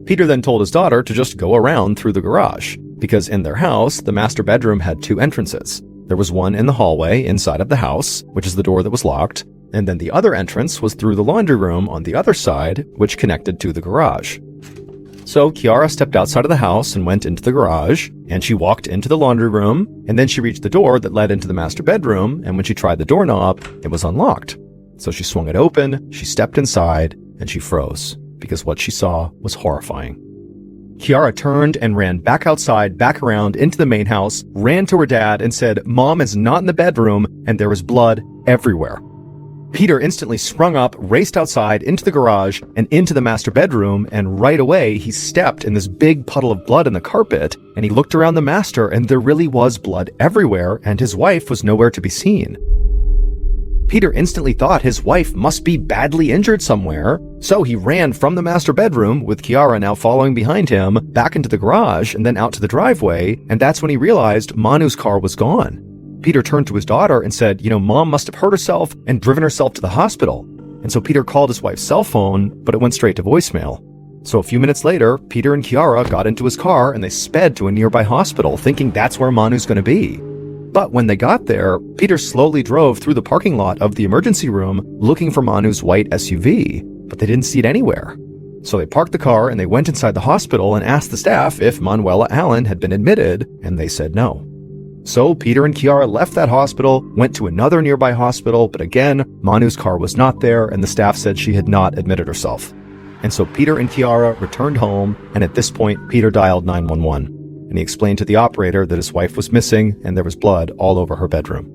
Peter then told his daughter to just go around through the garage, because in their house, the master bedroom had 2 entrances. There was one in the hallway inside of the house, which is the door that was locked, and then the other entrance was through the laundry room on the other side, which connected to the garage. So Kiara stepped outside of the house and went into the garage, and she walked into the laundry room, and then she reached the door that led into the master bedroom, and when she tried the doorknob, it was unlocked. So she swung it open, she stepped inside, and she froze, because what she saw was horrifying. Kiara turned and ran back outside, back around into the main house, ran to her dad and said, "Mom is not in the bedroom," and there was blood everywhere. Peter instantly sprung up, raced outside into the garage and into the master bedroom, and right away he stepped in this big puddle of blood in the carpet, and he looked around the master and there really was blood everywhere, and his wife was nowhere to be seen. Peter instantly thought his wife must be badly injured somewhere, so he ran from the master bedroom, with Kiara now following behind him, back into the garage and then out to the driveway, and that's when he realized Manu's car was gone. Peter turned to his daughter and said, Mom must have hurt herself and driven herself to the hospital. And so Peter called his wife's cell phone, but it went straight to voicemail. So a few minutes later, Peter and Kiara got into his car and they sped to a nearby hospital, thinking that's where Manu's going to be. But when they got there, Peter slowly drove through the parking lot of the emergency room looking for Manu's white SUV, but they didn't see it anywhere. So they parked the car and they went inside the hospital and asked the staff if Manuela Allen had been admitted, and they said no. So Peter and Kiara left that hospital, went to another nearby hospital, but again, Manu's car was not there, and the staff said she had not admitted herself. And so Peter and Kiara returned home, and at this point, Peter dialed 911, and he explained to the operator that his wife was missing and there was blood all over her bedroom.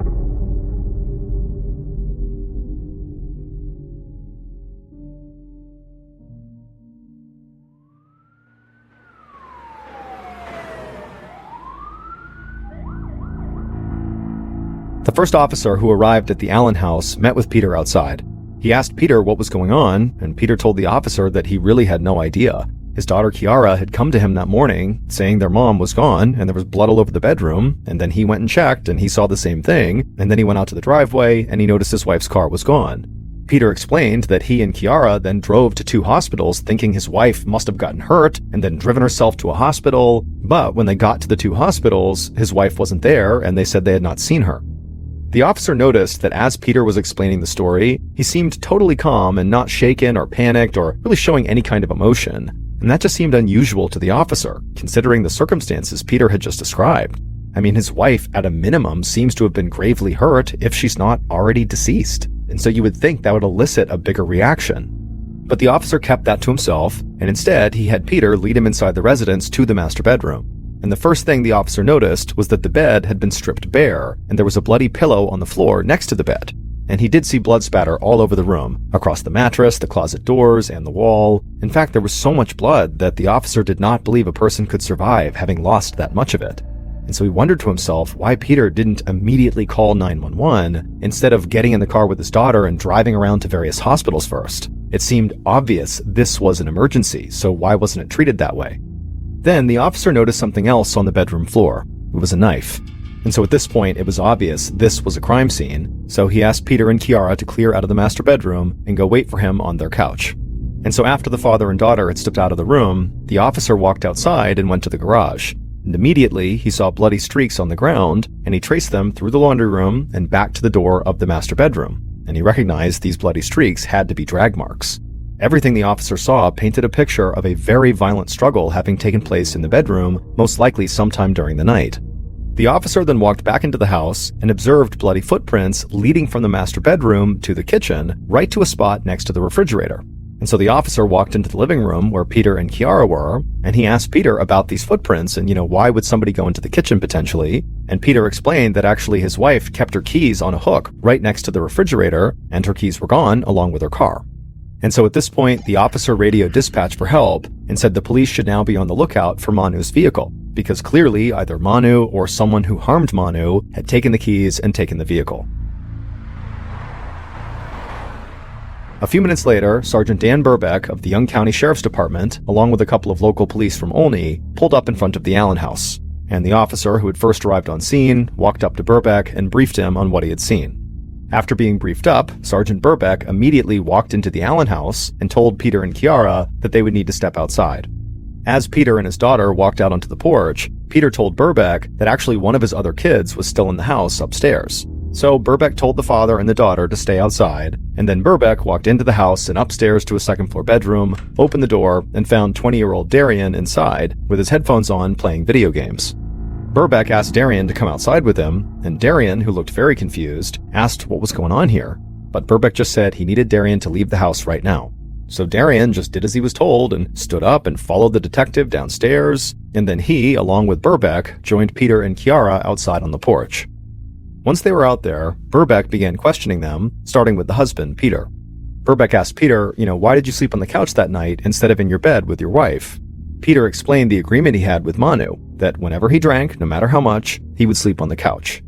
The first officer who arrived at the Allen house met with Peter outside. He asked Peter what was going on, and Peter told the officer that he really had no idea. His daughter Kiara had come to him that morning, saying their mom was gone, and there was blood all over the bedroom, and then he went and checked, and he saw the same thing, and then he went out to the driveway, and he noticed his wife's car was gone. Peter explained that he and Kiara then drove to 2 hospitals, thinking his wife must have gotten hurt, and then driven herself to a hospital, but when they got to the 2 hospitals, his wife wasn't there, and they said they had not seen her. The officer noticed that as Peter was explaining the story, he seemed totally calm and not shaken or panicked or really showing any kind of emotion. And that just seemed unusual to the officer, considering the circumstances Peter had just described. I mean, his wife, at a minimum, seems to have been gravely hurt if she's not already deceased. And so you would think that would elicit a bigger reaction. But the officer kept that to himself, and instead he had Peter lead him inside the residence to the master bedroom. And the first thing the officer noticed was that the bed had been stripped bare, and there was a bloody pillow on the floor next to the bed. And he did see blood spatter all over the room, across the mattress, the closet doors, and the wall. In fact, there was so much blood that the officer did not believe a person could survive having lost that much of it. And so he wondered to himself why Peter didn't immediately call 911 instead of getting in the car with his daughter and driving around to various hospitals first. It seemed obvious this was an emergency, so why wasn't it treated that way? Then the officer noticed something else on the bedroom floor. It was a knife. And so at this point, it was obvious this was a crime scene, so he asked Peter and Kiara to clear out of the master bedroom and go wait for him on their couch. And so after the father and daughter had stepped out of the room, the officer walked outside and went to the garage. And immediately, he saw bloody streaks on the ground, and he traced them through the laundry room and back to the door of the master bedroom. And he recognized these bloody streaks had to be drag marks. Everything the officer saw painted a picture of a very violent struggle having taken place in the bedroom, most likely sometime during the night. The officer then walked back into the house and observed bloody footprints leading from the master bedroom to the kitchen, right to a spot next to the refrigerator. And so the officer walked into the living room where Peter and Kiara were, and he asked Peter about these footprints and, why would somebody go into the kitchen potentially? And Peter explained that actually his wife kept her keys on a hook right next to the refrigerator, and her keys were gone along with her car. And so at this point, the officer radioed dispatch for help and said the police should now be on the lookout for Manu's vehicle, because clearly either Manu or someone who harmed Manu had taken the keys and taken the vehicle. A few minutes later, Sergeant Dan Burbeck of the Young County Sheriff's Department, along with a couple of local police from Olney, pulled up in front of the Allen house. And the officer who had first arrived on scene walked up to Burbeck and briefed him on what he had seen. After being briefed up, Sergeant Burbeck immediately walked into the Allen house and told Peter and Kiara that they would need to step outside. As Peter and his daughter walked out onto the porch, Peter told Burbeck that actually one of his other kids was still in the house upstairs. So Burbeck told the father and the daughter to stay outside, and then Burbeck walked into the house and upstairs to a second-floor bedroom, opened the door, and found 20-year-old Darian inside with his headphones on playing video games. Burbeck asked Darian to come outside with him, and Darian, who looked very confused, asked what was going on here. But Burbeck just said he needed Darian to leave the house right now. So Darian just did as he was told and stood up and followed the detective downstairs, and then he, along with Burbeck, joined Peter and Kiara outside on the porch. Once they were out there, Burbeck began questioning them, starting with the husband, Peter. Burbeck asked Peter, why did you sleep on the couch that night instead of in your bed with your wife? Peter explained the agreement he had with Manu, that whenever he drank, no matter how much, he would sleep on the couch.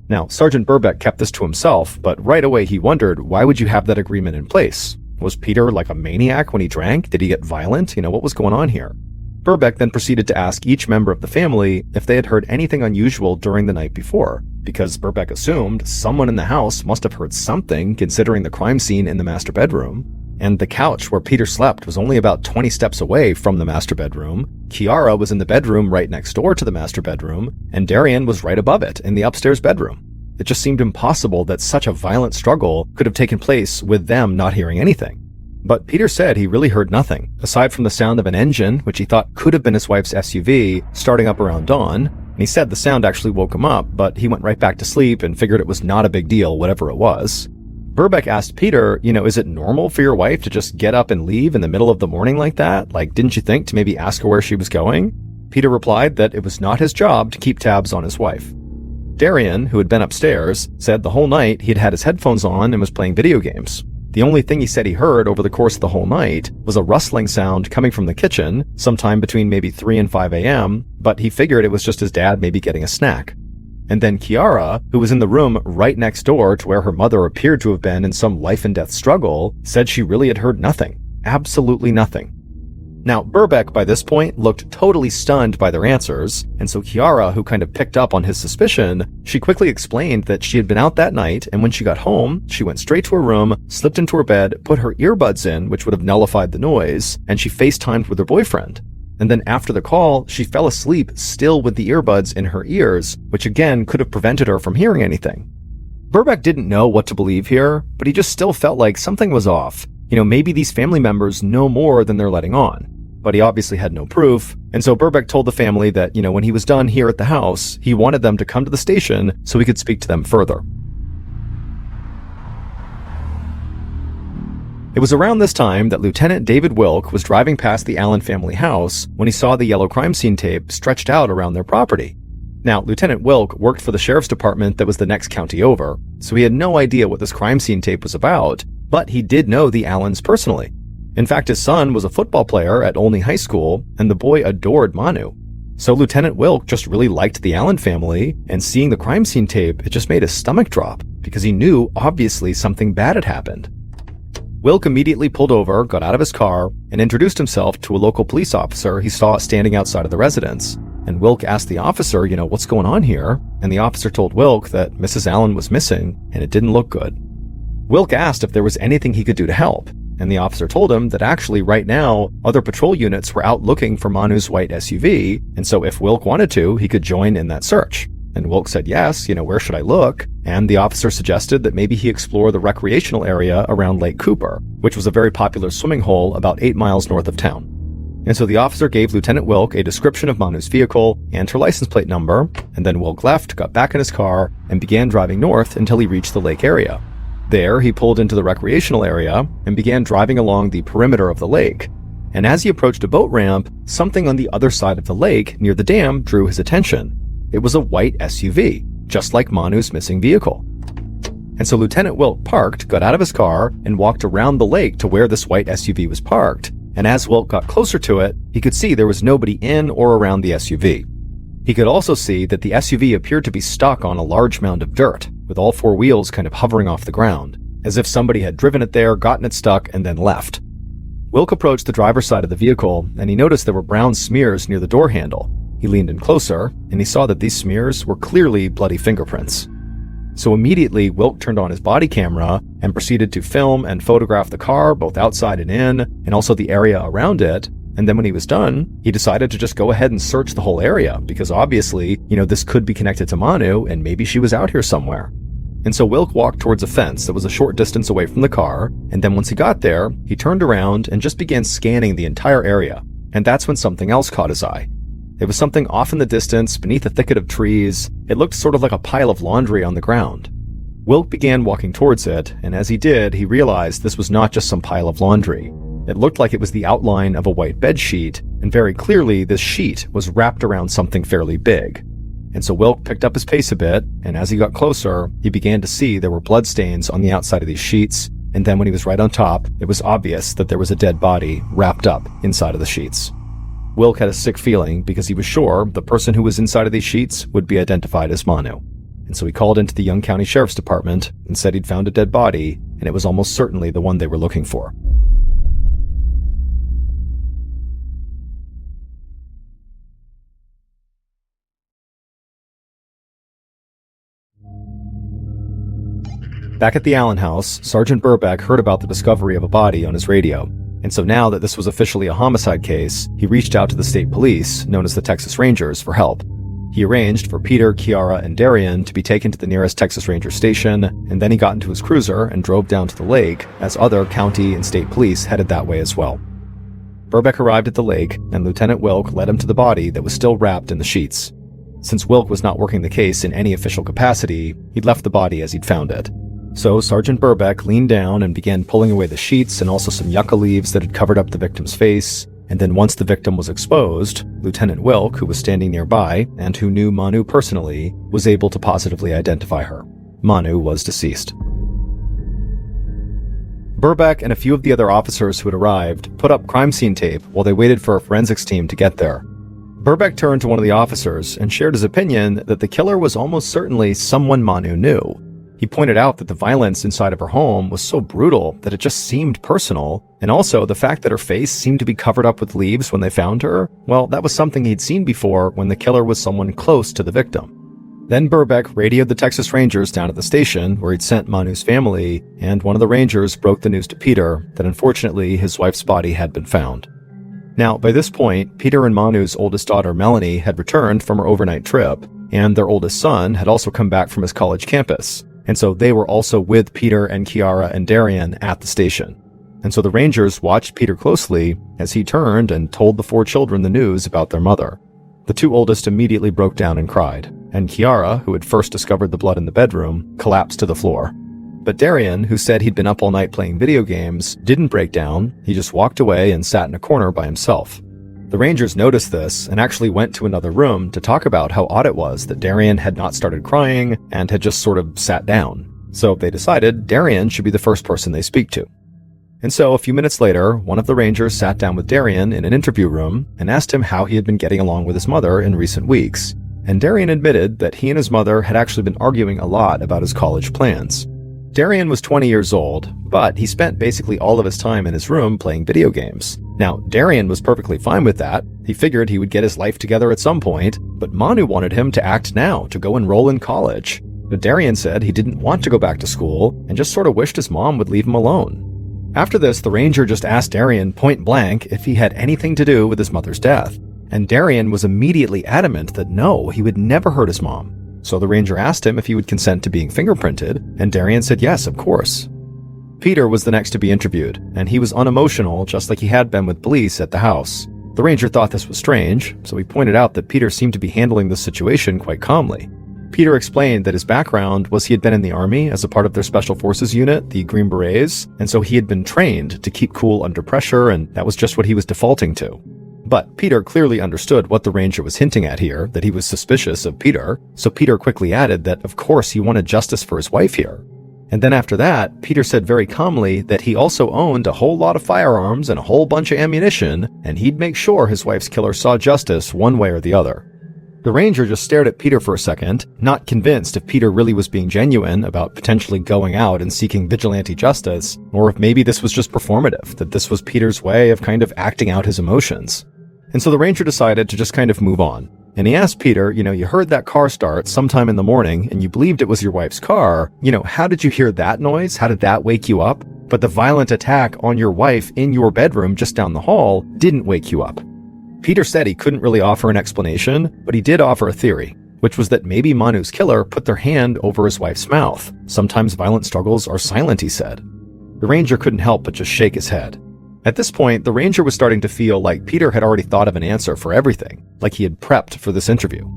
Now, Sergeant Burbeck kept this to himself, but right away he wondered, why would you have that agreement in place? Was Peter like a maniac when he drank? Did he get violent? What was going on here? Burbeck then proceeded to ask each member of the family if they had heard anything unusual during the night before, because Burbeck assumed someone in the house must have heard something considering the crime scene in the master bedroom. And the couch where Peter slept was only about 20 steps away from the master bedroom. Kiara was in the bedroom right next door to the master bedroom, and Darian was right above it in the upstairs bedroom. It just seemed impossible that such a violent struggle could have taken place with them not hearing anything. But Peter said he really heard nothing, aside from the sound of an engine, which he thought could have been his wife's SUV, starting up around dawn. And he said the sound actually woke him up, but he went right back to sleep and figured it was not a big deal, whatever it was. Burbeck asked Peter, is it normal for your wife to just get up and leave in the middle of the morning like that? Like, didn't you think to maybe ask her where she was going? Peter replied that it was not his job to keep tabs on his wife. Darian, who had been upstairs, said the whole night he'd had his headphones on and was playing video games. The only thing he said he heard over the course of the whole night was a rustling sound coming from the kitchen, sometime between maybe 3 and 5 a.m., but he figured it was just his dad maybe getting a snack. And then Kiara, who was in the room right next door to where her mother appeared to have been in some life-and-death struggle, said she really had heard nothing. Absolutely nothing. Now, Burbeck, by this point, looked totally stunned by their answers, and so Kiara, who kind of picked up on his suspicion, she quickly explained that she had been out that night, and when she got home, she went straight to her room, slipped into her bed, put her earbuds in, which would have nullified the noise, and she FaceTimed with her boyfriend. And then after the call, she fell asleep still with the earbuds in her ears, which again could have prevented her from hearing anything. Burbeck didn't know what to believe here, but he just still felt like something was off. Maybe these family members know more than they're letting on. But he obviously had no proof, and so Burbeck told the family that, when he was done here at the house, he wanted them to come to the station so he could speak to them further. It was around this time that Lieutenant David Wilk was driving past the Allen family house when he saw the yellow crime scene tape stretched out around their property. Now, Lieutenant Wilk worked for the sheriff's department that was the next county over, so he had no idea what this crime scene tape was about, but he did know the Allens personally. In fact, his son was a football player at Olney High School, and the boy adored Manu. So Lieutenant Wilk just really liked the Allen family, and seeing the crime scene tape, it just made his stomach drop, because he knew, obviously, something bad had happened. Wilk immediately pulled over, got out of his car, and introduced himself to a local police officer he saw standing outside of the residence. And Wilk asked the officer, what's going on here? And the officer told Wilk that Mrs. Allen was missing and it didn't look good. Wilk asked if there was anything he could do to help, and the officer told him that actually right now, other patrol units were out looking for Manu's white SUV, and so if Wilk wanted to, he could join in that search. And Wilk said yes, where should I look? And the officer suggested that maybe he explore the recreational area around Lake Cooper, which was a very popular swimming hole about 8 miles north of town. And so the officer gave Lieutenant Wilk a description of Manu's vehicle and her license plate number, and then Wilk left, got back in his car, and began driving north until he reached the lake area. There, he pulled into the recreational area and began driving along the perimeter of the lake. And as he approached a boat ramp, something on the other side of the lake near the dam drew his attention. It was a white SUV, just like Manu's missing vehicle. And so Lieutenant Wilk parked, got out of his car, and walked around the lake to where this white SUV was parked. And as Wilk got closer to it, he could see there was nobody in or around the SUV. He could also see that the SUV appeared to be stuck on a large mound of dirt, with all 4 wheels kind of hovering off the ground, as if somebody had driven it there, gotten it stuck, and then left. Wilk approached the driver's side of the vehicle, and he noticed there were brown smears near the door handle. He leaned in closer, and he saw that these smears were clearly bloody fingerprints. So immediately, Wilk turned on his body camera and proceeded to film and photograph the car, both outside and in, and also the area around it. And then when he was done, he decided to just go ahead and search the whole area, because obviously, this could be connected to Manu, and maybe she was out here somewhere. And so Wilk walked towards a fence that was a short distance away from the car, and then once he got there, he turned around and just began scanning the entire area. And that's when something else caught his eye. It was something off in the distance, beneath a thicket of trees. It looked sort of like a pile of laundry on the ground. Wilk began walking towards it, and as he did, he realized this was not just some pile of laundry. It looked like it was the outline of a white bed sheet, and very clearly this sheet was wrapped around something fairly big. And so Wilk picked up his pace a bit, and as he got closer, he began to see there were bloodstains on the outside of these sheets, and then when he was right on top, it was obvious that there was a dead body wrapped up inside of the sheets. Wilk had a sick feeling because he was sure the person who was inside of these sheets would be identified as Manu. And so he called into the Young County Sheriff's Department and said he'd found a dead body, and it was almost certainly the one they were looking for. Back at the Allen house, Sergeant Burbeck heard about the discovery of a body on his radio. And so now that this was officially a homicide case, he reached out to the state police, known as the Texas Rangers, for help. He arranged for Peter, Kiara, and Darian to be taken to the nearest Texas Ranger station, and then he got into his cruiser and drove down to the lake as other county and state police headed that way as well. Burbeck arrived at the lake, and Lieutenant Wilk led him to the body that was still wrapped in the sheets. Since Wilk was not working the case in any official capacity, he'd left the body as he'd found it. So Sergeant Burbeck leaned down and began pulling away the sheets and also some yucca leaves that had covered up the victim's face. And then once the victim was exposed, Lieutenant Wilk, who was standing nearby and who knew Manu personally, was able to positively identify her. Manu was deceased. Burbeck and a few of the other officers who had arrived put up crime scene tape while they waited for a forensics team to get there. Burbeck turned to one of the officers and shared his opinion that the killer was almost certainly someone Manu knew. He pointed out that the violence inside of her home was so brutal that it just seemed personal, and also the fact that her face seemed to be covered up with leaves when they found her, well, that was something he'd seen before when the killer was someone close to the victim. Then Burbeck radioed the Texas Rangers down at the station where he'd sent Manu's family, and one of the Rangers broke the news to Peter that unfortunately his wife's body had been found. Now, by this point, Peter and Manu's oldest daughter Melanie had returned from her overnight trip, and their oldest son had also come back from his college campus. And so they were also with Peter and Kiara and Darian at the station. And so the Rangers watched Peter closely as he turned and told the 4 children the news about their mother. The 2 oldest immediately broke down and cried, and Kiara, who had first discovered the blood in the bedroom, collapsed to the floor. But Darian, who said he'd been up all night playing video games, didn't break down. He just walked away and sat in a corner by himself. The Rangers noticed this and actually went to another room to talk about how odd it was that Darian had not started crying and had just sort of sat down. So they decided Darian should be the first person they speak to. And so a few minutes later, one of the Rangers sat down with Darian in an interview room and asked him how he had been getting along with his mother in recent weeks. And Darian admitted that he and his mother had actually been arguing a lot about his college plans. Darian was 20 years old, but he spent basically all of his time in his room playing video games. Now, Darian was perfectly fine with that. He figured he would get his life together at some point, but Manu wanted him to act now, to go enroll in college. But Darian said he didn't want to go back to school and just sort of wished his mom would leave him alone. After this, the ranger just asked Darian point blank if he had anything to do with his mother's death. And Darian was immediately adamant that no, he would never hurt his mom. So the ranger asked him if he would consent to being fingerprinted, and Darian said yes, of course. Peter was the next to be interviewed, and he was unemotional just like he had been with police at the house. The ranger thought this was strange, so he pointed out that Peter seemed to be handling the situation quite calmly. Peter explained that his background was he had been in the army as a part of their special forces unit, the Green Berets, and so he had been trained to keep cool under pressure, and that was just what he was defaulting to. But Peter clearly understood what the ranger was hinting at here, that he was suspicious of Peter, so Peter quickly added that of course he wanted justice for his wife here. And then after that, Peter said very calmly that he also owned a whole lot of firearms and a whole bunch of ammunition, and he'd make sure his wife's killer saw justice one way or the other. The ranger just stared at Peter for a second, not convinced if Peter really was being genuine about potentially going out and seeking vigilante justice, or if maybe this was just performative, that this was Peter's way of kind of acting out his emotions. And so the ranger decided to just kind of move on. And he asked Peter, you heard that car start sometime in the morning and you believed it was your wife's car. How did you hear that noise? How did that wake you up? But the violent attack on your wife in your bedroom just down the hall didn't wake you up. Peter said he couldn't really offer an explanation, but he did offer a theory, which was that maybe Manu's killer put their hand over his wife's mouth. Sometimes violent struggles are silent, he said. The ranger couldn't help but just shake his head. At this point, the ranger was starting to feel like Peter had already thought of an answer for everything, like he had prepped for this interview.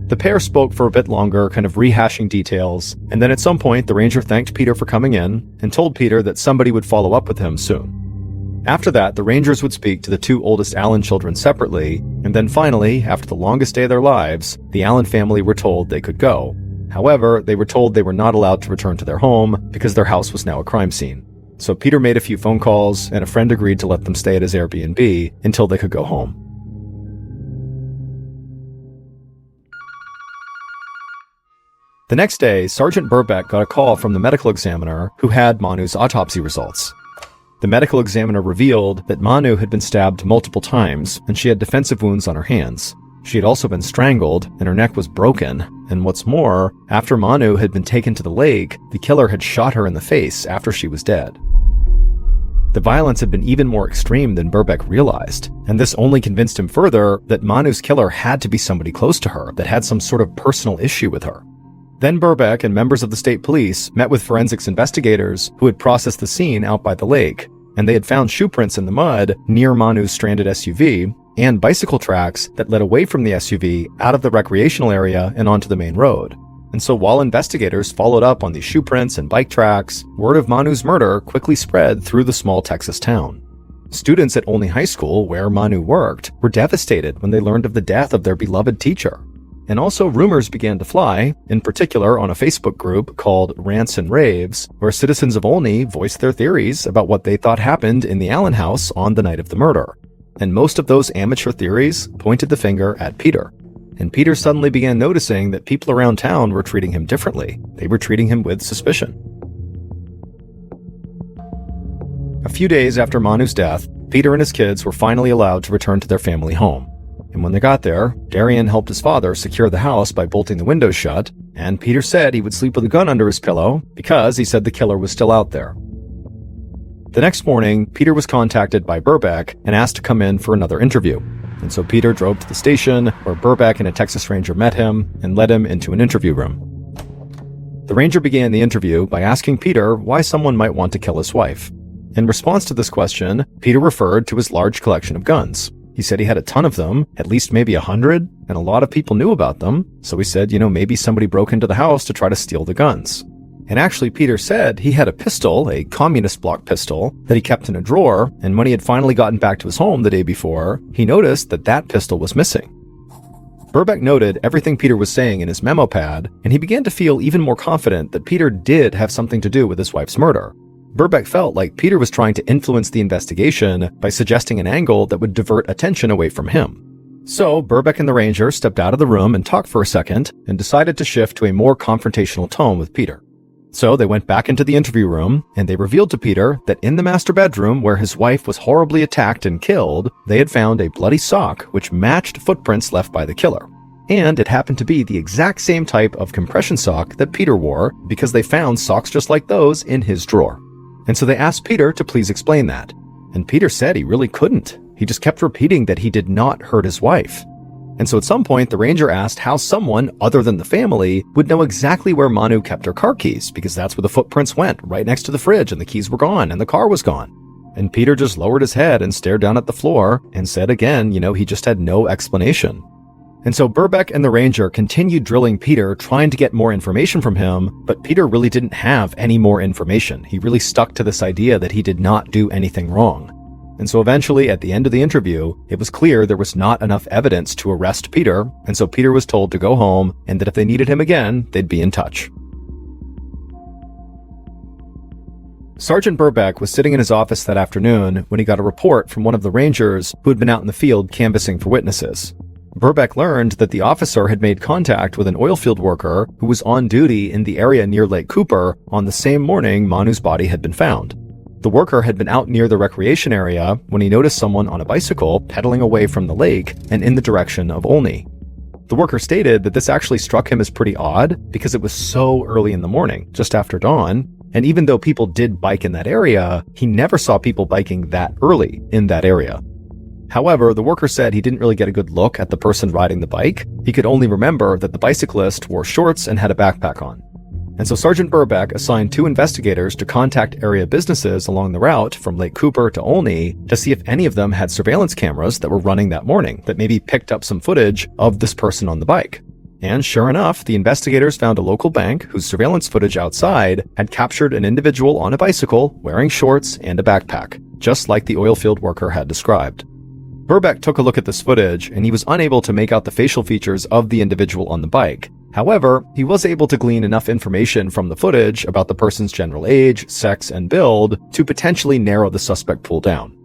The pair spoke for a bit longer, kind of rehashing details, and then at some point the ranger thanked Peter for coming in and told Peter that somebody would follow up with him soon. After that, the rangers would speak to the two oldest Allen children separately, and then finally, after the longest day of their lives, the Allen family were told they could go. However, they were told they were not allowed to return to their home because their house was now a crime scene. So Peter made a few phone calls, and a friend agreed to let them stay at his Airbnb until they could go home. The next day, Sergeant Burbeck got a call from the medical examiner who had Manu's autopsy results. The medical examiner revealed that Manu had been stabbed multiple times, and she had defensive wounds on her hands. She had also been strangled, and her neck was broken. And what's more, after Manu had been taken to the lake, the killer had shot her in the face after she was dead. The violence had been even more extreme than Burbeck realized, and this only convinced him further that Manu's killer had to be somebody close to her, that had some sort of personal issue with her. Then Burbeck and members of the state police met with forensics investigators who had processed the scene out by the lake, and they had found shoe prints in the mud near Manu's stranded SUV and bicycle tracks that led away from the SUV out of the recreational area and onto the main road. And so while investigators followed up on these shoe prints and bike tracks, word of Manu's murder quickly spread through the small Texas town. Students at Olney High School, where Manu worked, were devastated when they learned of the death of their beloved teacher. And also rumors began to fly, in particular on a Facebook group called Rants and Raves, where citizens of Olney voiced their theories about what they thought happened in the Allen house on the night of the murder. And most of those amateur theories pointed the finger at Peter. And Peter suddenly began noticing that people around town were treating him differently. They were treating him with suspicion. A few days after Manu's death, Peter and his kids were finally allowed to return to their family home. And when they got there, Darian helped his father secure the house by bolting the windows shut, and Peter said he would sleep with a gun under his pillow because he said the killer was still out there. The next morning, Peter was contacted by Burbeck and asked to come in for another interview. And so Peter drove to the station, where Burbeck and a Texas Ranger met him and led him into an interview room. The Ranger began the interview by asking Peter why someone might want to kill his wife. In response to this question, Peter referred to his large collection of guns. He said he had a ton of them, at least maybe 100, and a lot of people knew about them. So he said, maybe somebody broke into the house to try to steal the guns. And actually, Peter said he had a pistol, a communist block pistol, that he kept in a drawer, and when he had finally gotten back to his home the day before, he noticed that that pistol was missing. Burbeck noted everything Peter was saying in his memo pad, and he began to feel even more confident that Peter did have something to do with his wife's murder. Burbeck felt like Peter was trying to influence the investigation by suggesting an angle that would divert attention away from him. So Burbeck and the Ranger stepped out of the room and talked for a second, and decided to shift to a more confrontational tone with Peter. So they went back into the interview room, and they revealed to Peter that in the master bedroom where his wife was horribly attacked and killed, they had found a bloody sock which matched footprints left by the killer. And it happened to be the exact same type of compression sock that Peter wore, because they found socks just like those in his drawer. And so they asked Peter to please explain that. And Peter said he really couldn't. He just kept repeating that he did not hurt his wife. And so at some point, the ranger asked how someone other than the family would know exactly where Manu kept her car keys, because that's where the footprints went, right next to the fridge, and the keys were gone, and the car was gone. And Peter just lowered his head and stared down at the floor and said again, he just had no explanation. And so Birbeck and the ranger continued drilling Peter, trying to get more information from him, but Peter really didn't have any more information. He really stuck to this idea that he did not do anything wrong. And so eventually, at the end of the interview, it was clear there was not enough evidence to arrest Peter, and so Peter was told to go home, and that if they needed him again, they'd be in touch. Sergeant Birbeck was sitting in his office that afternoon when he got a report from one of the rangers who had been out in the field canvassing for witnesses. Birbeck learned that the officer had made contact with an oilfield worker who was on duty in the area near Lake Cooper on the same morning Manu's body had been found. The worker had been out near the recreation area when he noticed someone on a bicycle pedaling away from the lake and in the direction of Olney. The worker stated that this actually struck him as pretty odd because it was so early in the morning, just after dawn, and even though people did bike in that area, he never saw people biking that early in that area. However, the worker said he didn't really get a good look at the person riding the bike. He could only remember that the bicyclist wore shorts and had a backpack on. And so Sergeant Birbeck assigned 2 investigators to contact area businesses along the route from Lake Cooper to Olney to see if any of them had surveillance cameras that were running that morning that maybe picked up some footage of this person on the bike. And sure enough, the investigators found a local bank whose surveillance footage outside had captured an individual on a bicycle wearing shorts and a backpack, just like the oilfield worker had described. Birbeck took a look at this footage, and he was unable to make out the facial features of the individual on the bike. However, he was able to glean enough information from the footage about the person's general age, sex, and build to potentially narrow the suspect pool down.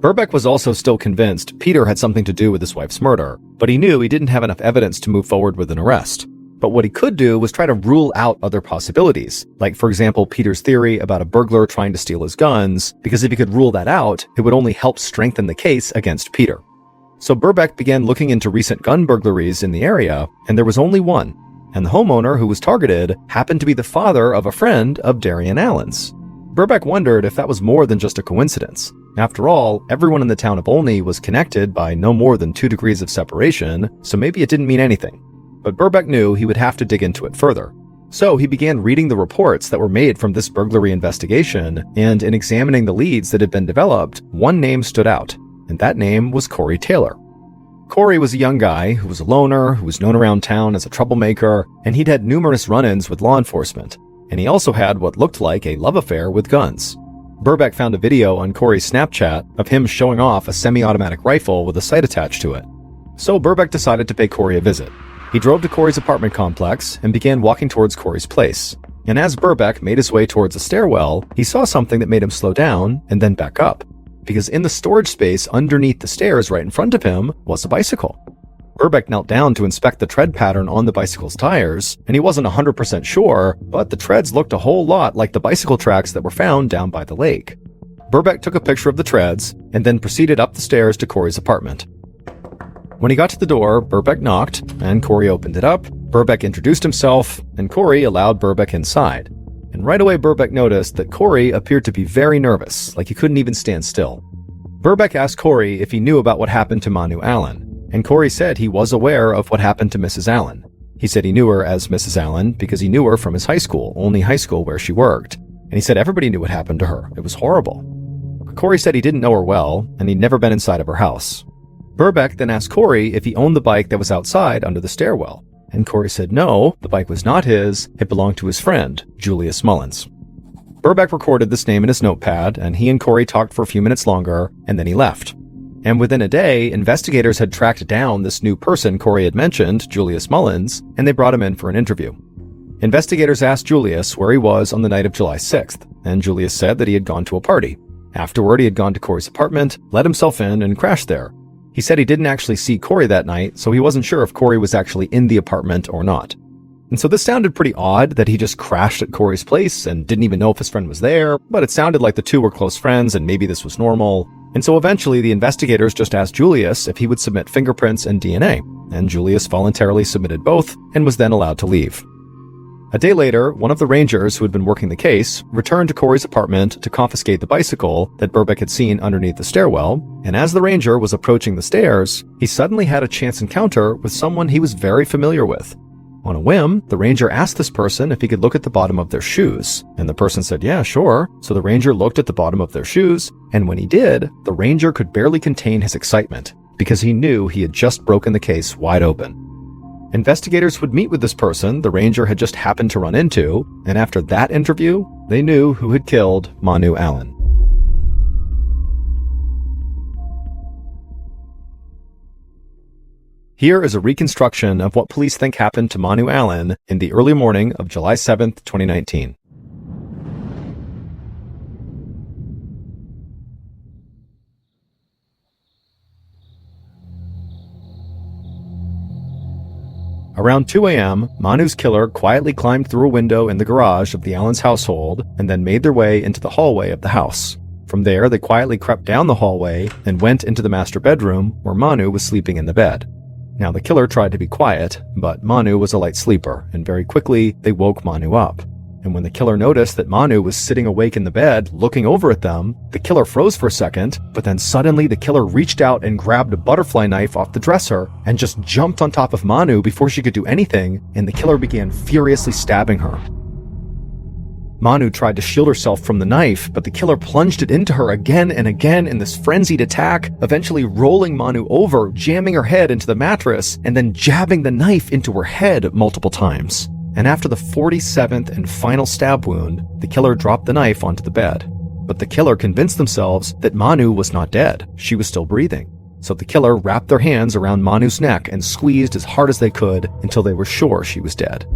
Birbeck was also still convinced Peter had something to do with his wife's murder, but he knew he didn't have enough evidence to move forward with an arrest. But what he could do was try to rule out other possibilities, like, for example, Peter's theory about a burglar trying to steal his guns, because if he could rule that out, it would only help strengthen the case against Peter. So Birbeck began looking into recent gun burglaries in the area, and there was only one. And the homeowner who was targeted happened to be the father of a friend of Darian Allen's. Birbeck wondered if that was more than just a coincidence. After all, everyone in the town of Olney was connected by no more than 2 degrees of separation, so maybe it didn't mean anything. But Birbeck knew he would have to dig into it further. So he began reading the reports that were made from this burglary investigation, and in examining the leads that had been developed, one name stood out, and that name was Corey Taylor. Corey was a young guy who was a loner, who was known around town as a troublemaker, and he'd had numerous run-ins with law enforcement. And he also had what looked like a love affair with guns. Birbeck found a video on Corey's Snapchat of him showing off a semi-automatic rifle with a sight attached to it. So Birbeck decided to pay Corey a visit. He drove to Corey's apartment complex and began walking towards Corey's place. And as Birbeck made his way towards a stairwell, he saw something that made him slow down and then back up. Because in the storage space underneath the stairs right in front of him was a bicycle. Birbeck knelt down to inspect the tread pattern on the bicycle's tires, and he wasn't 100% sure, but the treads looked a whole lot like the bicycle tracks that were found down by the lake. Birbeck took a picture of the treads, and then proceeded up the stairs to Corey's apartment. When he got to the door, Birbeck knocked, and Corey opened it up. Birbeck introduced himself, and Corey allowed Birbeck inside. And right away Birbeck noticed that Corey appeared to be very nervous, like he couldn't even stand still. Birbeck asked Corey if he knew about what happened to Manu Allen, and Corey said he was aware of what happened to Mrs. Allen. He said he knew her as Mrs. Allen because he knew her from his high school, Olney High School, where she worked. And he said everybody knew what happened to her. It was horrible. Corey said he didn't know her well, and he'd never been inside of her house. Birbeck then asked Corey if he owned the bike that was outside under the stairwell. And Corey said no, the bike was not his, it belonged to his friend, Julius Mullins. Birbeck recorded this name in his notepad, and he and Corey talked for a few minutes longer, and then he left. And within a day, investigators had tracked down this new person Corey had mentioned, Julius Mullins, and they brought him in for an interview. Investigators asked Julius where he was on the night of July 6th, and Julius said that he had gone to a party. Afterward, he had gone to Corey's apartment, let himself in, and crashed there. He said he didn't actually see Corey that night, so he wasn't sure if Corey was actually in the apartment or not. And so this sounded pretty odd that he just crashed at Corey's place and didn't even know if his friend was there, but it sounded like the two were close friends and maybe this was normal. And so eventually the investigators just asked Julius if he would submit fingerprints and DNA, and Julius voluntarily submitted both and was then allowed to leave. A day later, one of the rangers who had been working the case returned to Corey's apartment to confiscate the bicycle that Burbeck had seen underneath the stairwell, and as the ranger was approaching the stairs, he suddenly had a chance encounter with someone he was very familiar with. On a whim, the ranger asked this person if he could look at the bottom of their shoes, and the person said, yeah, sure. So the ranger looked at the bottom of their shoes, and when he did, the ranger could barely contain his excitement, because he knew he had just broken the case wide open. Investigators would meet with this person the ranger had just happened to run into, and after that interview, they knew who had killed Manu Allen. Here is a reconstruction of what police think happened to Manu Allen in the early morning of July 7th, 2019. Around 2 a.m., Manu's killer quietly climbed through a window in the garage of the Allen's household and then made their way into the hallway of the house. From there, they quietly crept down the hallway and went into the master bedroom where Manu was sleeping in the bed. Now, the killer tried to be quiet, but Manu was a light sleeper, and very quickly, they woke Manu up. And when the killer noticed that Manu was sitting awake in the bed, looking over at them, the killer froze for a second, but then suddenly the killer reached out and grabbed a butterfly knife off the dresser and just jumped on top of Manu before she could do anything, and the killer began furiously stabbing her. Manu tried to shield herself from the knife, but the killer plunged it into her again and again in this frenzied attack, eventually rolling Manu over, jamming her head into the mattress, and then jabbing the knife into her head multiple times. And after the 47th and final stab wound, the killer dropped the knife onto the bed. But the killer convinced themselves that Manu was not dead. She was still breathing. So the killer wrapped their hands around Manu's neck and squeezed as hard as they could until they were sure she was dead.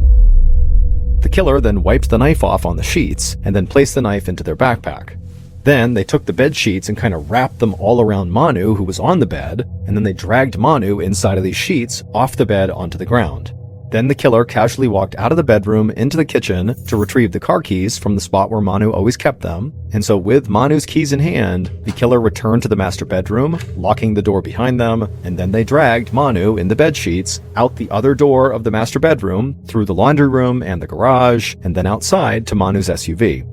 The killer then wiped the knife off on the sheets and then placed the knife into their backpack. Then they took the bed sheets and kind of wrapped them all around Manu, who was on the bed, and then they dragged Manu inside of these sheets off the bed onto the ground. Then the killer casually walked out of the bedroom into the kitchen to retrieve the car keys from the spot where Manu always kept them. And so with Manu's keys in hand, the killer returned to the master bedroom, locking the door behind them, and then they dragged Manu in the bed sheets out the other door of the master bedroom, through the laundry room and the garage, and then outside to Manu's SUV.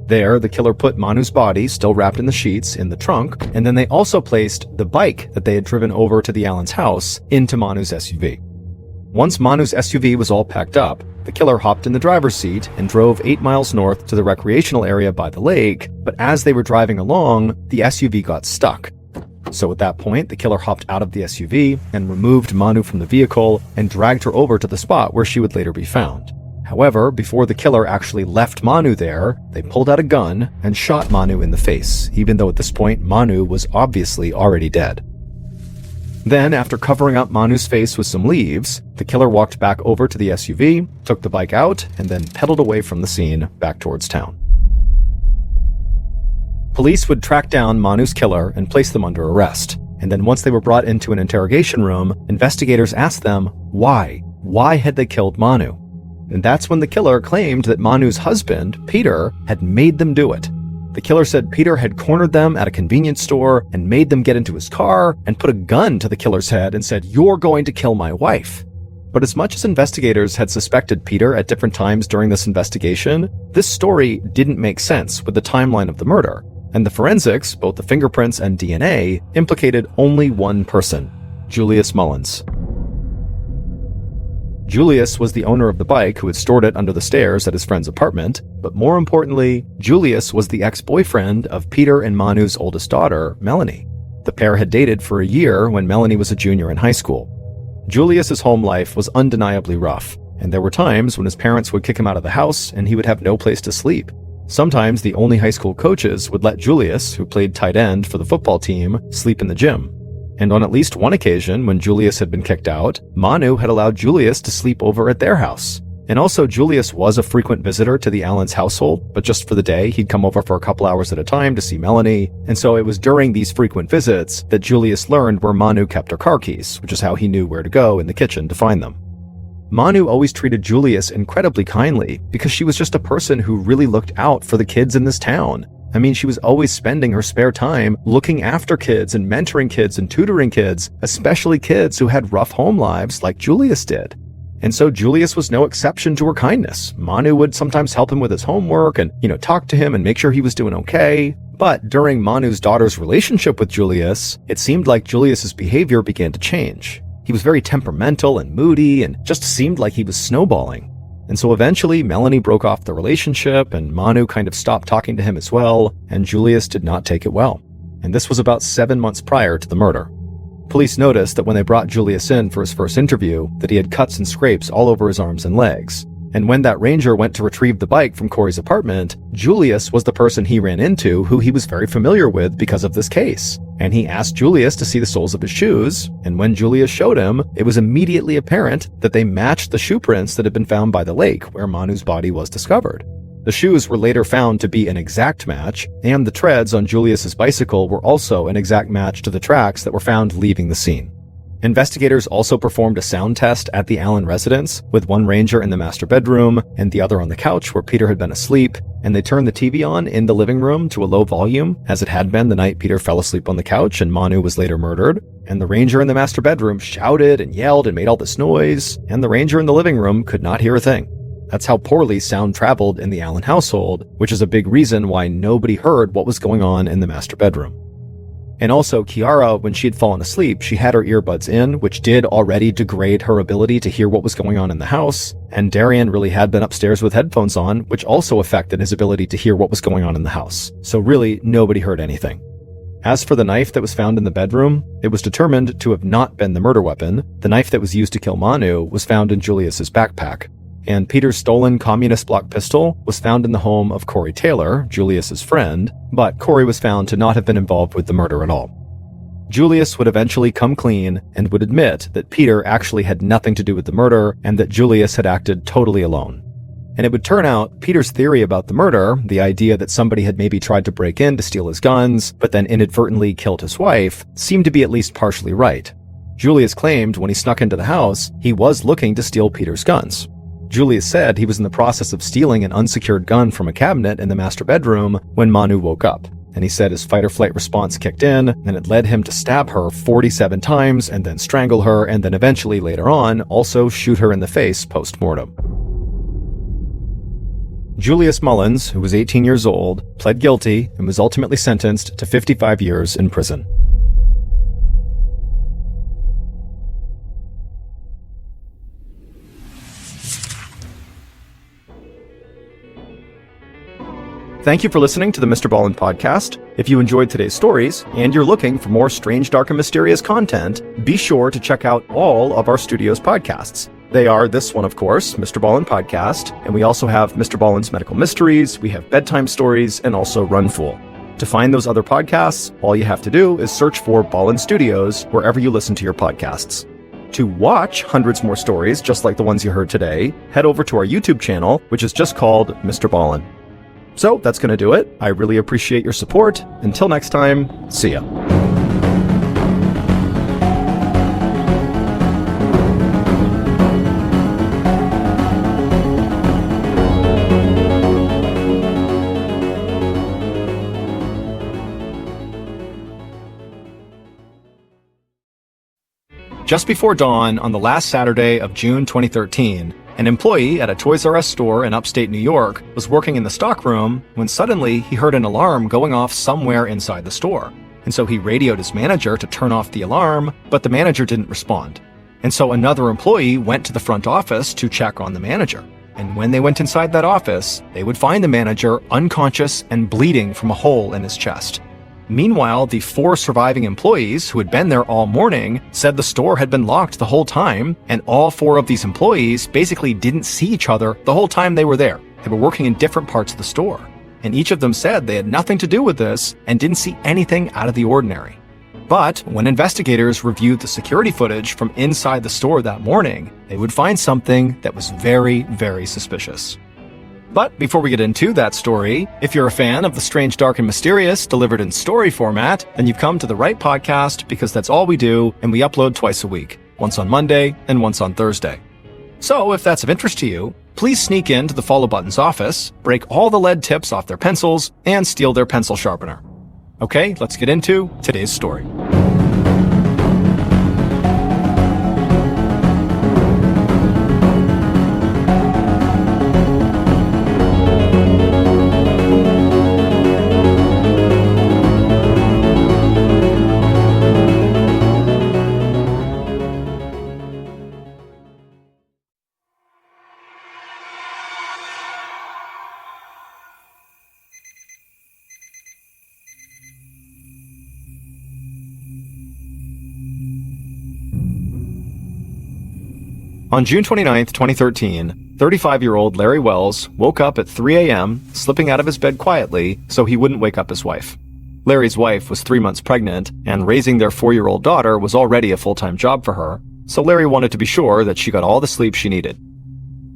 There, the killer put Manu's body, still wrapped in the sheets, in the trunk, and then they also placed the bike that they had driven over to the Allen's house into Manu's SUV. Once Manu's SUV was all packed up, the killer hopped in the driver's seat and drove 8 miles north to the recreational area by the lake, but as they were driving along, the SUV got stuck. So at that point, the killer hopped out of the SUV and removed Manu from the vehicle and dragged her over to the spot where she would later be found. However, before the killer actually left Manu there, they pulled out a gun and shot Manu in the face, even though at this point Manu was obviously already dead. Then, after covering up Manu's face with some leaves, the killer walked back over to the SUV, took the bike out, and then pedaled away from the scene back towards town. Police would track down Manu's killer and place them under arrest. And then once they were brought into an interrogation room, investigators asked them why. Why had they killed Manu? And that's when the killer claimed that Manu's husband, Peter, had made them do it. The killer said Peter had cornered them at a convenience store and made them get into his car and put a gun to the killer's head and said, "You're going to kill my wife." But as much as investigators had suspected Peter at different times during this investigation, this story didn't make sense with the timeline of the murder. And the forensics, both the fingerprints and DNA, implicated only one person, Julius Mullins. Julius was the owner of the bike who had stored it under the stairs at his friend's apartment, but more importantly, Julius was the ex-boyfriend of Peter and Manu's oldest daughter, Melanie. The pair had dated for a year when Melanie was a junior in high school. Julius's home life was undeniably rough, and there were times when his parents would kick him out of the house and he would have no place to sleep. Sometimes the only high school coaches would let Julius, who played tight end for the football team, sleep in the gym. And on at least one occasion, when Julius had been kicked out, Manu had allowed Julius to sleep over at their house. And also, Julius was a frequent visitor to the Allen's household, but just for the day, he'd come over for a couple hours at a time to see Melanie. And so it was during these frequent visits that Julius learned where Manu kept her car keys, which is how he knew where to go in the kitchen to find them. Manu always treated Julius incredibly kindly because she was just a person who really looked out for the kids in this town. I mean, she was always spending her spare time looking after kids and mentoring kids and tutoring kids, especially kids who had rough home lives like Julius did. And so Julius was no exception to her kindness. Manu would sometimes help him with his homework and, talk to him and make sure he was doing okay. But during Manu's daughter's relationship with Julius, it seemed like Julius's behavior began to change. He was very temperamental and moody and just seemed like he was snowballing. And so eventually Melanie broke off the relationship and Manu kind of stopped talking to him as well, and Julius did not take it well. And this was about 7 months prior to the murder. Police noticed that when they brought Julius in for his first interview, that he had cuts and scrapes all over his arms and legs. And when that ranger went to retrieve the bike from Corey's apartment, Julius was the person he ran into who he was very familiar with because of this case. And he asked Julius to see the soles of his shoes, and when Julius showed him, it was immediately apparent that they matched the shoe prints that had been found by the lake where Manu's body was discovered. The shoes were later found to be an exact match, and the treads on Julius's bicycle were also an exact match to the tracks that were found leaving the scene. Investigators also performed a sound test at the Allen residence, with one ranger in the master bedroom and the other on the couch where Peter had been asleep, and they turned the TV on in the living room to a low volume, as it had been the night Peter fell asleep on the couch and Manu was later murdered. And the ranger in the master bedroom shouted and yelled and made all this noise, and the ranger in the living room could not hear a thing. That's how poorly sound traveled in the Allen household, which is a big reason why nobody heard what was going on in the master bedroom. And also, Kiara, when she had fallen asleep, she had her earbuds in, which did already degrade her ability to hear what was going on in the house, and Darian really had been upstairs with headphones on, which also affected his ability to hear what was going on in the house. So really, nobody heard anything. As for the knife that was found in the bedroom, it was determined to have not been the murder weapon. The knife that was used to kill Manu was found in Julius's backpack. And Peter's stolen communist block pistol was found in the home of Corey Taylor, Julius's friend, but Corey was found to not have been involved with the murder at all. Julius would eventually come clean and would admit that Peter actually had nothing to do with the murder and that Julius had acted totally alone. And it would turn out Peter's theory about the murder, the idea that somebody had maybe tried to break in to steal his guns, but then inadvertently killed his wife, seemed to be at least partially right. Julius claimed when he snuck into the house, he was looking to steal Peter's guns. Julius said he was in the process of stealing an unsecured gun from a cabinet in the master bedroom when Manu woke up. And he said his fight-or-flight response kicked in, and it led him to stab her 47 times and then strangle her, and then eventually later on also shoot her in the face post-mortem. Julius Mullins, who was 18 years old, pled guilty and was ultimately sentenced to 55 years in prison. Thank you for listening to the MrBallen Podcast. If you enjoyed today's stories and you're looking for more strange, dark, and mysterious content, be sure to check out all of our studio's podcasts. They are this one, of course, MrBallen Podcast, and we also have Mr. Ballen's Medical Mysteries, we have Bedtime Stories, and also Run Fool. To find those other podcasts, all you have to do is search for Ballen Studios wherever you listen to your podcasts. To watch hundreds more stories just like the ones you heard today, head over to our YouTube channel, which is just called Mr. Ballen. So that's going to do it. I really appreciate your support. Until next time, see ya. Just before dawn on the last Saturday of June 2013, an employee at a Toys R Us store in upstate New York was working in the stockroom when suddenly he heard an alarm going off somewhere inside the store. And so he radioed his manager to turn off the alarm, but the manager didn't respond. And so another employee went to the front office to check on the manager. And when they went inside that office, they would find the manager unconscious and bleeding from a hole in his chest. Meanwhile, the 4 surviving employees who had been there all morning said the store had been locked the whole time, and all 4 of these employees basically didn't see each other the whole time they were there. They were working in different parts of the store. And each of them said they had nothing to do with this and didn't see anything out of the ordinary. But when investigators reviewed the security footage from inside the store that morning, they would find something that was very, very suspicious. But before we get into that story, if you're a fan of the strange, dark, and mysterious delivered in story format, then you've come to the right podcast because that's all we do, and we upload twice a week, once on Monday and once on Thursday. So if that's of interest to you, please sneak into the Follow Button's office, break all the lead tips off their pencils, and steal their pencil sharpener. Okay, let's get into today's story. On June 29, 2013, 35-year-old Larry Wells woke up at 3 a.m., slipping out of his bed quietly so he wouldn't wake up his wife. Larry's wife was 3 months pregnant, and raising their 4-year-old daughter was already a full-time job for her, so Larry wanted to be sure that she got all the sleep she needed.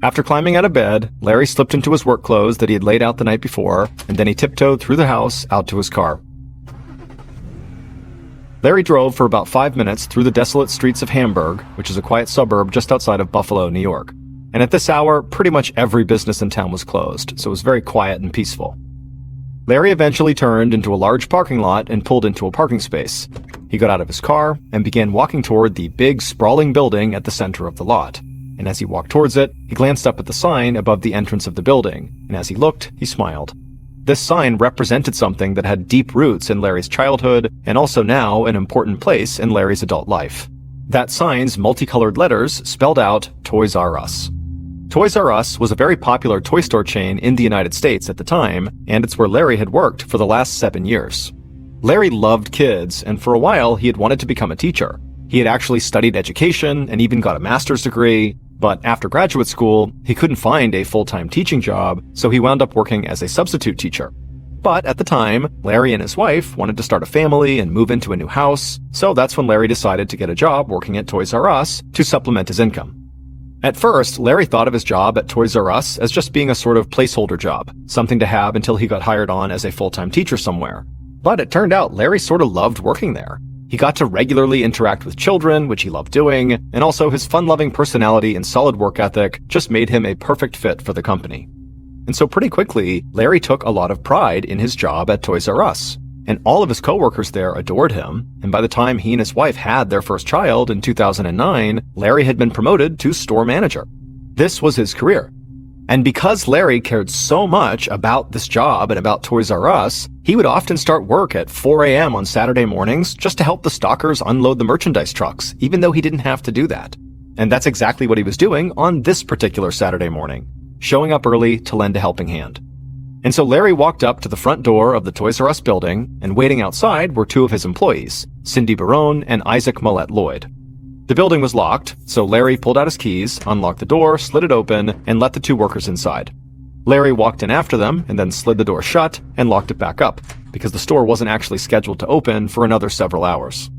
After climbing out of bed, Larry slipped into his work clothes that he had laid out the night before, and then he tiptoed through the house out to his car. Larry drove for about 5 minutes through the desolate streets of Hamburg, which is a quiet suburb just outside of Buffalo, New York. And at this hour, pretty much every business in town was closed, so it was very quiet and peaceful. Larry eventually turned into a large parking lot and pulled into a parking space. He got out of his car and began walking toward the big, sprawling building at the center of the lot. And as he walked towards it, he glanced up at the sign above the entrance of the building, and as he looked, he smiled. This sign represented something that had deep roots in Larry's childhood and also now an important place in Larry's adult life. That sign's multicolored letters spelled out Toys R Us. Toys R Us was a very popular toy store chain in the United States at the time, and it's where Larry had worked for the last 7 years. Larry loved kids, and for a while he had wanted to become a teacher. He had actually studied education and even got a master's degree, but after graduate school, he couldn't find a full-time teaching job, so he wound up working as a substitute teacher. But at the time, Larry and his wife wanted to start a family and move into a new house, so that's when Larry decided to get a job working at Toys R Us to supplement his income. At first, Larry thought of his job at Toys R Us as just being a sort of placeholder job, something to have until he got hired on as a full-time teacher somewhere. But it turned out Larry sort of loved working there. He got to regularly interact with children, which he loved doing, and also his fun-loving personality and solid work ethic just made him a perfect fit for the company. And so pretty quickly, Larry took a lot of pride in his job at Toys R Us, and all of his coworkers there adored him, and by the time he and his wife had their first child in 2009, Larry had been promoted to store manager. This was his career. And because Larry cared so much about this job and about Toys R Us, he would often start work at 4 a.m. on Saturday mornings just to help the stalkers unload the merchandise trucks, even though he didn't have to do that. And that's exactly what he was doing on this particular Saturday morning, showing up early to lend a helping hand. And so Larry walked up to the front door of the Toys R Us building, and waiting outside were two of his employees, Cindy Barone and Isaac Millette Lloyd. The building was locked, so Larry pulled out his keys, unlocked the door, slid it open, and let the two workers inside. Larry walked in after them and then slid the door shut and locked it back up, because the store wasn't actually scheduled to open for another several hours.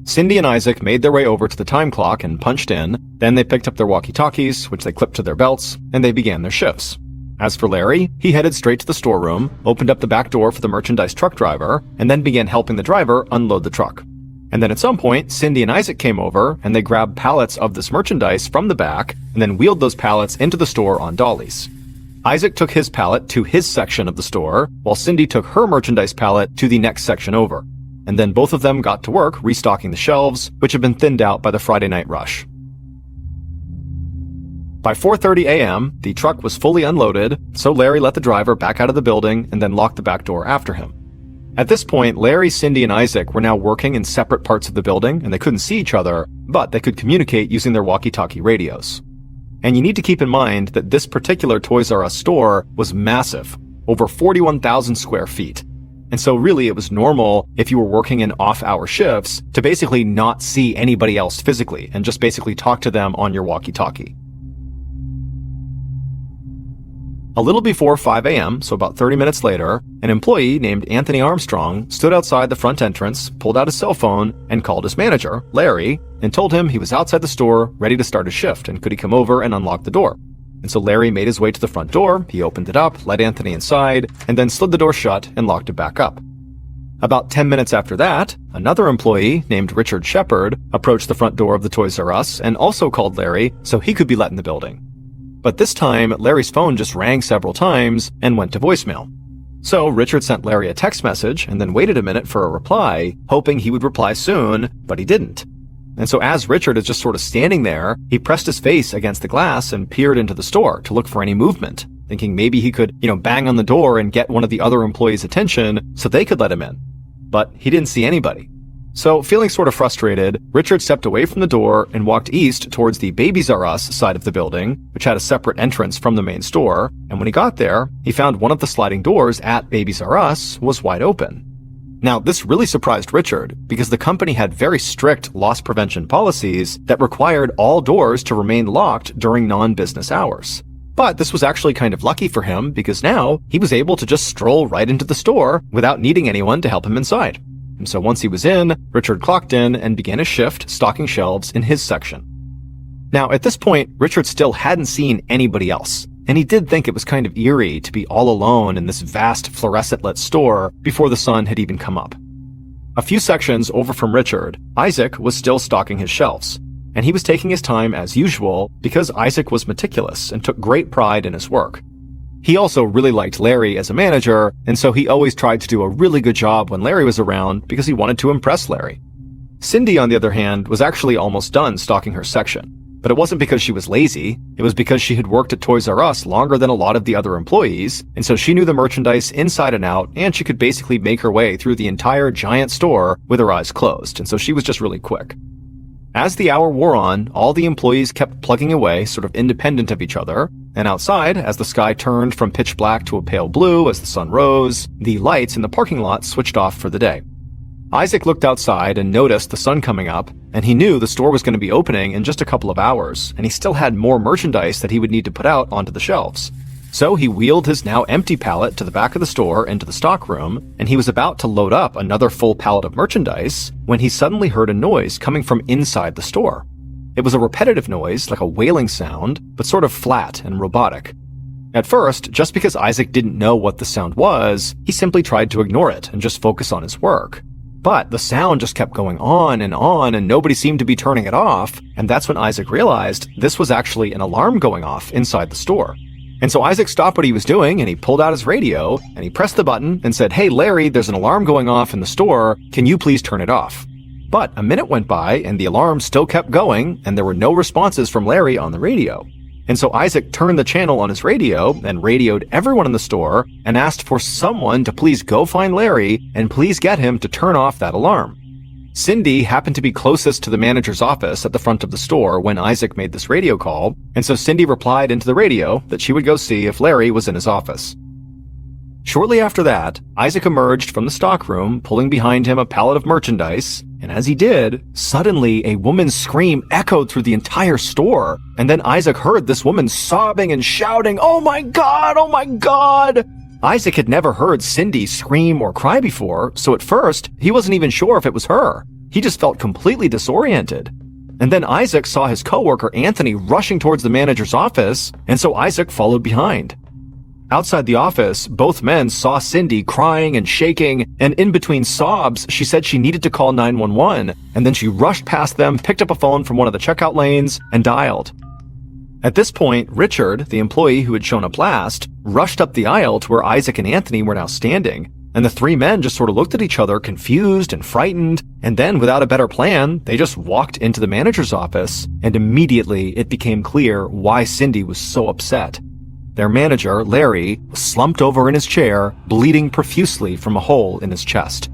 Cindy and Isaac made their way over to the time clock and punched in, then they picked up their walkie-talkies, which they clipped to their belts, and they began their shifts. As for Larry, he headed straight to the storeroom, opened up the back door for the merchandise truck driver, and then began helping the driver unload the truck. And then at some point, Cindy and Isaac came over, and they grabbed pallets of this merchandise from the back, and then wheeled those pallets into the store on dollies. Isaac took his pallet to his section of the store, while Cindy took her merchandise pallet to the next section over. And then both of them got to work restocking the shelves, which had been thinned out by the Friday night rush. By 4:30 a.m., the truck was fully unloaded, so Larry let the driver back out of the building and then locked the back door after him. At this point, Larry, Cindy, and Isaac were now working in separate parts of the building, and they couldn't see each other, but they could communicate using their walkie-talkie radios. And you need to keep in mind that this particular Toys R Us store was massive, over 41,000 square feet. And so really it was normal if you were working in off-hour shifts to basically not see anybody else physically and just basically talk to them on your walkie-talkie. A little before 5 a.m., so about 30 minutes later, an employee named Anthony Armstrong stood outside the front entrance, pulled out his cell phone, and called his manager, Larry, and told him he was outside the store, ready to start his shift, and could he come over and unlock the door. And so Larry made his way to the front door, he opened it up, let Anthony inside, and then slid the door shut and locked it back up. About 10 minutes after that, another employee named Richard Shepard approached the front door of the Toys R Us and also called Larry so he could be let in the building. But this time, Larry's phone just rang several times and went to voicemail. So Richard sent Larry a text message and then waited a minute for a reply, hoping he would reply soon, but he didn't. And so as Richard is just sort of standing there, he pressed his face against the glass and peered into the store to look for any movement, thinking maybe he could, bang on the door and get one of the other employees' attention so they could let him in. But he didn't see anybody. So, feeling sort of frustrated, Richard stepped away from the door and walked east towards the Babies R Us side of the building, which had a separate entrance from the main store, and when he got there, he found one of the sliding doors at Babies R Us was wide open. Now, this really surprised Richard, because the company had very strict loss prevention policies that required all doors to remain locked during non-business hours. But this was actually kind of lucky for him, because now he was able to just stroll right into the store without needing anyone to help him inside. And so once he was in, Richard clocked in and began his shift stocking shelves in his section. Now, at this point, Richard still hadn't seen anybody else, and he did think it was kind of eerie to be all alone in this vast fluorescent-lit store before the sun had even come up. A few sections over from Richard, Isaac was still stocking his shelves, and he was taking his time as usual because Isaac was meticulous and took great pride in his work. He also really liked Larry as a manager, and so he always tried to do a really good job when Larry was around because he wanted to impress Larry. Cindy, on the other hand, was actually almost done stocking her section, but it wasn't because she was lazy, it was because she had worked at Toys R Us longer than a lot of the other employees, and so she knew the merchandise inside and out, and she could basically make her way through the entire giant store with her eyes closed, and so she was just really quick. As the hour wore on, all the employees kept plugging away, sort of independent of each other, and outside, as the sky turned from pitch black to a pale blue as the sun rose, the lights in the parking lot switched off for the day. Isaac looked outside and noticed the sun coming up, and he knew the store was going to be opening in just a couple of hours, and he still had more merchandise that he would need to put out onto the shelves. So he wheeled his now empty pallet to the back of the store into the stock room, and he was about to load up another full pallet of merchandise when he suddenly heard a noise coming from inside the store. It was a repetitive noise, like a wailing sound, but sort of flat and robotic. At first, just because Isaac didn't know what the sound was, he simply tried to ignore it and just focus on his work. But the sound just kept going on, and nobody seemed to be turning it off, and that's when Isaac realized this was actually an alarm going off inside the store. And so Isaac stopped what he was doing, and he pulled out his radio, and he pressed the button and said, "Hey Larry, there's an alarm going off in the store, can you please turn it off?" But a minute went by, and the alarm still kept going, and there were no responses from Larry on the radio. And so Isaac turned the channel on his radio and radioed everyone in the store and asked for someone to please go find Larry and please get him to turn off that alarm. Cindy happened to be closest to the manager's office at the front of the store when Isaac made this radio call, and so Cindy replied into the radio that she would go see if Larry was in his office. Shortly after that, Isaac emerged from the stockroom, pulling behind him a pallet of merchandise, and as he did, suddenly a woman's scream echoed through the entire store, and then Isaac heard this woman sobbing and shouting, "Oh my God! Oh my God!" Isaac had never heard Cindy scream or cry before, so at first, he wasn't even sure if it was her. He just felt completely disoriented. And then Isaac saw his coworker Anthony rushing towards the manager's office, and so Isaac followed behind. Outside the office, both men saw Cindy crying and shaking, and in between sobs, she said she needed to call 911, and then she rushed past them, picked up a phone from one of the checkout lanes, and dialed. At this point, Richard, the employee who had shown up last, rushed up the aisle to where Isaac and Anthony were now standing, and the three men just sort of looked at each other, confused and frightened, and then, without a better plan, they just walked into the manager's office, and immediately it became clear why Cindy was so upset. Their manager, Larry, was slumped over in his chair, bleeding profusely from a hole in his chest.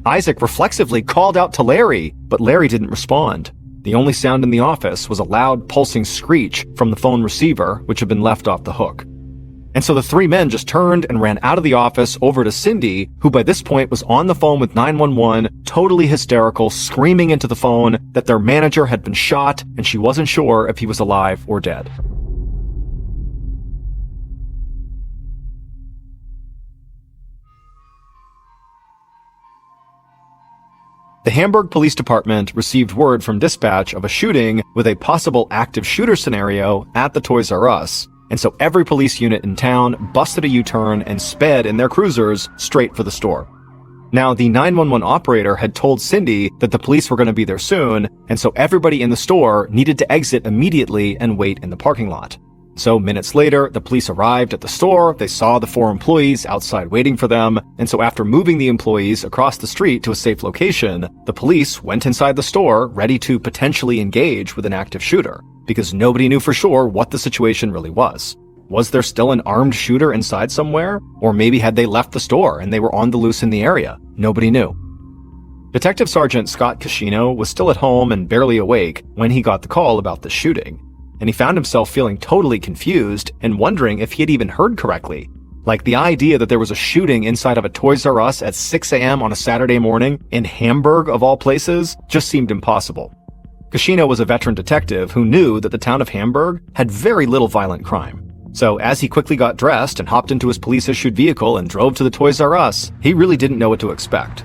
Isaac reflexively called out to Larry, but Larry didn't respond. The only sound in the office was a loud, pulsing screech from the phone receiver, which had been left off the hook. And so the three men just turned and ran out of the office over to Cindy, who by this point was on the phone with 911, totally hysterical, screaming into the phone that their manager had been shot and she wasn't sure if he was alive or dead. The Hamburg Police Department received word from dispatch of a shooting with a possible active shooter scenario at the Toys R Us, and so every police unit in town busted a U-turn and sped in their cruisers straight for the store. Now, the 911 operator had told Cindy that the police were going to be there soon, and so everybody in the store needed to exit immediately and wait in the parking lot. So minutes later, the police arrived at the store, they saw the 4 employees outside waiting for them, and so after moving the employees across the street to a safe location, the police went inside the store ready to potentially engage with an active shooter, because nobody knew for sure what the situation really was. Was there still an armed shooter inside somewhere? Or maybe had they left the store and they were on the loose in the area? Nobody knew. Detective Sergeant Scott Cascino was still at home and barely awake when he got the call about the shooting, and he found himself feeling totally confused and wondering if he had even heard correctly. Like, the idea that there was a shooting inside of a Toys R Us at 6 a.m. on a Saturday morning in Hamburg, of all places, just seemed impossible. Cascino was a veteran detective who knew that the town of Hamburg had very little violent crime. So as he quickly got dressed and hopped into his police-issued vehicle and drove to the Toys R Us, he really didn't know what to expect.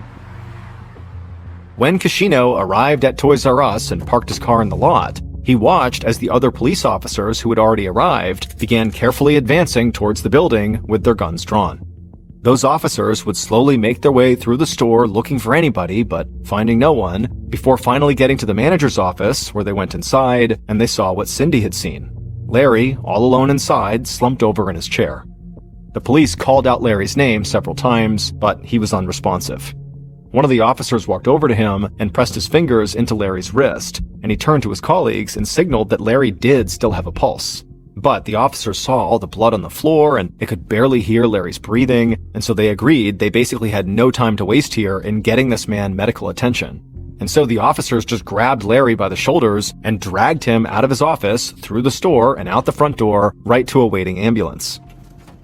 When Cascino arrived at Toys R Us and parked his car in the lot, he watched as the other police officers who had already arrived began carefully advancing towards the building with their guns drawn. Those officers would slowly make their way through the store looking for anybody, but finding no one, before finally getting to the manager's office, where they went inside and they saw what Cindy had seen. Larry, all alone inside, slumped over in his chair. The police called out Larry's name several times, but he was unresponsive. One of the officers walked over to him and pressed his fingers into Larry's wrist, and he turned to his colleagues and signaled that Larry did still have a pulse. But the officers saw all the blood on the floor and they could barely hear Larry's breathing, and so they agreed they basically had no time to waste here in getting this man medical attention. And so the officers just grabbed Larry by the shoulders and dragged him out of his office, through the store, and out the front door, right to a waiting ambulance.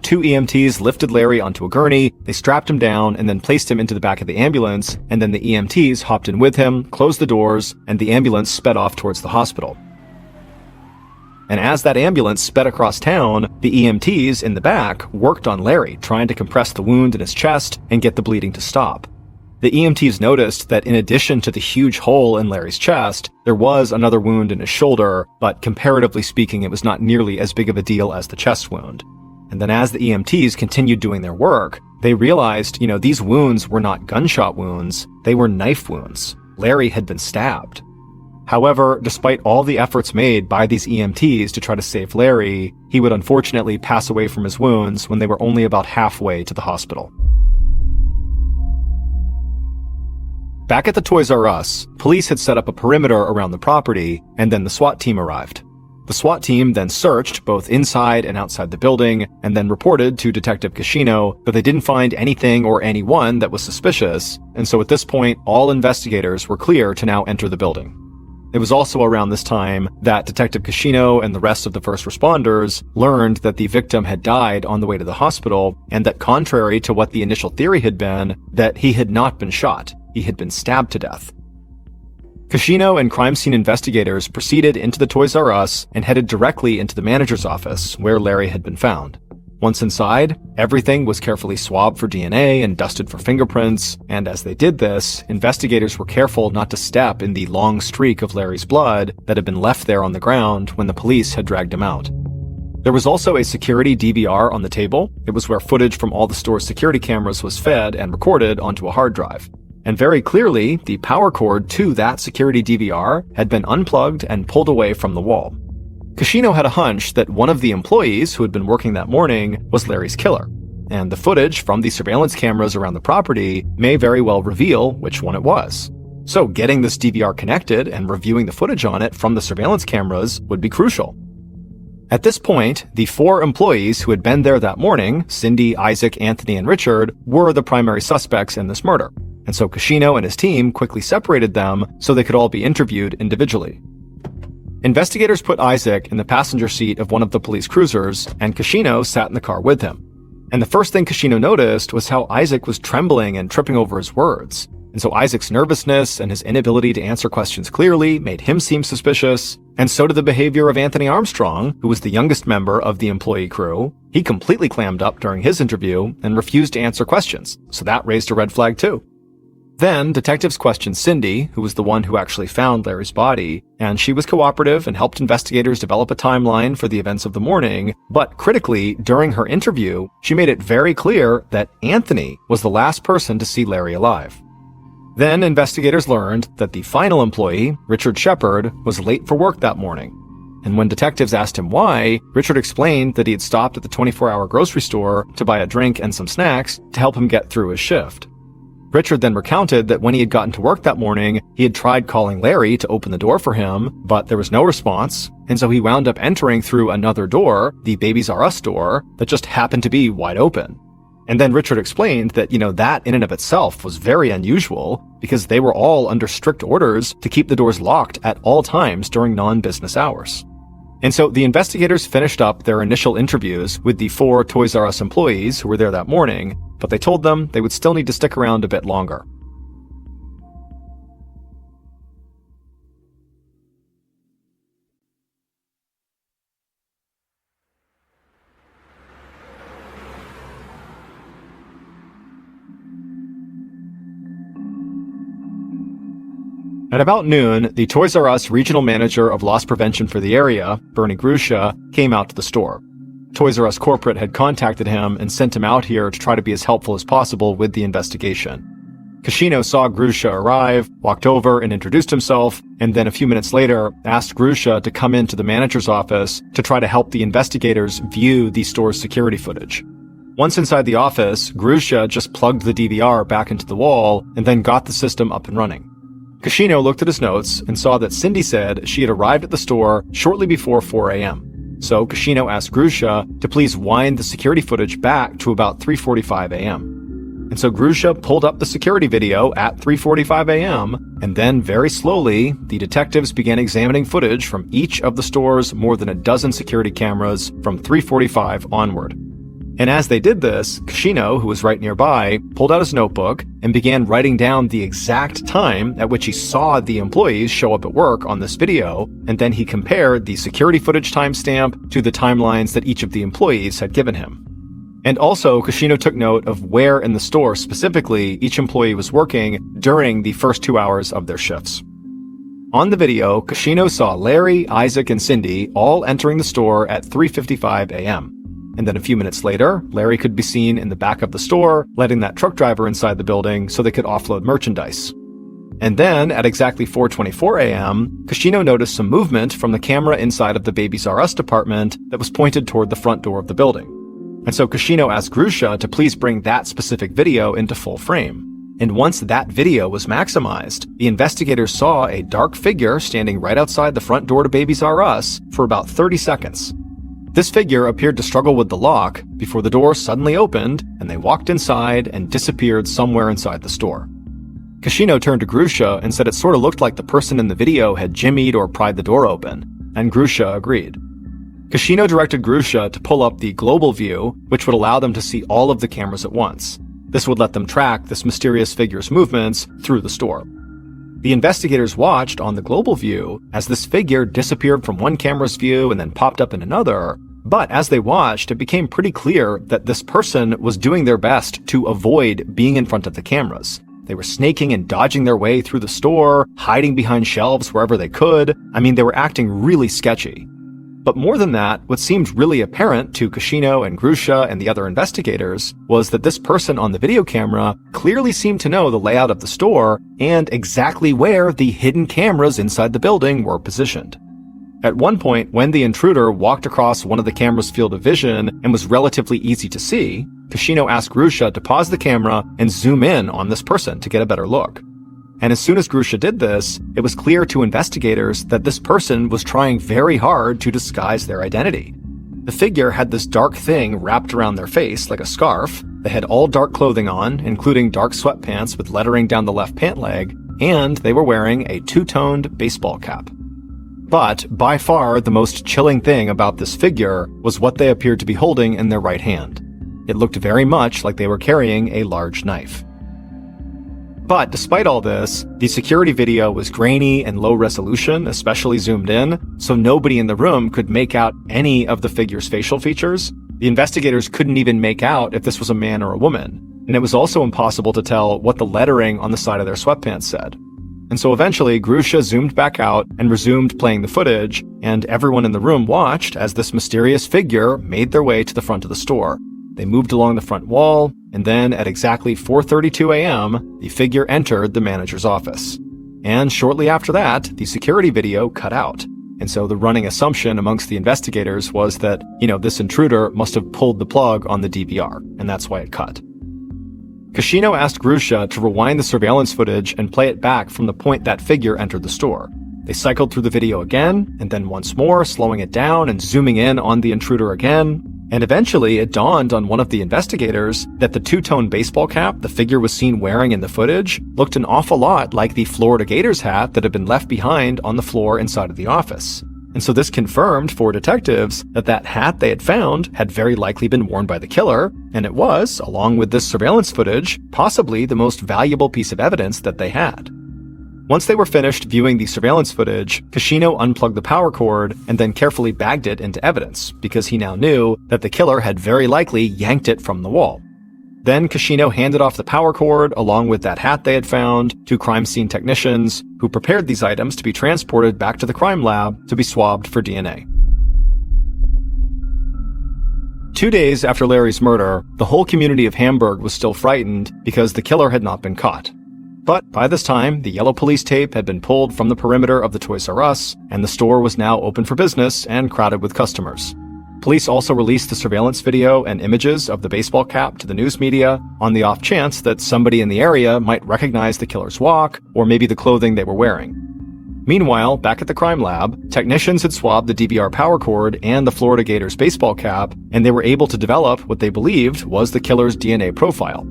2 EMTs lifted Larry onto a gurney, they strapped him down, and then placed him into the back of the ambulance, and then the EMTs hopped in with him, closed the doors, and the ambulance sped off towards the hospital. And as that ambulance sped across town, the EMTs in the back worked on Larry, trying to compress the wound in his chest and get the bleeding to stop. The EMTs noticed that in addition to the huge hole in Larry's chest, there was another wound in his shoulder, but comparatively speaking, it was not nearly as big of a deal as the chest wound. And then as the EMTs continued doing their work, they realized, these wounds were not gunshot wounds, they were knife wounds. Larry had been stabbed. However, despite all the efforts made by these EMTs to try to save Larry, he would unfortunately pass away from his wounds when they were only about halfway to the hospital. Back at the Toys R Us, police had set up a perimeter around the property, and then the SWAT team arrived. The SWAT team then searched both inside and outside the building, and then reported to Detective Cascino that they didn't find anything or anyone that was suspicious, and so at this point, all investigators were clear to now enter the building. It was also around this time that Detective Cascino and the rest of the first responders learned that the victim had died on the way to the hospital, and that contrary to what the initial theory had been, that he had not been shot. He had been stabbed to death. Cascino and crime scene investigators proceeded into the Toys R Us and headed directly into the manager's office, where Larry had been found. Once inside, everything was carefully swabbed for DNA and dusted for fingerprints, and as they did this, investigators were careful not to step in the long streak of Larry's blood that had been left there on the ground when the police had dragged him out. There was also a security DVR on the table. It was where footage from all the store's security cameras was fed and recorded onto a hard drive. And very clearly, the power cord to that security DVR had been unplugged and pulled away from the wall. Cascino had a hunch that one of the employees who had been working that morning was Larry's killer, and the footage from the surveillance cameras around the property may very well reveal which one it was. So getting this DVR connected and reviewing the footage on it from the surveillance cameras would be crucial. At this point, the 4 employees who had been there that morning, Cindy, Isaac, Anthony, and Richard, were the primary suspects in this murder. And so Cascino and his team quickly separated them so they could all be interviewed individually. Investigators put Isaac in the passenger seat of one of the police cruisers, and Cascino sat in the car with him. And the first thing Cascino noticed was how Isaac was trembling and tripping over his words. And so Isaac's nervousness and his inability to answer questions clearly made him seem suspicious, and so did the behavior of Anthony Armstrong, who was the youngest member of the employee crew. He completely clammed up during his interview and refused to answer questions, so that raised a red flag too. Then, detectives questioned Cindy, who was the one who actually found Larry's body, and she was cooperative and helped investigators develop a timeline for the events of the morning, but critically, during her interview, she made it very clear that Anthony was the last person to see Larry alive. Then, investigators learned that the final employee, Richard Shepard, was late for work that morning. And when detectives asked him why, Richard explained that he had stopped at the 24-hour grocery store to buy a drink and some snacks to help him get through his shift. Richard then recounted that when he had gotten to work that morning, he had tried calling Larry to open the door for him, but there was no response, and so he wound up entering through another door, the Babies R Us door, that just happened to be wide open. And then Richard explained that, that in and of itself was very unusual because they were all under strict orders to keep the doors locked at all times during non-business hours. And so the investigators finished up their initial interviews with the 4 Toys R Us employees who were there that morning, but they told them they would still need to stick around a bit longer. At about noon, the Toys R Us regional manager of loss prevention for the area, Bernie Grusha, came out to the store. Toys R Us corporate had contacted him and sent him out here to try to be as helpful as possible with the investigation. Kashino saw Grusha arrive, walked over and introduced himself, and then a few minutes later asked Grusha to come into the manager's office to try to help the investigators view the store's security footage. Once inside the office, Grusha just plugged the DVR back into the wall and then got the system up and running. Kashino looked at his notes and saw that Cindy said she had arrived at the store shortly before 4 a.m. So Kashino asked Grusha to please wind the security footage back to about 3:45 a.m. And so Grusha pulled up the security video at 3:45 a.m., and then very slowly, the detectives began examining footage from each of the store's more than a dozen security cameras from 3:45 onward. And as they did this, Kashino, who was right nearby, pulled out his notebook and began writing down the exact time at which he saw the employees show up at work on this video, and then he compared the security footage timestamp to the timelines that each of the employees had given him. And also, Kashino took note of where in the store specifically each employee was working during the first 2 hours of their shifts. On the video, Kashino saw Larry, Isaac, and Cindy all entering the store at 3:55 a.m. And then a few minutes later, Larry could be seen in the back of the store, letting that truck driver inside the building so they could offload merchandise. And then, at exactly 4:24 a.m., Kashino noticed some movement from the camera inside of the Babies R Us department that was pointed toward the front door of the building. And so Kashino asked Grusha to please bring that specific video into full frame. And once that video was maximized, the investigators saw a dark figure standing right outside the front door to Babies R Us for about 30 seconds. This figure appeared to struggle with the lock before the door suddenly opened and they walked inside and disappeared somewhere inside the store. Kashino turned to Grusha and said it sort of looked like the person in the video had jimmied or pried the door open, and Grusha agreed. Kashino directed Grusha to pull up the global view, which would allow them to see all of the cameras at once. This would let them track this mysterious figure's movements through the store. The investigators watched on the global view as this figure disappeared from one camera's view and then popped up in another, but as they watched, it became pretty clear that this person was doing their best to avoid being in front of the cameras. They were snaking and dodging their way through the store, hiding behind shelves wherever they could. They were acting really sketchy. But more than that, what seemed really apparent to Kashino and Grusha and the other investigators was that this person on the video camera clearly seemed to know the layout of the store and exactly where the hidden cameras inside the building were positioned. At one point, when the intruder walked across one of the camera's field of vision and was relatively easy to see, Kashino asked Grusha to pause the camera and zoom in on this person to get a better look. And as soon as Grusha did this, it was clear to investigators that this person was trying very hard to disguise their identity. The figure had this dark thing wrapped around their face like a scarf. They had all dark clothing on, including dark sweatpants with lettering down the left pant leg, and they were wearing a two-toned baseball cap. But by far the most chilling thing about this figure was what they appeared to be holding in their right hand. It looked very much like they were carrying a large knife. But despite all this, the security video was grainy and low resolution, especially zoomed in, so nobody in the room could make out any of the figure's facial features. The investigators couldn't even make out if this was a man or a woman. and it was also impossible to tell what the lettering on the side of their sweatpants said. And so eventually, Grusha zoomed back out and resumed playing the footage, and everyone in the room watched as this mysterious figure made their way to the front of the store. They moved along the front wall, and then at exactly 4:32 a.m., the figure entered the manager's office. And shortly after that, the security video cut out. And so the running assumption amongst the investigators was that, this intruder must have pulled the plug on the DVR, and that's why it cut. Kashino asked Grusha to rewind the surveillance footage and play it back from the point that figure entered the store. They cycled through the video again, and then once more, slowing it down and zooming in on the intruder again. And eventually, it dawned on one of the investigators that the two-tone baseball cap the figure was seen wearing in the footage looked an awful lot like the Florida Gators hat that had been left behind on the floor inside of the office. And so this confirmed for detectives that that hat they had found had very likely been worn by the killer, and it was, along with this surveillance footage, possibly the most valuable piece of evidence that they had. Once they were finished viewing the surveillance footage, Kashino unplugged the power cord and then carefully bagged it into evidence, because he now knew that the killer had very likely yanked it from the wall. Then Kashino handed off the power cord, along with that hat they had found, to crime scene technicians, who prepared these items to be transported back to the crime lab to be swabbed for DNA. 2 days after Larry's murder, the whole community of Hamburg was still frightened because the killer had not been caught. But by this time, the yellow police tape had been pulled from the perimeter of the Toys R Us, and the store was now open for business and crowded with customers. Police also released the surveillance video and images of the baseball cap to the news media on the off chance that somebody in the area might recognize the killer's walk or maybe the clothing they were wearing. Meanwhile, back at the crime lab, technicians had swabbed the DVR power cord and the Florida Gators baseball cap, and they were able to develop what they believed was the killer's DNA profile.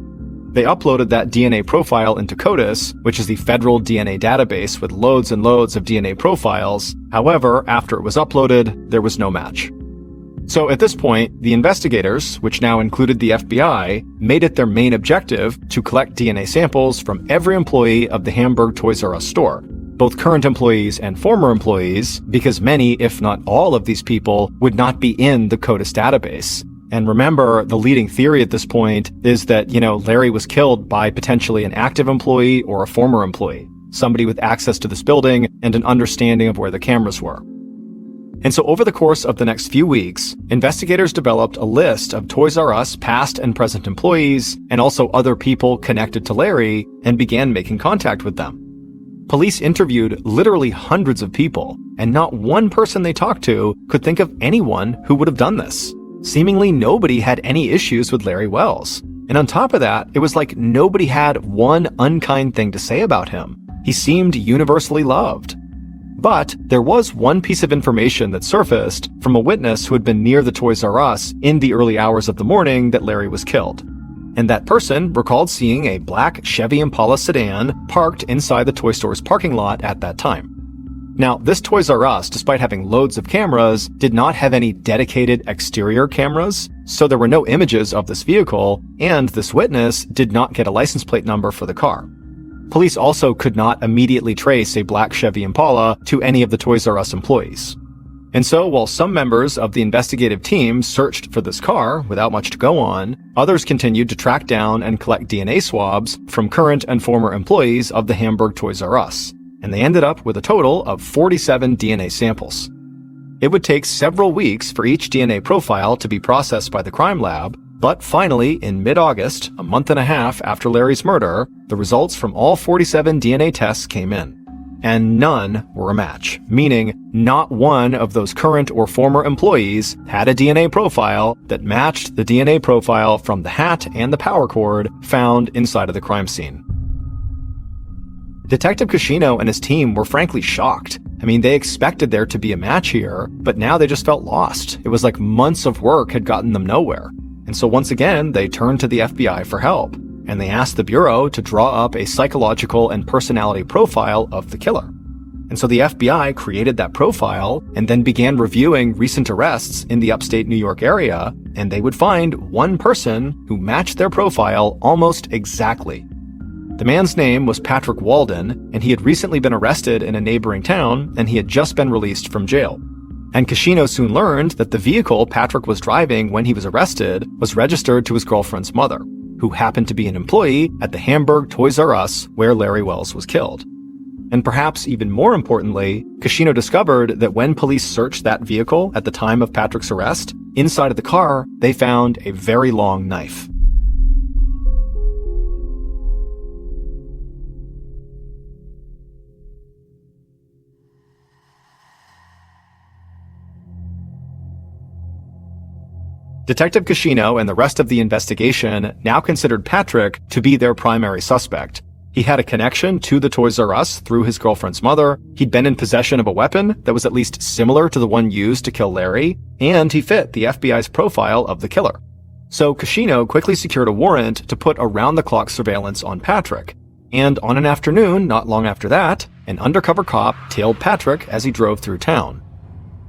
They uploaded that DNA profile into CODIS, which is the federal DNA database with loads and loads of DNA profiles. However, after it was uploaded, there was no match. So at this point, the investigators, which now included the FBI, made it their main objective to collect DNA samples from every employee of the Hamburg Toys R Us store, both current employees and former employees, because many, if not all of these people, would not be in the CODIS database. And remember, the leading theory at this point is that, Larry was killed by potentially an active employee or a former employee, somebody with access to this building and an understanding of where the cameras were. And so over the course of the next few weeks, investigators developed a list of Toys R Us past and present employees and also other people connected to Larry and began making contact with them. Police interviewed literally hundreds of people, and not one person they talked to could think of anyone who would have done this. Seemingly nobody had any issues with Larry Wells. And on top of that, it was like nobody had one unkind thing to say about him. He seemed universally loved. But there was one piece of information that surfaced from a witness who had been near the Toys R Us in the early hours of the morning that Larry was killed. And that person recalled seeing a black Chevy Impala sedan parked inside the toy store's parking lot at that time. Now, this Toys R Us, despite having loads of cameras, did not have any dedicated exterior cameras, so there were no images of this vehicle, and this witness did not get a license plate number for the car. Police also could not immediately trace a black Chevy Impala to any of the Toys R Us employees. And so, while some members of the investigative team searched for this car without much to go on, others continued to track down and collect DNA swabs from current and former employees of the Hamburg Toys R Us, and they ended up with a total of 47 DNA samples. It would take several weeks for each DNA profile to be processed by the crime lab, but finally, in mid-August, a month and a half after Larry's murder, the results from all 47 DNA tests came in. And none were a match, meaning not one of those current or former employees had a DNA profile that matched the DNA profile from the hat and the power cord found inside of the crime scene. Detective Kashino and his team were frankly shocked. They expected there to be a match here, but now they just felt lost. It was like months of work had gotten them nowhere. And so once again, they turned to the FBI for help, and they asked the Bureau to draw up a psychological and personality profile of the killer. And so the FBI created that profile and then began reviewing recent arrests in the upstate New York area, and they would find one person who matched their profile almost exactly. The man's name was Patrick Walden, and he had recently been arrested in a neighboring town, and he had just been released from jail. And Kashino soon learned that the vehicle Patrick was driving when he was arrested was registered to his girlfriend's mother. who happened to be an employee at the Hamburg Toys R Us where Larry Wells was killed. And perhaps even more importantly, Kashino discovered that when police searched that vehicle at the time of Patrick's arrest, inside of the car, they found a very long knife. Detective Kashino and the rest of the investigation now considered Patrick to be their primary suspect. He had a connection to the Toys R Us through his girlfriend's mother, he'd been in possession of a weapon that was at least similar to the one used to kill Larry, and he fit the FBI's profile of the killer. So Kashino quickly secured a warrant to put around-the-clock surveillance on Patrick. And on an afternoon, not long after that, an undercover cop tailed Patrick as he drove through town.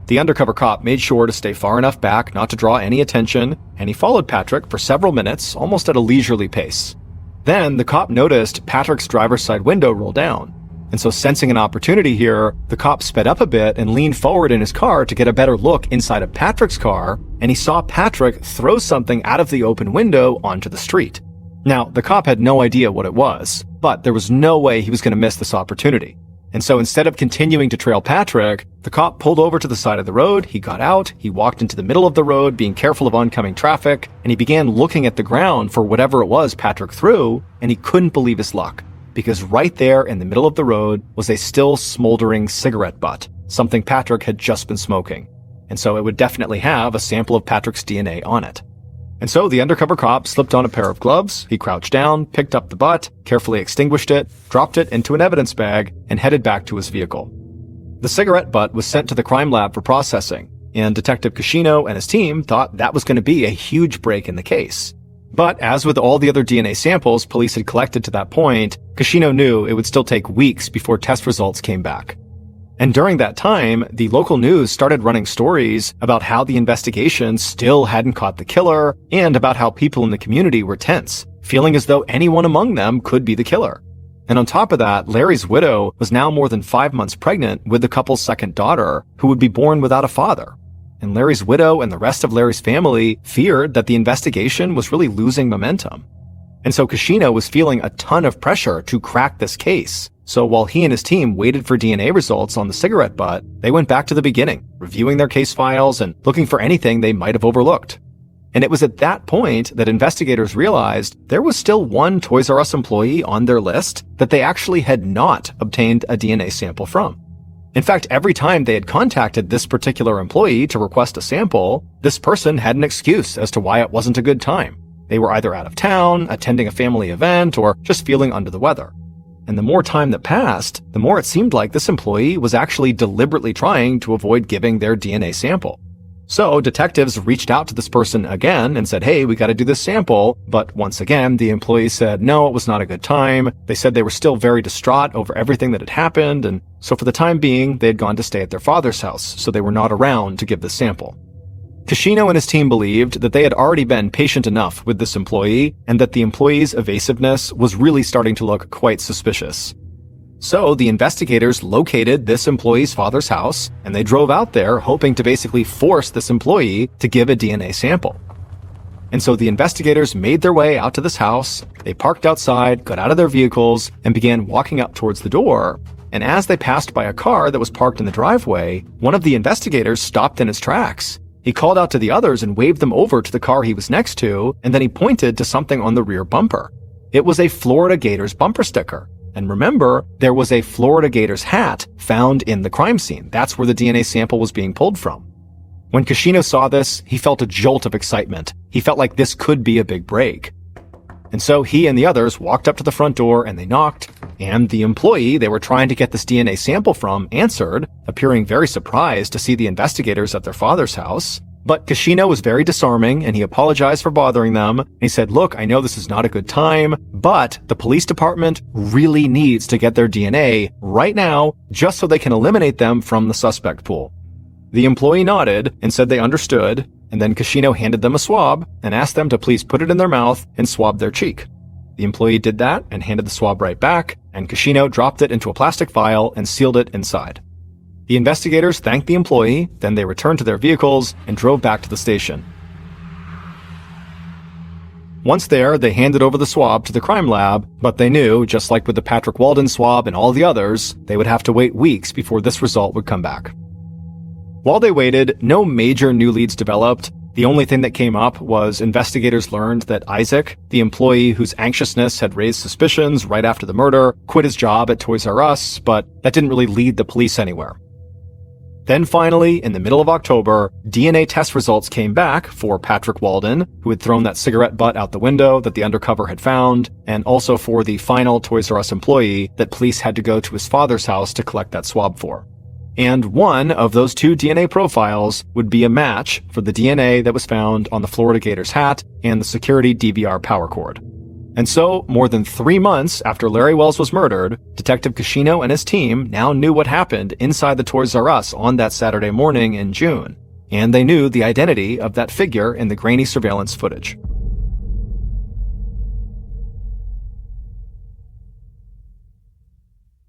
The undercover cop made sure to stay far enough back not to draw any attention, and he followed Patrick for several minutes, almost at a leisurely pace. Then, the cop noticed Patrick's driver's side window roll down. And so sensing an opportunity here, the cop sped up a bit and leaned forward in his car to get a better look inside of Patrick's car, and he saw Patrick throw something out of the open window onto the street. Now, the cop had no idea what it was, but there was no way he was going to miss this opportunity. And so instead of continuing to trail Patrick, the cop pulled over to the side of the road, he got out, he walked into the middle of the road, being careful of oncoming traffic, and he began looking at the ground for whatever it was Patrick threw, and he couldn't believe his luck. Because right there in the middle of the road was a still smoldering cigarette butt, something Patrick had just been smoking. And so it would definitely have a sample of Patrick's DNA on it. And so the undercover cop slipped on a pair of gloves, he crouched down, picked up the butt, carefully extinguished it, dropped it into an evidence bag, and headed back to his vehicle. The cigarette butt was sent to the crime lab for processing, and Detective Kashino and his team thought that was going to be a huge break in the case. But as with all the other DNA samples police had collected to that point, Kashino knew it would still take weeks before test results came back. And during that time, the local news started running stories about how the investigation still hadn't caught the killer, and about how people in the community were tense, feeling as though anyone among them could be the killer. And on top of that, Larry's widow was now more than 5 months pregnant with the couple's second daughter, who would be born without a father. And Larry's widow and the rest of Larry's family feared that the investigation was really losing momentum. And so Kashino was feeling a ton of pressure to crack this case. So while he and his team waited for DNA results on the cigarette butt, they went back to the beginning, reviewing their case files and looking for anything they might have overlooked. And it was at that point that investigators realized there was still one Toys R Us employee on their list that they actually had not obtained a DNA sample from. In fact, every time they had contacted this particular employee to request a sample, this person had an excuse as to why it wasn't a good time. They were either out of town, attending a family event, or just feeling under the weather. And the more time that passed, the more it seemed like this employee was actually deliberately trying to avoid giving their DNA sample. So detectives reached out to this person again and said, hey, we got to do this sample. But once again, the employee said, no, it was not a good time. They said they were still very distraught over everything that had happened. And so for the time being, they had gone to stay at their father's house, so they were not around to give the sample. Kashino and his team believed that they had already been patient enough with this employee, and that the employee's evasiveness was really starting to look quite suspicious. So the investigators located this employee's father's house, and they drove out there hoping to basically force this employee to give a DNA sample. And so the investigators made their way out to this house, they parked outside, got out of their vehicles, and began walking up towards the door. And as they passed by a car that was parked in the driveway, one of the investigators stopped in his tracks. He called out to the others and waved them over to the car he was next to, and then he pointed to something on the rear bumper. It was a Florida Gators bumper sticker. And remember, there was a Florida Gators hat found in the crime scene. That's where the DNA sample was being pulled from. When Kashino saw this, he felt a jolt of excitement. He felt like this could be a big break. And so he and the others walked up to the front door and they knocked, and the employee they were trying to get this DNA sample from answered, appearing very surprised to see the investigators at their father's house. But Kashino was very disarming, and he apologized for bothering them. He said, look, I know this is not a good time, but the police department really needs to get their DNA right now, just so they can eliminate them from the suspect pool. The employee nodded and said they understood, and then Kashino handed them a swab and asked them to please put it in their mouth and swab their cheek. The employee did that and handed the swab right back, and Kashino dropped it into a plastic vial and sealed it inside. The investigators thanked the employee, then they returned to their vehicles and drove back to the station. Once there, they handed over the swab to the crime lab, but they knew, just like with the Patrick Walden swab and all the others, they would have to wait weeks before this result would come back. While they waited, no major new leads developed. The only thing that came up was investigators learned that Isaac, the employee whose anxiousness had raised suspicions right after the murder, quit his job at Toys R Us, but that didn't really lead the police anywhere. Then finally, in the middle of October, DNA test results came back for Patrick Walden, who had thrown that cigarette butt out the window that the undercover had found, and also for the final Toys R Us employee that police had to go to his father's house to collect that swab for. And one of those two DNA profiles would be a match for the DNA that was found on the Florida Gators hat and the security DVR power cord. And so, more than 3 months after Larry Wells was murdered, Detective Cascino and his team now knew what happened inside the Toys R Us on that Saturday morning in June, and they knew the identity of that figure in the grainy surveillance footage.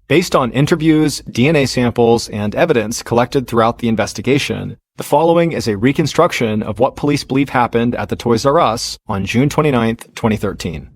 Based on interviews, DNA samples, and evidence collected throughout the investigation, the following is a reconstruction of what police believe happened at the Toys R Us on June 29, 2013.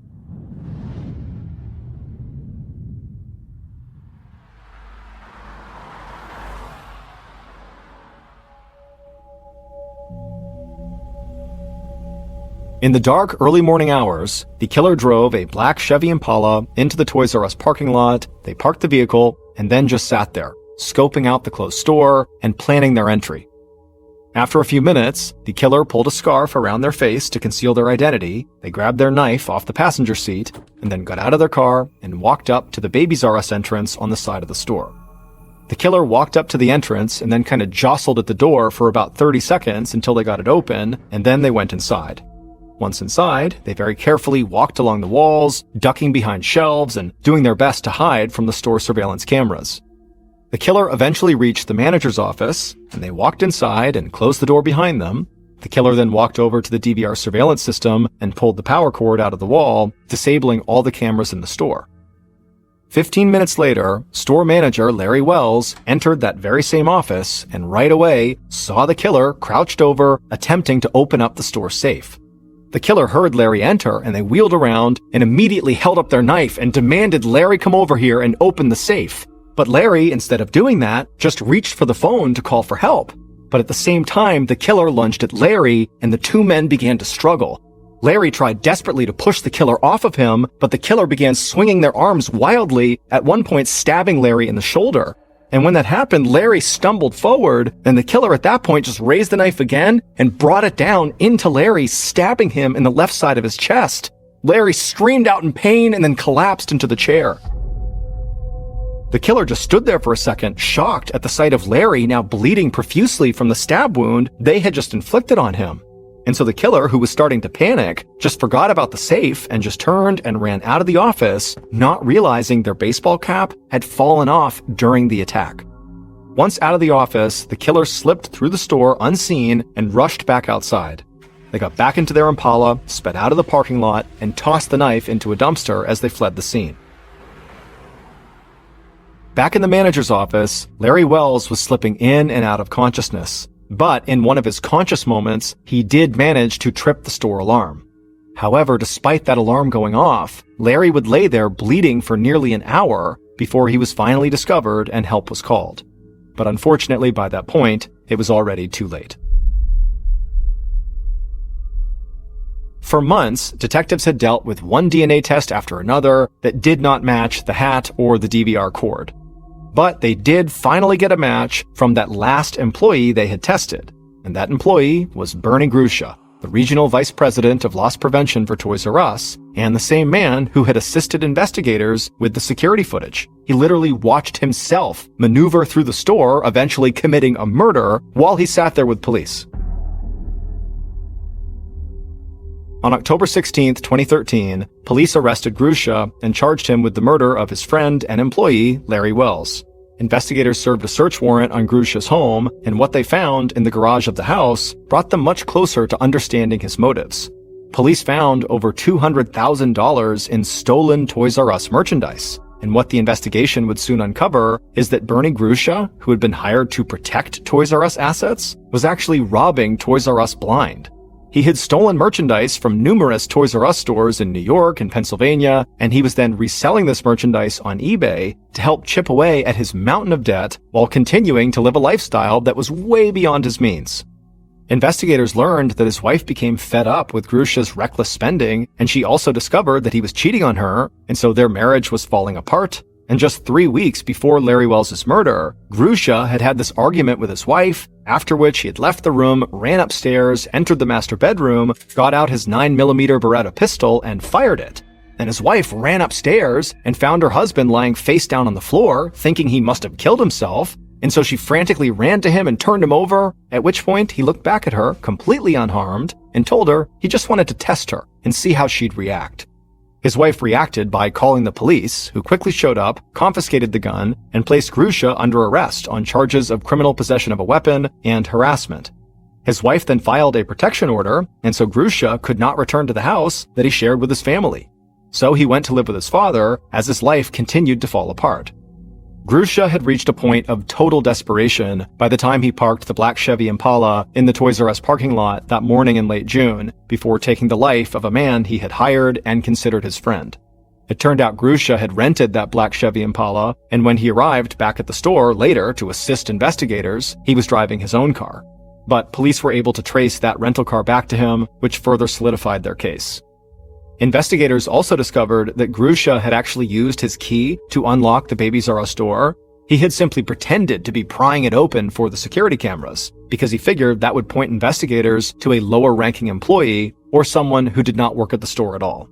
In the dark, early morning hours, the killer drove a black Chevy Impala into the Toys R Us parking lot. They parked the vehicle and then just sat there, scoping out the closed store and planning their entry. After a few minutes, the killer pulled a scarf around their face to conceal their identity. They grabbed their knife off the passenger seat and then got out of their car and walked up to the Babies R Us entrance on the side of the store. The killer walked up to the entrance and then kind of jostled at the door for about 30 seconds until they got it open, and then they went inside. Once inside, they very carefully walked along the walls, ducking behind shelves and doing their best to hide from the store surveillance cameras. The killer eventually reached the manager's office, and they walked inside and closed the door behind them. The killer then walked over to the DVR surveillance system and pulled the power cord out of the wall, disabling all the cameras in the store. 15 minutes later, store manager Larry Wells entered that very same office and right away saw the killer crouched over, attempting to open up the store safe. The killer heard Larry enter, and they wheeled around and immediately held up their knife and demanded Larry come over here and open the safe. But Larry, instead of doing that, just reached for the phone to call for help. But at the same time, the killer lunged at Larry, and the two men began to struggle. Larry tried desperately to push the killer off of him, but the killer began swinging their arms wildly, at one point stabbing Larry in the shoulder. And when that happened, Larry stumbled forward, and the killer at that point just raised the knife again and brought it down into Larry, stabbing him in the left side of his chest. Larry screamed out in pain and then collapsed into the chair. The killer just stood there for a second, shocked at the sight of Larry now bleeding profusely from the stab wound they had just inflicted on him. And so the killer, who was starting to panic, just forgot about the safe and just turned and ran out of the office, not realizing their baseball cap had fallen off during the attack. Once out of the office, the killer slipped through the store unseen and rushed back outside. They got back into their Impala, sped out of the parking lot, and tossed the knife into a dumpster as they fled the scene. Back in the manager's office, Larry Wells was slipping in and out of consciousness. But in one of his conscious moments, he did manage to trip the store alarm. However, despite that alarm going off, Larry would lay there bleeding for nearly an hour before he was finally discovered and help was called. But unfortunately, by that point, it was already too late. For months, detectives had dealt with one DNA test after another that did not match the hat or the DVR cord. But they did finally get a match from that last employee they had tested, and that employee was Bernie Grusha, the regional vice president of loss prevention for Toys R Us, and the same man who had assisted investigators with the security footage. He literally watched himself maneuver through the store, eventually committing a murder while he sat there with police. On October 16, 2013, police arrested Grusha and charged him with the murder of his friend and employee, Larry Wells. Investigators served a search warrant on Grusha's home, and what they found in the garage of the house brought them much closer to understanding his motives. Police found over $200,000 in stolen Toys R Us merchandise, and what the investigation would soon uncover is that Bernie Grusha, who had been hired to protect Toys R Us assets, was actually robbing Toys R Us blind. He had stolen merchandise from numerous Toys R Us stores in New York and Pennsylvania, and he was then reselling this merchandise on eBay to help chip away at his mountain of debt while continuing to live a lifestyle that was way beyond his means. Investigators learned that his wife became fed up with Grusha's reckless spending, and she also discovered that he was cheating on her, and so their marriage was falling apart. And just 3 weeks before Larry Wells' murder, Grusha had had this argument with his wife, after which he had left the room, ran upstairs, entered the master bedroom, got out his 9mm Beretta pistol, and fired it. And his wife ran upstairs and found her husband lying face down on the floor, thinking he must have killed himself, and so she frantically ran to him and turned him over, at which point he looked back at her, completely unharmed, and told her he just wanted to test her and see how she'd react. His wife reacted by calling the police, who quickly showed up, confiscated the gun, and placed Grusha under arrest on charges of criminal possession of a weapon and harassment. His wife then filed a protection order, and so Grusha could not return to the house that he shared with his family. So he went to live with his father as his life continued to fall apart. Grusha had reached a point of total desperation by the time he parked the black Chevy Impala in the Toys R Us parking lot that morning in late June, before taking the life of a man he had hired and considered his friend. It turned out Grusha had rented that black Chevy Impala, and when he arrived back at the store later to assist investigators, he was driving his own car. But police were able to trace that rental car back to him, which further solidified their case. Investigators also discovered that Grusha had actually used his key to unlock the Babies R Us door. He had simply pretended to be prying it open for the security cameras, because he figured that would point investigators to a lower-ranking employee or someone who did not work at the store at all.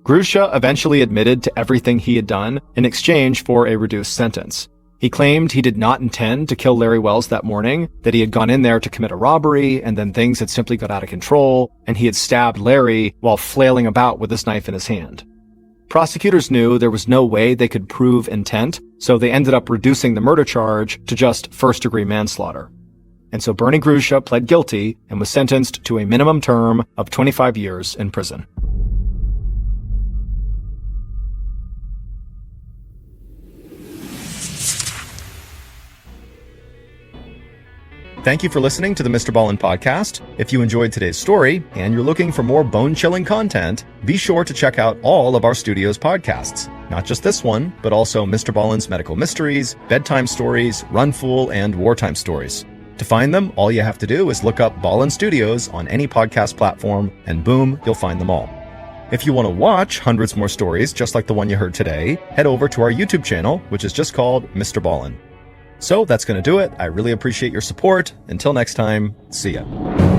Grusha eventually admitted to everything he had done in exchange for a reduced sentence. He claimed he did not intend to kill Larry Wells that morning, that he had gone in there to commit a robbery, and then things had simply got out of control, and he had stabbed Larry while flailing about with this knife in his hand. Prosecutors knew there was no way they could prove intent, so they ended up reducing the murder charge to just first-degree manslaughter. And so Bernie Grusha pled guilty and was sentenced to a minimum term of 25 years in prison. Thank you for listening to the MrBallen Podcast. If you enjoyed today's story and you're looking for more bone-chilling content, be sure to check out all of our studio's podcasts. Not just this one, but also MrBallen's Medical Mysteries, Bedtime Stories, Run Fool, and Wartime Stories. To find them, all you have to do is look up Ballen Studios on any podcast platform, and boom, you'll find them all. If you want to watch hundreds more stories just like the one you heard today, head over to our YouTube channel, which is just called MrBallen. So that's going to do it. I really appreciate your support. Until next time, see ya.